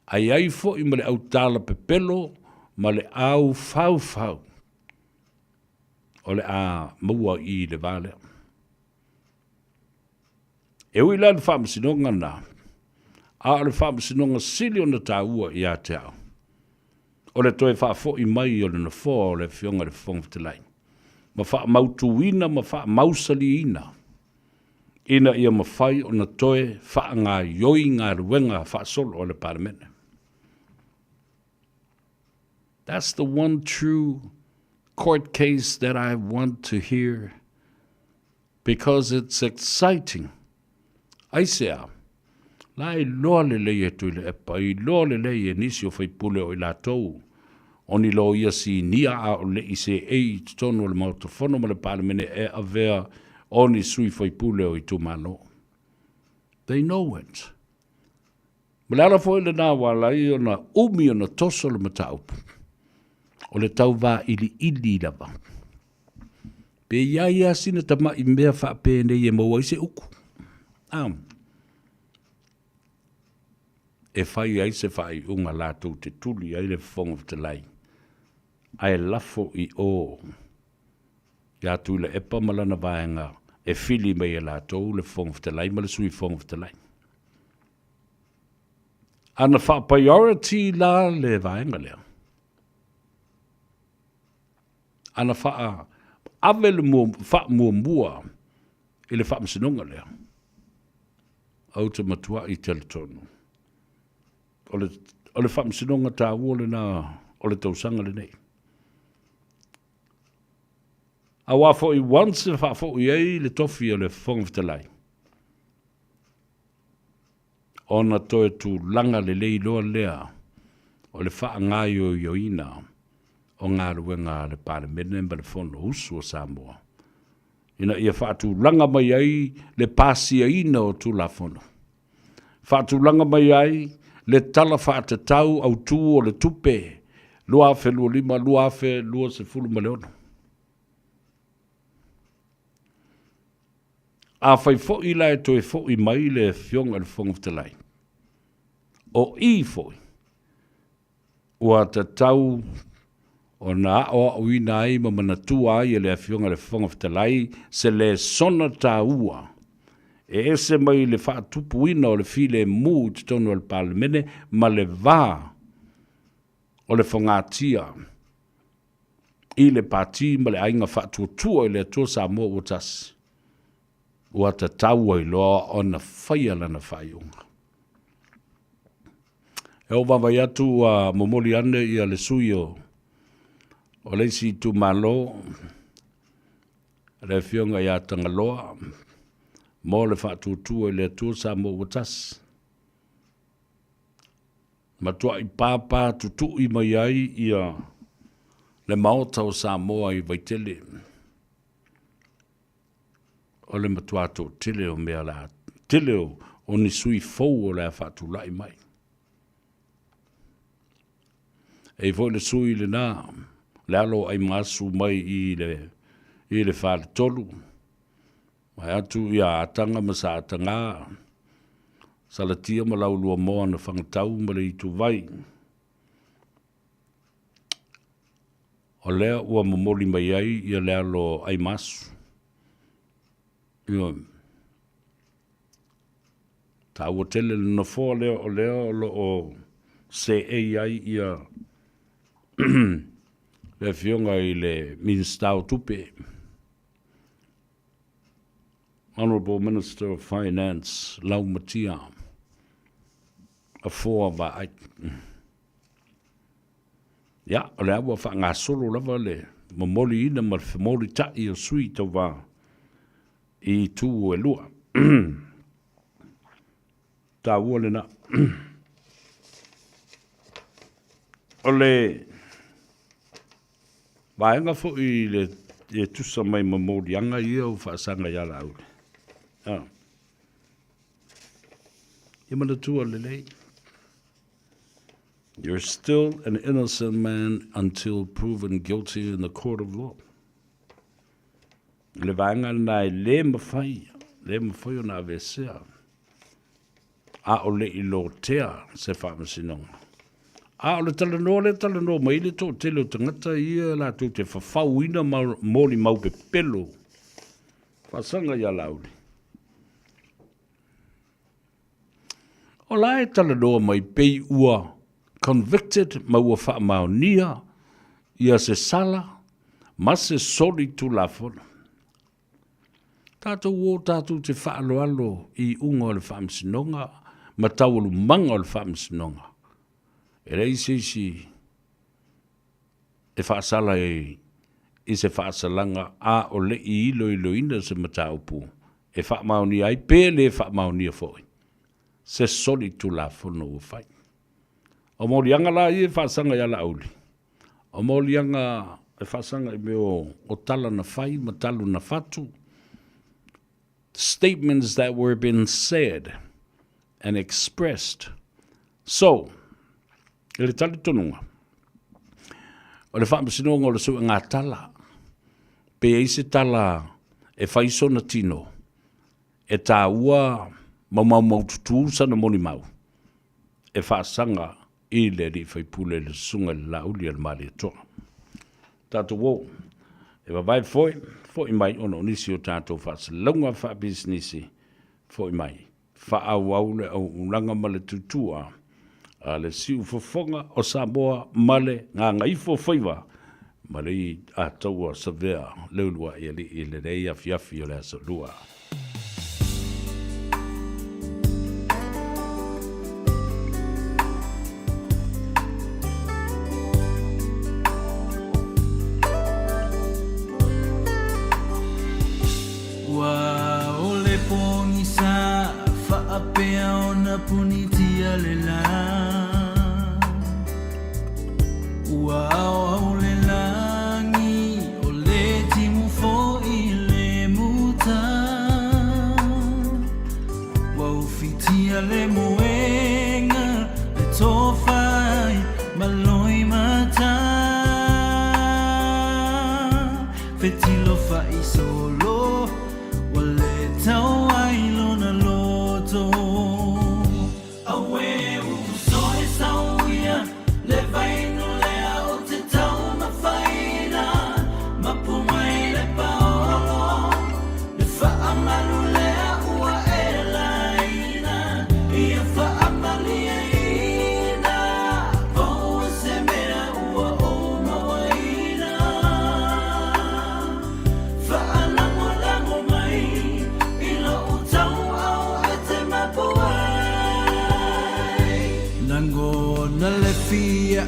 Ai ai fo i male au tala pepelo, male au fau. O le a mua i le vale. E ui la le whamsinonga na. A le whamsinonga sili o na tā ua i a te au. O le toe wha fo i mai o le na fo o le fionga le fonga te lai. Ma wha mautuina, ma wha mausali ina. Ina ia ma whai o na toe wha ngā ioi ngā ruenga wha solo o le paramene. That's the one true court case that I want to hear because it's exciting. Ai sea, lai loa le leie tui le epa, I loa le leie nisi o whaipule o I lātou. Oni lo ia si nia a o le I se ei tono le mautofono ma le palemene e avea oni sui whaipule o I tumano. They know it. Malala foi le nā walai o na umi o na toso le mataupu. O le tau wā ili lava. Pe ia sina tama I mea whaapene I e maua I se uku. E whai ai se whai unga lātou te tuli ai le whonga te lai. Ai lafo I o. Ia tui le epa malana vaenga e fili mei e lātou le whonga te lai ma le sui whonga te lai. Ana wha priority la le vaenga lea. Ana wha ave le mua I le wha msinonga lea. Au te matua I teletono. O le wha msinonga tā uole na o le tausanga le nei. A wā fo I once le wha fo I ei le tofi o le whonga te lai. Ona toe tu langa le lei loa lea o le wha ngai o ioina o ngā ruenga le palemene ma le whono usu o Samoa. Ina ia wha tu langa mai ai le pāsia ina o tu la whono. Wha tu langa mai ai le tala wha te tau au tu o le tupe lua afe lua lima lua afe lua se fulu ma leono. A whai fōi lai to e fōi mai le fionga le whonga te lai. O I fōi. Ua te tau o na o uina ai ma mana tua ai le fionga le whonga te lai se le sona tā ua. E ese mai le wha tupu ina o le file mū te tono al palemene ma le vā o le whangatia. I le pāti ma le ainga wha tuatua I le atua Samoa o tasi. Ua te tau ai loa o na whaia lana whaiunga. E o wawai atu a momoli ane I a le sui o leisi tu malo le fionga I a tangaloa mo le whaatutua I le atua Samoa o tasi. Matua I pāpā tutu I mai ai I a le maota o Samoa I vaitele. O le matuato tele o mea la tele o ni sui fou o le whatu lai mai. E fo le sui le nā, le alo ai masu mai I le whale tolu. Mai atu I a atanga ma sa atanga, sa la tia ma lau lua moa na whangatau ma le I tu vai. O lea ua mamoli mai ai I a le alo ai masu. Ta ua tele le na fōa lea o se ei ai I a le fionga I le Minister o tupe. Honorable Minister of Finance, Lau Matia, a fōa wa ai. Ia, o le awa wha ngā solo lava le, mamoli ina ma le moli tai o sui tau wā. I tu e lua. Tā ua le na. O le vaenga fo I le tusa mai mamorianga I au whaasanga I ala au. I mana tua le lei. You're still an innocent man until proven guilty in the court of law. Le vanga nai le mawhai o na vesea. A o le I lo tea se whamasinonga. A o le talanoa mai le tō tele o tangata ia la tō te whawhauina mōli mau pe pelo. Whasanga ia lauri. O la e talanoa mai pei ua convicted ma ua whaamaonia ia se sala ma se soli tu la fona. Tātou o tātou te whaaloalo I unga o le whaamsinonga, ma taualu manga o le whaamsinonga. E rei si e whaasala i se whaasalanga a o le i ilo se mataupu. E whaamauni ai pēle e whaamauni a foi. Se soli tu la fono o whai. O morianga la i e whaasanga i ala auli. O morianga e whaasanga i me o tala na whai, matalu na whatu. Statements that were been said and expressed. So, ele tali tonunga. O le whaamasinonga o le su ngā tala. Pe eise tala e whaiso na tino. E tā ua mau tutu sana moni mau. E whaasanga i le ri whaipule le sunga le lauli al maari atoa. Tātou wō, e wawai foi mai ono nisi o tātou whaasalunga wha businessi, foi mai. Whaau au le au unanga ma le tutua, a le siu fofonga o Samoa male ngā Gagaifo Faiva, ma le i ataua savea leulua i le rei afiafi o le asalua. Punitia le la Wow le langi o le timu fo I le muta Wow fitia le moenga le tofai maloi mata Fetilo fai solo Wale tau ai lona loto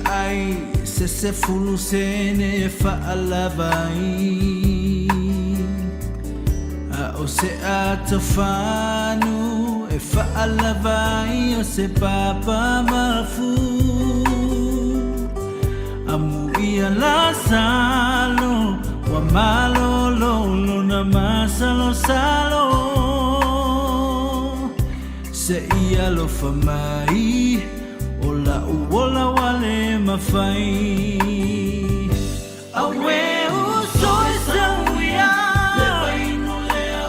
ai se fulu sene fa alavai a o se atafanu e fa alavai o se papa mafu amu ia la salo wa malo lo na masalo salo se ia lo famai Ola uola wale mafai Awe uso esawia Le vainu lea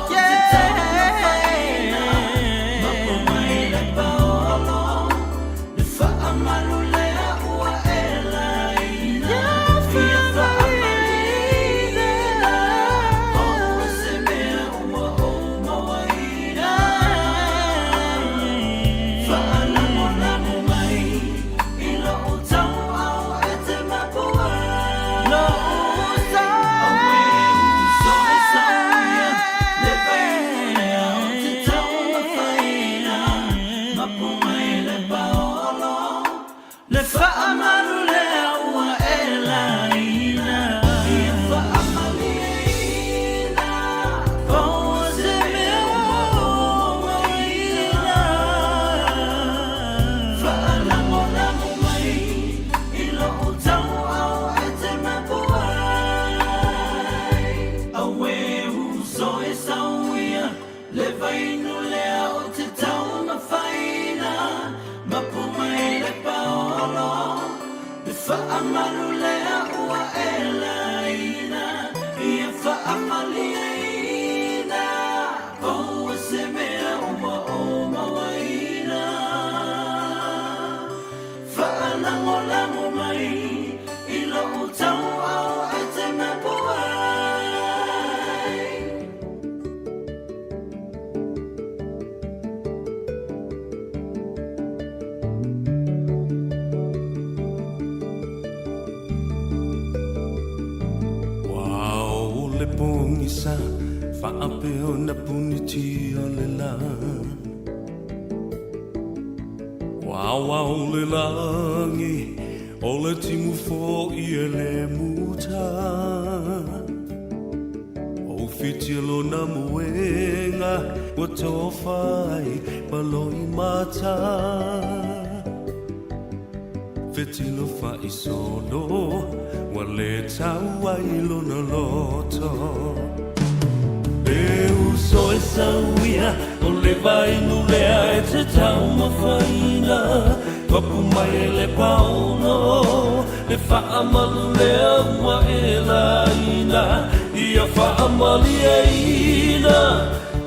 o te tau mafaina Mapo mai le paolo Le whaamalu lea ua e laina Fia whaamalina Oua se mea ua o mawaina Whaalango pungisa Whaapeo na puniti o le la Wow le langi O le timu fo I le muta O fitilo na muenga Wa tofai paloi mata Fitilo fa I solo Wa le tau ai lona loto Eu sou essa uia O le vai no lea e te tau mawhaina Papu mai e le pauno Le whaamalu lea ua e la ina Ia whaamali e ina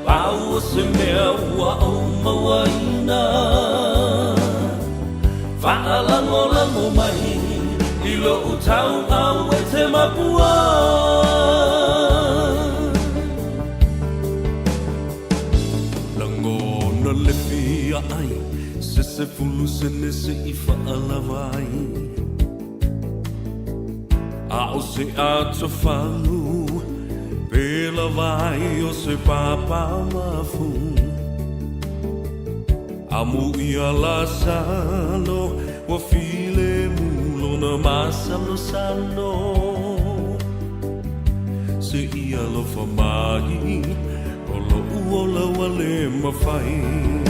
Pau o se mea ua au mawaina Whaalango mai I lo utau au e te mapua Langona le fia ai Se fulu se nese I whaalawai A o se ato whalu Pela vai o se papa mafu Amu ia la salo Wa file mulo na masalo salo Se ia lo famai O lo uola wale mawhai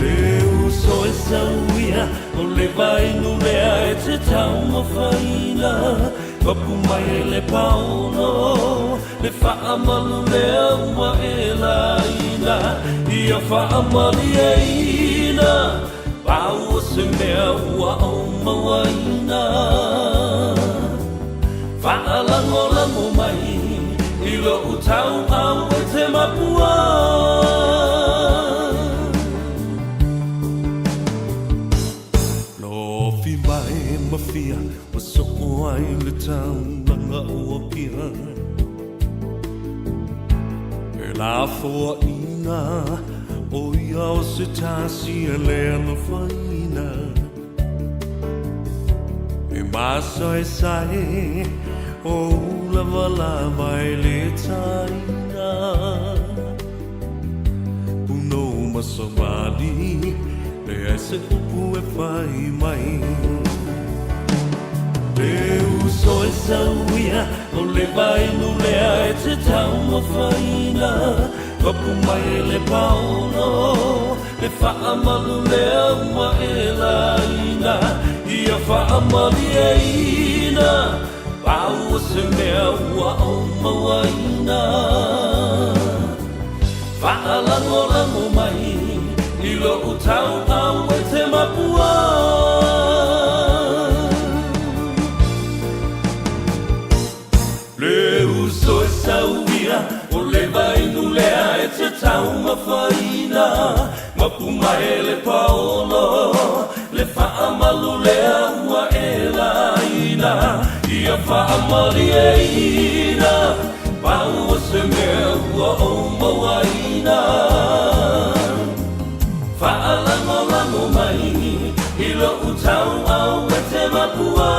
Eu sou essa uia O le vai no lea e te tau mawhaina Papu mai e le pauno Le whaamalu lea ua e la ina Ia whaamali e ina Pau o se mea ua au mawaina Whaalango mai I lo utau au e te mapua Mafia wa so ai le tau langa ua pia E la foa ina o ia o se tasi e le ana whaina E masa e sae o lava e le taina Puno masamali le ese upu e whai mai Eu sou essa uia O le vai no lea e te tau mawhaina Papu mai e le pauno Le whaamalu lea ua e la ina Ia whaamali e ina Pau o se mea ua au mawaina Whaalango mai I lo utau au e te mapua Eu sou essa uia O le vai no lea e te tau mawhaina Mapu mai e le paolo Le whaamalu lea ua e la ina Ia whaamali e ina Pau o se mea ua o mawaina Whaalango mai I lo utau au e te mapua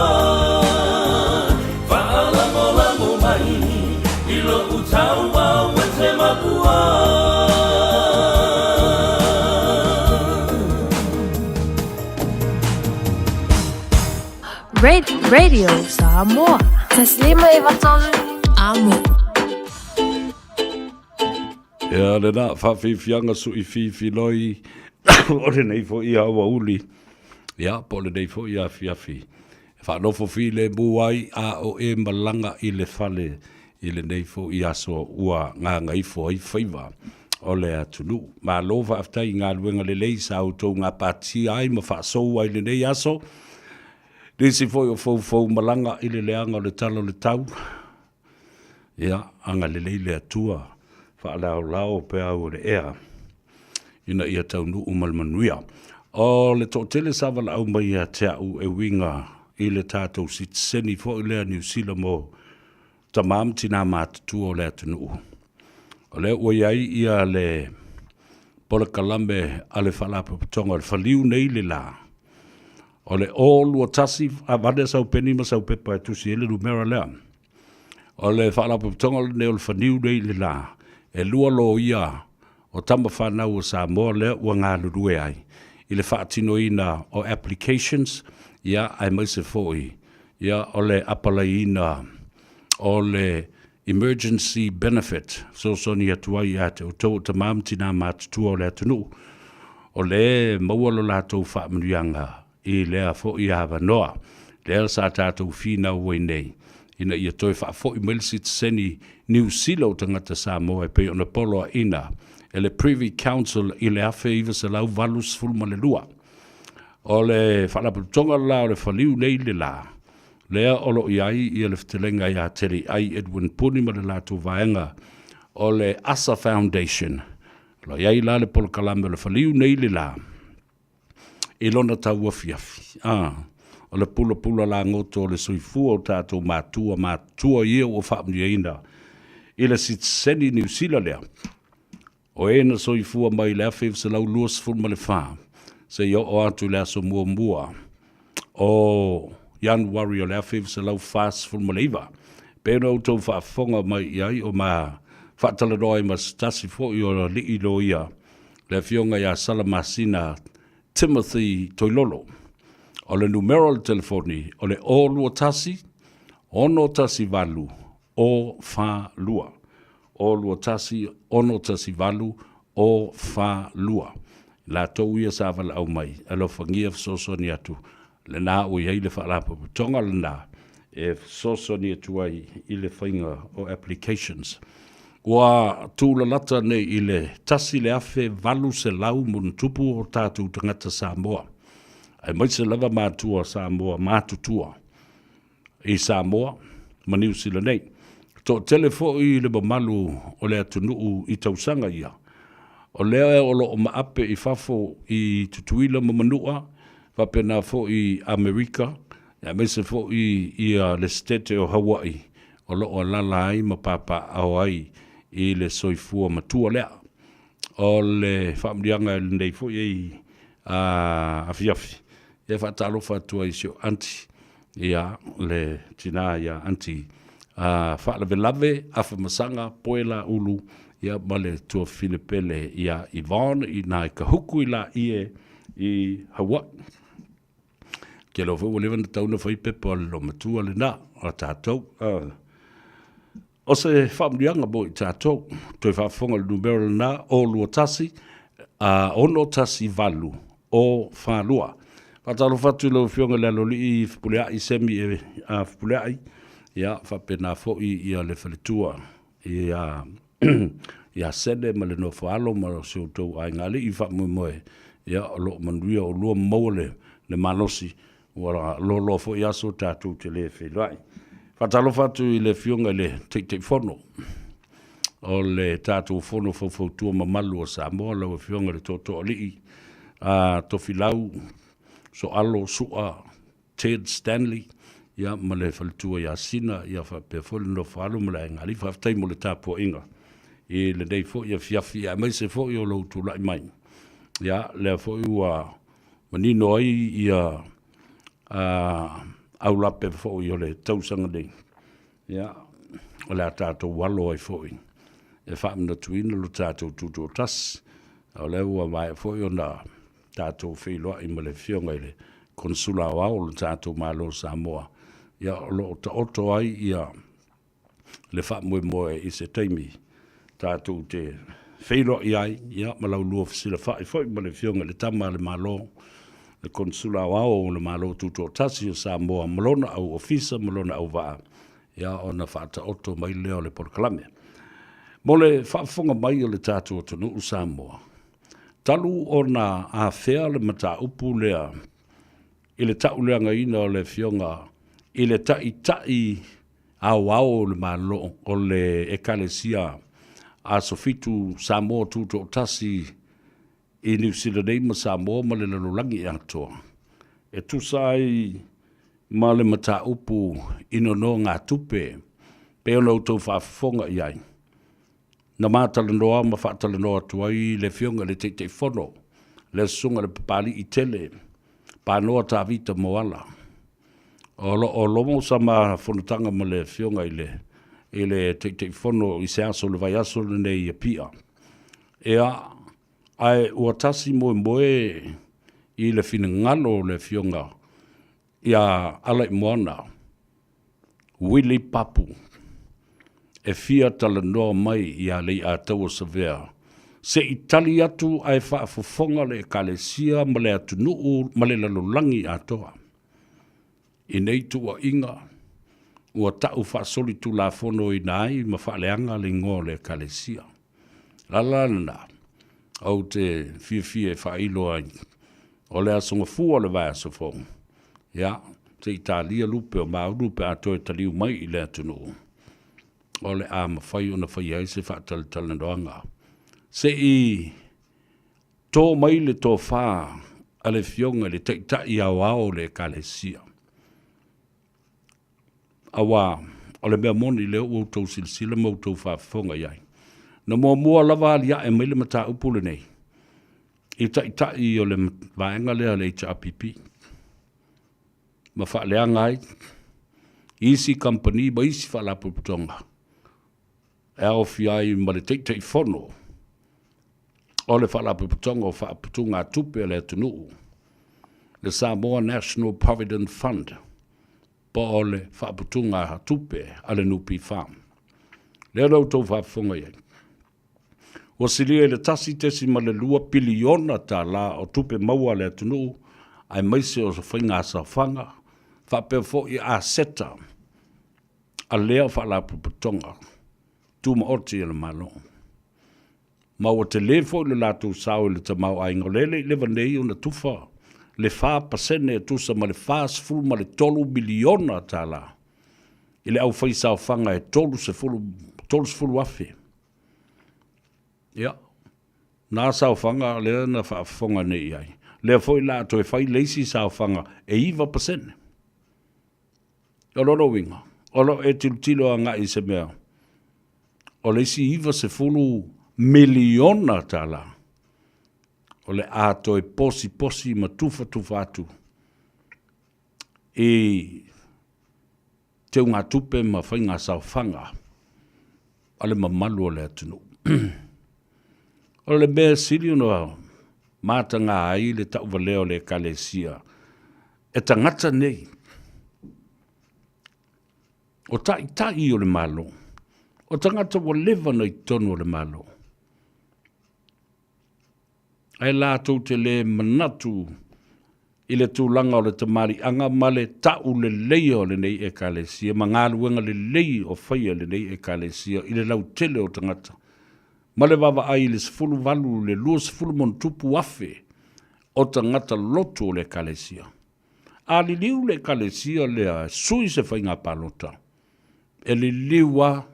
Whaalango mai I lo utau au e te mapua Radio Samoa. Taslima iwatolu amo. Ia le nā whawhiwhianga su I whiwhiloi O le nei fo I awa uli Ia po le nei fo I a whiawhi Whanofo while buai a o e malanga I le whale I le nei fo I aso ua ngā ngaifo ai Faiva O le atunu Ma lo whaaftai ngā luenga le lei sa au tau ngā pāti ai ma whaasou ai le nei aso Nisi foi o fou malanga I le leanga o le talo le tau Ia anga le lei le atua Whaalao pe au le ea Ina ia tau nu umalmanuia O le tōtele savala au mai a te au e winga I le tātou sitseni fo I lea New Zealand mo Tamam tina mātatu o le atunu O le ua iai ia le Pola kalambe a le whalapapatonga Le whaliu nei le la O le lua tasi a vade sau peni ma sau pepa e tusi ele numera lea. O le whaalapapatonga le neo le whaniu nei le la. E lua lo ia o tama whanau o Samoa lea ua ngā lurue ai. I le whaatino ina o applications ia ai mai se foi ia o le apalaina o le emergency benefit so ni atua ia te o te mamtina matu o le atunu o le maualo latou whaamanuianga i lea fo i hawa noa lea sa tātou whina ue nei ina ia toi whaafo i melisi te seni New Silo tangata Samoa e pei ona polo ina e le Privy Council i le afe iwa se lau valus fulma le lua o le whalaputonga la o le whaliu nei le la lea olo i ai i le ftelenga i a teri ai Edwin Puni ma le latou vaenga o le Asa Foundation lo iai la le polo kalame le whaliu nei le la i lona tau afiafi o le pula la ngoto o le soifua o tātou mātua ia o whaamniaina i le sitseni New Zealand lea o e na soifua mai le awhiv se lau luas fulma le wha se i o atu le aso mua o Januari o le awhiv se lau fast fulma le iwa pēna o tau whaafonga mai iai o ma whaatala roi ma stasi fo i o li i lo ia le fionga ia Salamasina Timothy Toilolo o le numeral telefoni o le o lua tasi ono tasi valu o fa lua o lua tasi ono tasi valu o fa lua la tau ia sa vala au mai alo fangia soso ni atu le na o ia le fa la tonga le na e soso ni atu ai i le whainga o applications wa tu la lata nei i le tasi le afe valu se lau mun tupu o tātou tangata Samoa ai mai se lava mātua Samoa mātutua i Samoa ma New Zealand nei to telefo i le mamalu o le atunuu i tausanga ia o lea o lo o maape i fafo i tutuila mamanua whapena fo i Amerika ya mai se fo i le stete o Hawaii o lo o lala ai ma papa au ai i le soifua matua lea o le whamrianga le nei fo i afiafi e whatalo whatua i sio anti ia le tina ia anti whaalawe lave afa masanga poela ulu ia male tua Filipele ia Yvonne i nai kahuku i la ie i Hawaii ke lo fo levan tauna fai pepo lo matua le na o tātou o se whamrianga bo i tātou toi whafonga le numero na o lua tasi ono tasi valu o whalua Patalo fatu lo fionga le loli i fpulea i semi e fpulea i ia whapena fo i le whaletua ia sene ma le no whaalo ma lo se utou ai ngali i whamu moe ia o lo manuia o lua maule le manosi wala lo fo i aso tātou te le whelai Patalo fatu i le fionga le te fono o le tātou fono fo ma malu o Samoa lau fionga le toto ali to filau so alo sua Ted Stanley ia ma le faltua ia sina ia fa pe fol no falo ma le ngali fa tai mo le tapo inga e le dei fo ia fiafi ia mai se fo io lo tu lai mai ia le fo ua mani noi ia au la pe fo io le tausanga dei ia o le tato walo ai fo e fa mna tuina lo tato tuto tas o le ua mai fo io na tātou whiloa i male fionga i le konsula o au le tātou malo Samoa. Ia lo ta oto ai ia le whaamue moe i se teimi tātou te whiloa i ai, ia malau lua fisila wha i whoi male fionga le tama le malo le konsula o au le malo tuto tasi o Samoa malona au ofisa malona au waa. Ia ona whaata oto mai leo le porkalame. Mo le whaafonga mai o le tātou o tonu o Samoa. Talu ona a fea le mata upu lea i le tau leanga ina o le fionga i le tai au le malo o le ekalesia a sofitu Samoa tuto tasi i New Zealand ma Samoa ma le lalulangi atoa e tusai ma le mata upu ino no ngā tupe pe ona utou whaafonga i ai na mātala noa ma whaatala noa tuai le fionga le te fono, le sunga le papali i tele, pānoa tā vita moala. O lomo sa ma whanutanga ma le fionga i le te fono i se aso le vai aso le nei pia. Ea, ai ua tasi moe i le fina ngalo le fionga ia alai moana, Willy Papu, e fia tala noa mai ia lei a tau sa vea. Se itali atu ai whaafofonga le kalesia ma le atu nuu ma le lalolangi atoa. I nei tua inga, ua tau whaasoli tu la fono i nai ma whaaleanga le ngō le kalesia. Lalana, au te fia whailo ai, o le asonga fua le vai asofong. Ya, te Italia lupe o maurupe atoe taliu mai i le atu nuu. O le a mawhai o na whai ai se whaatalitala ndoanga. Se i tō mai le tō whā a le fionga le teitai au au le kalesia. Awa, o le mea moni leo outou silsila mautou whaafonga iai. Na mua lava alia e maile mata upule nei. I teitai o le vaenga lea le HRPP. Ma whaaleanga ai. Easy company, ma isi whaalapu putonga. E au fiai ma le teitai fono. O le whaalapu putonga o whaaputunga tupe le tunuu. Le Samoa National Provident Fund. Po o le whaaputunga tupe a le Nupi Farm. Le rau tau whaafunga iei. O silia le tasi tesi ma le 2 piliona ta la o tupe maua le tunuu. Ai maise o sa whainga sa whanga. Whapea fo i a seta. A lea whaalapu putonga. Tuma oti e le malo. Ma o te lefo le lātou sao le tamau ai ngolele le vanei una tufa le 4% e tusa ma le fast full ma le 3 biliona tala. Ile au fai sao fanga e tolu se fulu afe. Ya. Nā sao fanga le na whaafonga nei ai. Le foi lātou e fai leisi sao fanga e iwa percent. O loro winga. O lo e tilo a ngai se mea. O leisi iwa se fulu miliona tala. O le ato e posi ma tufa atu. E te unga tupe ma whainga sao whanga. Ale ma malu o le atunu. O le mea siri no mātanga ai le tauwa leo le kalesia. E tangata nei. O tai o le malo. O tangata wa lewa nei tonu o le malo. Ai lātou te le manatu i le tūlanga o le tamari anga ma le tau le leia o le nei e kalesia, ma ngā luenga le lei o whaia le nei e kalesia i le lau tele o tangata. Ma le wawa ai le sifulu walu le lua sifulu mon tupu afe o tangata loto o le kalesia. A li liu le kalesia le a sui se whainga palota. E li liwa,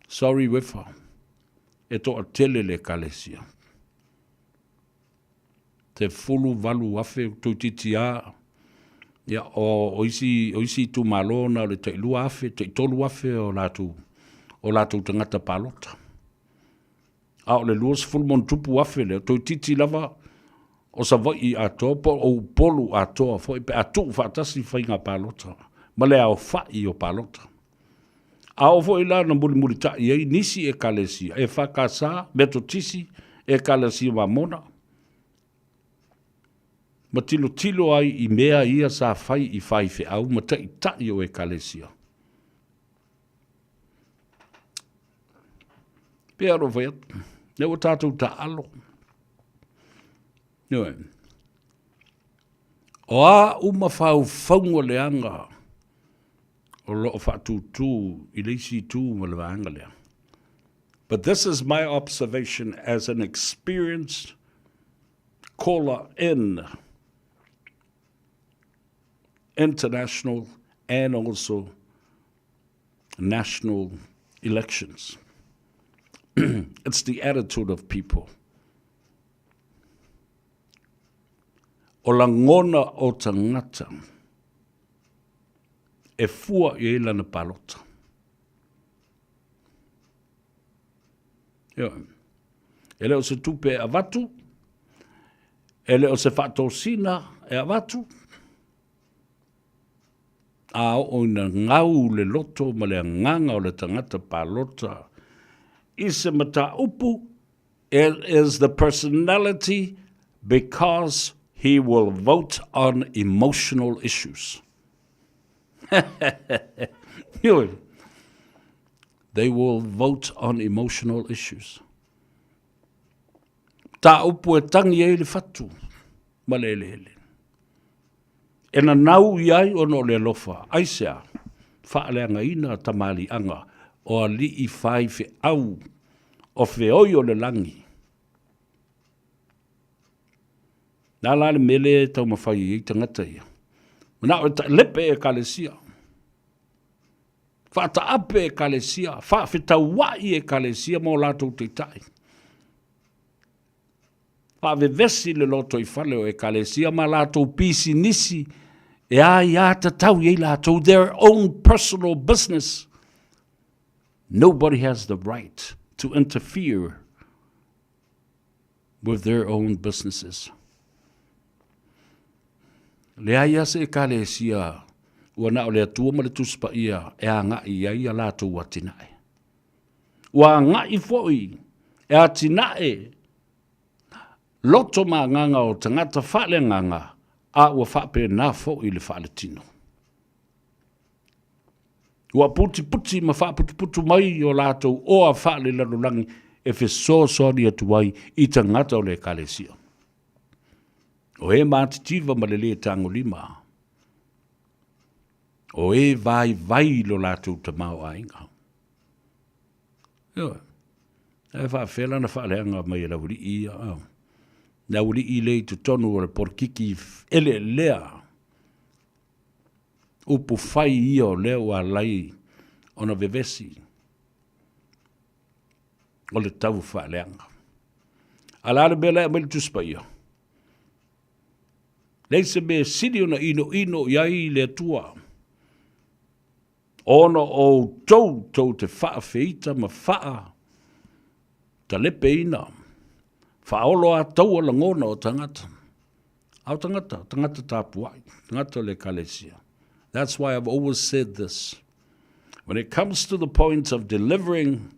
sorry wefa, e to a tele le kalesia. Te fulu walu afe tuititi a ya o isi tu malona le te lu afe te tolu afe o latu tangata palota a o le luas fulu mon tupu afe le tuititi lava o sa vai ato po o polu ato foi pe atu fatasi fainga palota ma le au fai o palota a o foi la na muri ta ye nisi e kalesi e fakasa betotisi e kalesi mamona. Ma tilo ai i mea ia sa fai i fai fe au ma tai o e kalesia. Pea ro vayat, ne o tātou ta alo. Nue. O a uma whaungo leanga o loo whaatutu i leisi tu ma le waanga lea. But this is my observation as an experienced caller in international and also national elections. It's the attitude of people. O la ngona o tangata e fua i lana palota. E leo se tupe a watu, e leo se whaatosina e a watu, a o na ngau le loto ma le nganga o le tangata palota. Ise mata upu, it is the personality because he will vote on emotional issues. They will vote on emotional issues. Ta upu e tangi e le fatu, malelele. E na nau iai ono le lofa, aisea, whaaleanga ina tamali anga, o a li I whai fe au, o fe oi o le langi. Nā la le mele tau mawhai I tangata ia. Mana o lepe e kalesia. Whaata ape e kalesia, whaafeta wai e kalesia mō lātou te tai. Whaavevesi le loto I whale o e kalesia, ma lātou pisi nisi, e a tatau I lātou, their own personal business. Nobody has the right to interfere with their own businesses. Le aia se e kalesia, ua na o le atua ma le tuspa ia e a ngai ia lātou wa tinae. Ua ngai foi e a tinae loto ma nganga o tangata whale nganga a ua whape nā foi le whale tino. Ua puti ma whaputu mai o lātou o a whale lalulangi e whi sōsori atuai I tangata o le kalesia. O e mātitiva ma le tango lima. O e vai lo lātou te mau ainga. Ia. E whaafela na whaaleanga mai e lauri ia. Lauri I lei tu tonu o le porkiki ele lea. Upu whai ia o leo a lai ona vevesi. O le tau whaaleanga. Alare bela e mele tuspa ia. Leise me siri ona ino iai le tua. Ono o tau te wha feita ma wha ta lepe ina. Wha olo a tau o langona o tangata. Au tangata tāpuai, tangata le kalesia. That's why I've always said this. When it comes to the point of delivering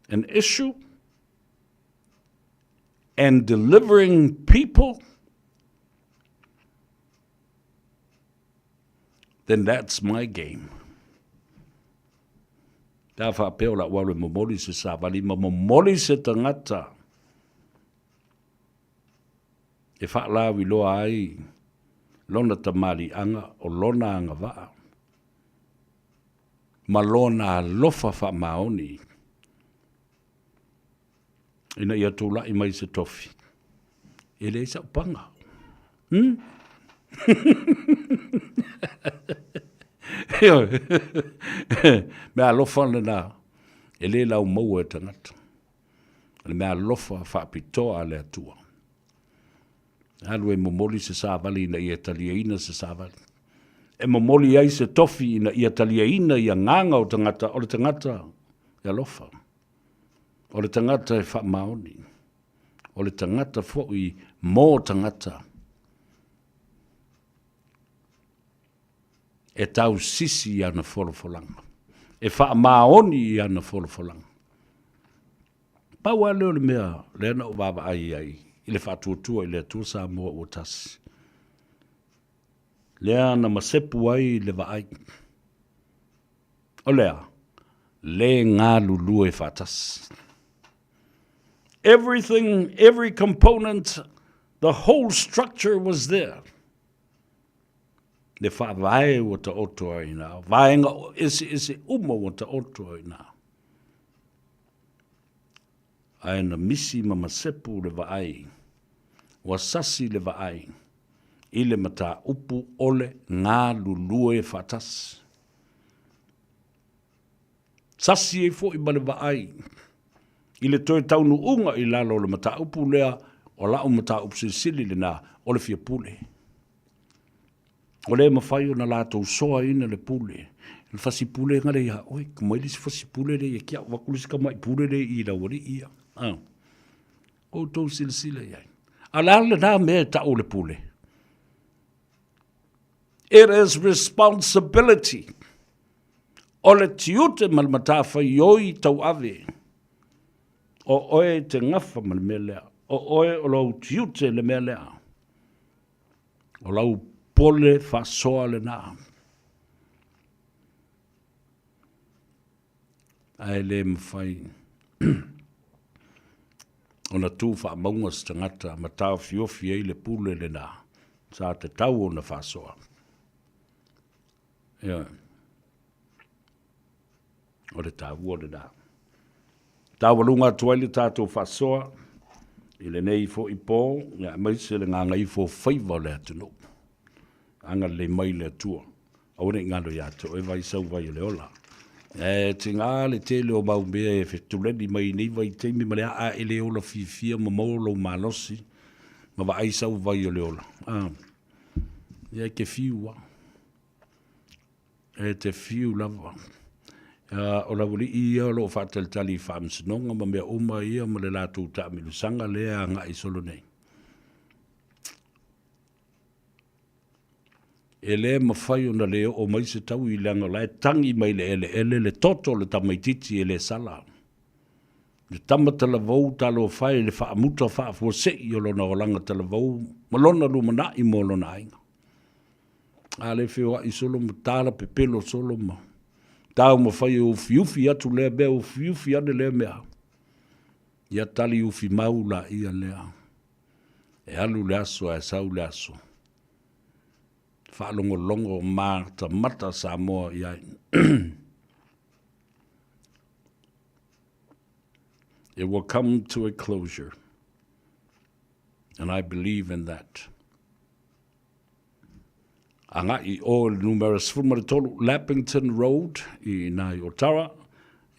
an issue and delivering people, then that's my game. Tā whapeo la walu momoli se sāwali, ma momoli se tangata. E whaalawi loa ai, lona tamali anga o lona anga waa. Ma lona lofa wha maoni. Ina ia tūla I mai se tofi. E le isa upanga. Me alofa na e le lau mau e tangata. Me alofa whaapitoa le atua. Alwe momoli se sāwali na ia taliaina se sāwali. E momoli ai se tofi na ia taliaina ia nganga o tangata, o le tangata e alofa. O le tangata e whaamaoni. O le tangata fwoi mō tangata. E tau sisi I ana wholofolanga. E wha maoni I ana wholofolanga. Paua leo le mea, le ana o baba ai. I le whatuatua I le atua Samoa o tasi. Le ana masepu ai le vaai. O lea, le ngā lulu e whatasi. Everything, every component, the whole structure was there. Le wha vae o ta oto ai nā. Vaenga ese umo o ta oto ai nā. Ai na misi ma masepu le vaai. Wa sasi le vaai. I le mata upu ole ngā lulue whatas. Sasi e fo I ma le vaai. I le toi taunu unga I lalo le mata upu lea o lau mata upu sili le nā o le fia pule. O le mawhai o na lātou soa ina le pule. Le whasi pule ngare ia, oi, kumaili si whasi pule re ia kia, wakulisi ka mai pule re I rawari ia. O tau sila iai. A lale nā mea ta o le pule. It is responsibility. O le tiute malmata whai tau ave. O oe te ngafa mal mea lea. O oe o lau tiute le mea lea. O lau pole whasoa le nā. Ai le mwhai. O na tū wha maunga stangata ma tau fiofi ei le pule le nā. Sa te tau o na whasoa. Ia. O le tau o le nā. Tau walunga tuaile tātou whasoa. I le nei fo i pō. Ia maise le ngā ngai fo Faiva le atunu. Anga le mai le atua. Aure ngalo ia to e vai sau vai le ola. Te ngā le tele o mau mea e whetuleni mai nei vai teimi ma le a e le ola fifia ma maolo malosi. Ma wa ai sau vai o le ola. Ia ke fiua. E te fiu lava. O la wuli ia lo whatel tali whamsinonga ma mea uma ia ma le lātou ta milusanga lea ngā i solo nei. E le mawhai o na leo o mai se tau i langa lai tangi mai le ele toto le tamaititi e le sala. Le tamata la vau talo whai le whaamuta whaafua sei o lona o langa tala vau malona lumana i mo lona ainga. A le whiwa i solo ma tala pepelo solo ma. Tau mawhai o fiufi atu lea bea o fiufi ane lea mea. Ia tali ufi maula ia lea. E alu le aso e sau le aso. Whaalongo longo mata mata Samoa iai. It will come to a closure. And I believe in that. Anga i o numerous fumaritolu Lappington Road I Nai Otara.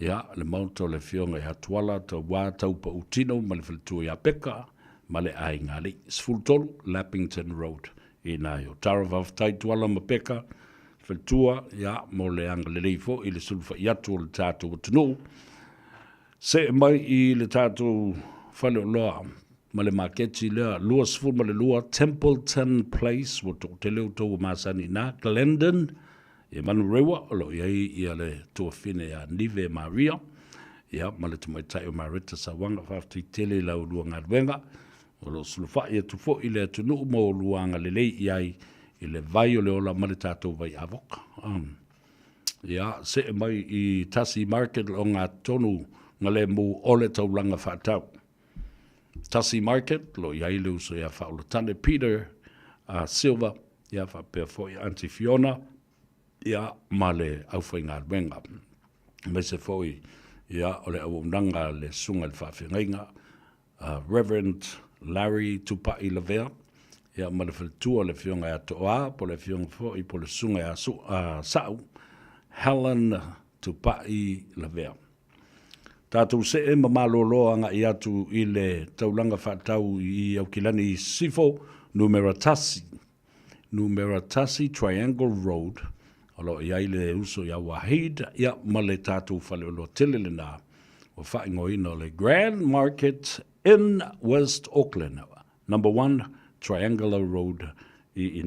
Ia, le mauta le fionga I hatuala ta wā taupa utino ma le whalitua ia peka ma le ai ngali. Sfultolu Lappington Road. I nai o tarawaf taituala ma peka, whaltua, ia, mo le anga le leifo, I le sulfa I atu o le tātou tunu. Se mai I le tātou whale o loa, ma le maketi lea, lua sful ma le lua, Templeton Place, wo tō te leo tō māsani nā, Glendon, I manu rewa, olo ia le tō whine a Nive Maria, ia, ma le tumai tai o Marita sa wanga, whafti tele lau lua ngā ruenga, o lo sulufa ia tu fo I le atunu mo luanga le lei iai I le vai o le ola ma le tātou vai avoka. Ia, se mai I Tasi Market o ngā tonu ngā le mu ole tau langa whātau. Tasi Market, lo iai le uso ia whaolo tane Peter Silva, ia whapea fo I Auntie Fiona, ia ma le awhai ngā ruenga. Me se fo ia o le awunanga le sunga le whawhingainga, Reverend Larry Tupai Lavea, ia ma le whaltua le fionga a toa, po le fionga fo I po le sunga a sau, Helen Tupai Lavea. Tātou se e mamaloloa anga I atu I le taulanga whatau I aukilani I sifo Numeratasi Triangle Road, alo ia I le uso ia Wahid, ia ma le tātou whale o lo tele le nā, o whaingo ino le Grand Market in West Auckland, number 1 Triangular Road I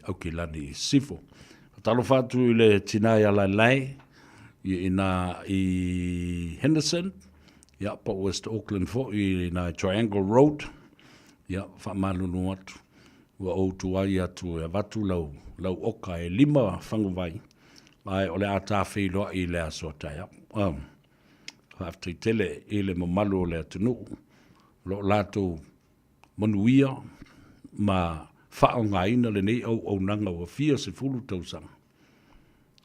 Aukilani Sifo. Talo whātu I le tinai ala lai I Henderson, ia pa West Auckland fo I Triangle Road, ia whamalunu atu, ua outu ai atu e watu lau oka e 5 whangu vai, ai ole a tāwhiloa I le aso taia. Haftai tele I le mamalu o le atunu, lo lato manuia ma whao ngā ina le nei au nanga o 40 tausanga.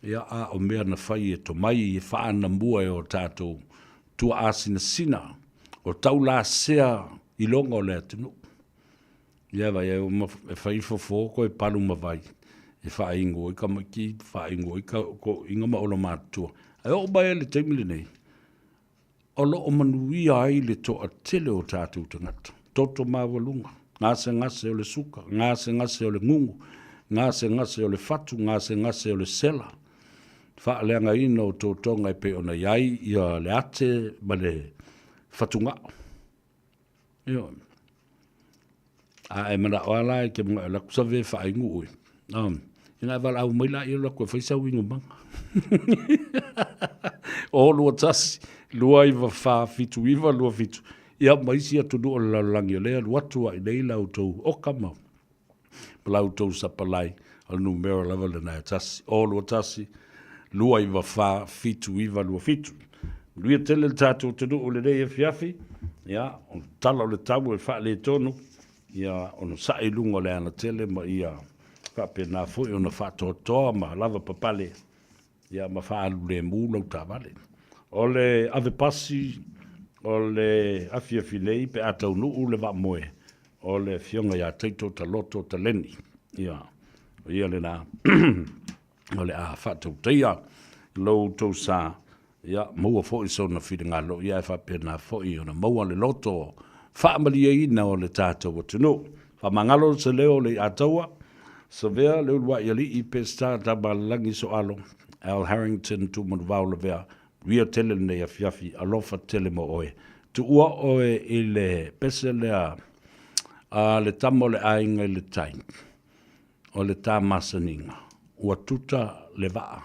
Ia a o mea na whai e to mai I whaana mua e o tātou tua asina sina o tau la sea I longa o le atunu. Ia vai e whai fofo ko e palu mawai. E whaingo I kamaki, whaingo I ko inga maola mātua. Ai o bai le teimile nei. O lo o manuia ai le to a tele o tātou tangata. Toto mawalunga. Ngase o le suka. Ngase o le ngungu. Ngase o le fatu. Ngase o le sela. Whaaleanga ino o tō tonga I pe ona iai ia le ate ma le fatunga. Io. A e mana o ala ke mga lakusave whaingu ui. Ina wala au maila I la koe whaisau ingo manga. O lua tasi. Lua iwa wha fitu lua fitu. Ia maisi atu nua la langi o lea luatua I leila o tau okama. Palau tau sapalai, al numero lava le nai tasi, o lua tasi, lua iwa wha, fitu iwa lua fitu. Luia tele le tātou te nuu le rei e fiafi, ia, on tala o le tau e wha le tonu, ia, on sae lunga le ana tele, ma ia, wha pe nā fui, on wha toa ma lava papale, ia, ma wha alu le mūlau tā vale. O le ave pasi, o le afiafi lei, pe atau nuu le wa moe, o le fionga ia teito ta loto ta leni, ia, o ia le nā, o le a wha tau teia, lou tau sa, ia, maua fōi sau na whiri ngalo, ia e whapena fōi o na maua le loto, whaamalia ina o le tātou o tunu. Whamangalo se leo le ataua, sa vea leo lua i ali i pesta taba langi so alo, Al Harrington tu manu vau le vea, ria tele nei a fiafi, alofa tele mo oe. Tu ua oe i le pese lea, le tamo le ainga i le tai, o le tā masaninga, ua tuta le vaa,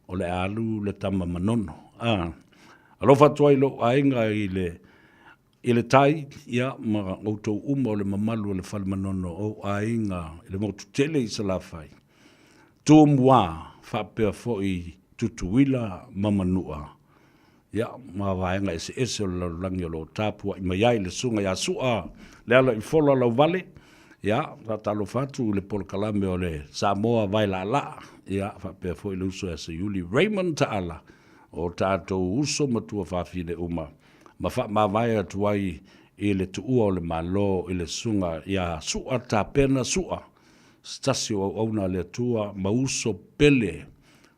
o le alu le tama manono. Alofa tuai lo ainga i le tai, ia, ma outou uma o le mamalu o le whale manono o ainga, i le motu tele i sa la whai. Tu mua, whapea fo i tutuila mamanua. Ia, ma waenga ese o la langi o lo tāpua, i maiai le sunga ia sua, le ala i fola lau vale, ia, talo fatu le polkalame o le Samoa vai la la, ia, whapea fo i luso e se Yuli Raymond Taala, o tātou uso matua whawhine uma. Ma wha ma vai atuai i le tuua o le malo i le sunga ia sua tā pena sua. Stasi o auna le tua ma uso pele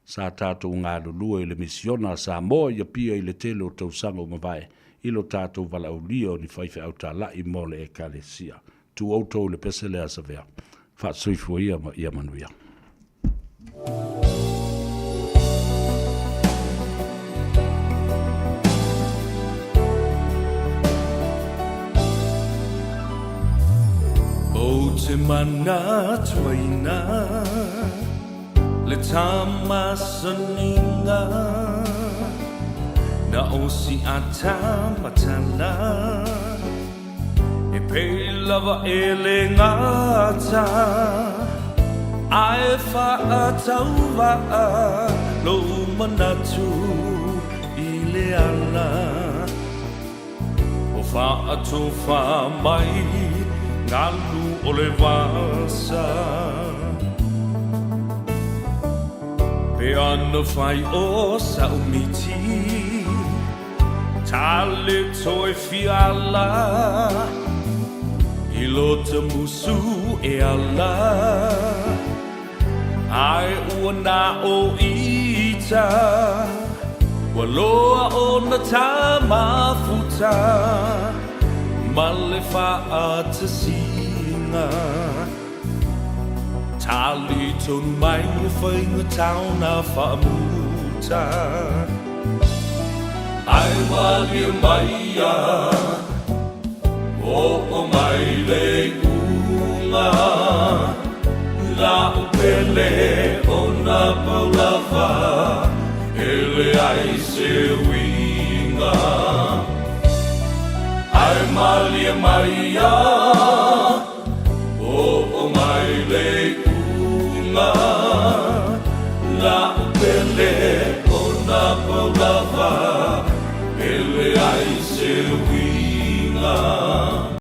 sa tātou ngā lulua i le misiona Samoa ia pia i le tele o tausanga o mawai i lo tātou wala au lia o ni whaife au tā lai mo le e kalesia. Tu autou le pese le asa vea. Wha suifua ia manuia. O te mana tuaina, le tama saninga, na osi ata matana, e pei lava e le ngata, ai wha atau waa, lo manatu i le ana, o wha atu wha mai, ngalu o le vasa pe ana whai o saumiti tale toi fiala i lota musu e ala ai ua o ita waloa o na tamafuta Male whaata singa Tali tonu mai o whainga tauna whaamuta Ai wali mai a O mai le unga La upele o na paulawa Ele ai se winga Ai malia maia O mai le unga La upele o na paulawa Ele ai se winga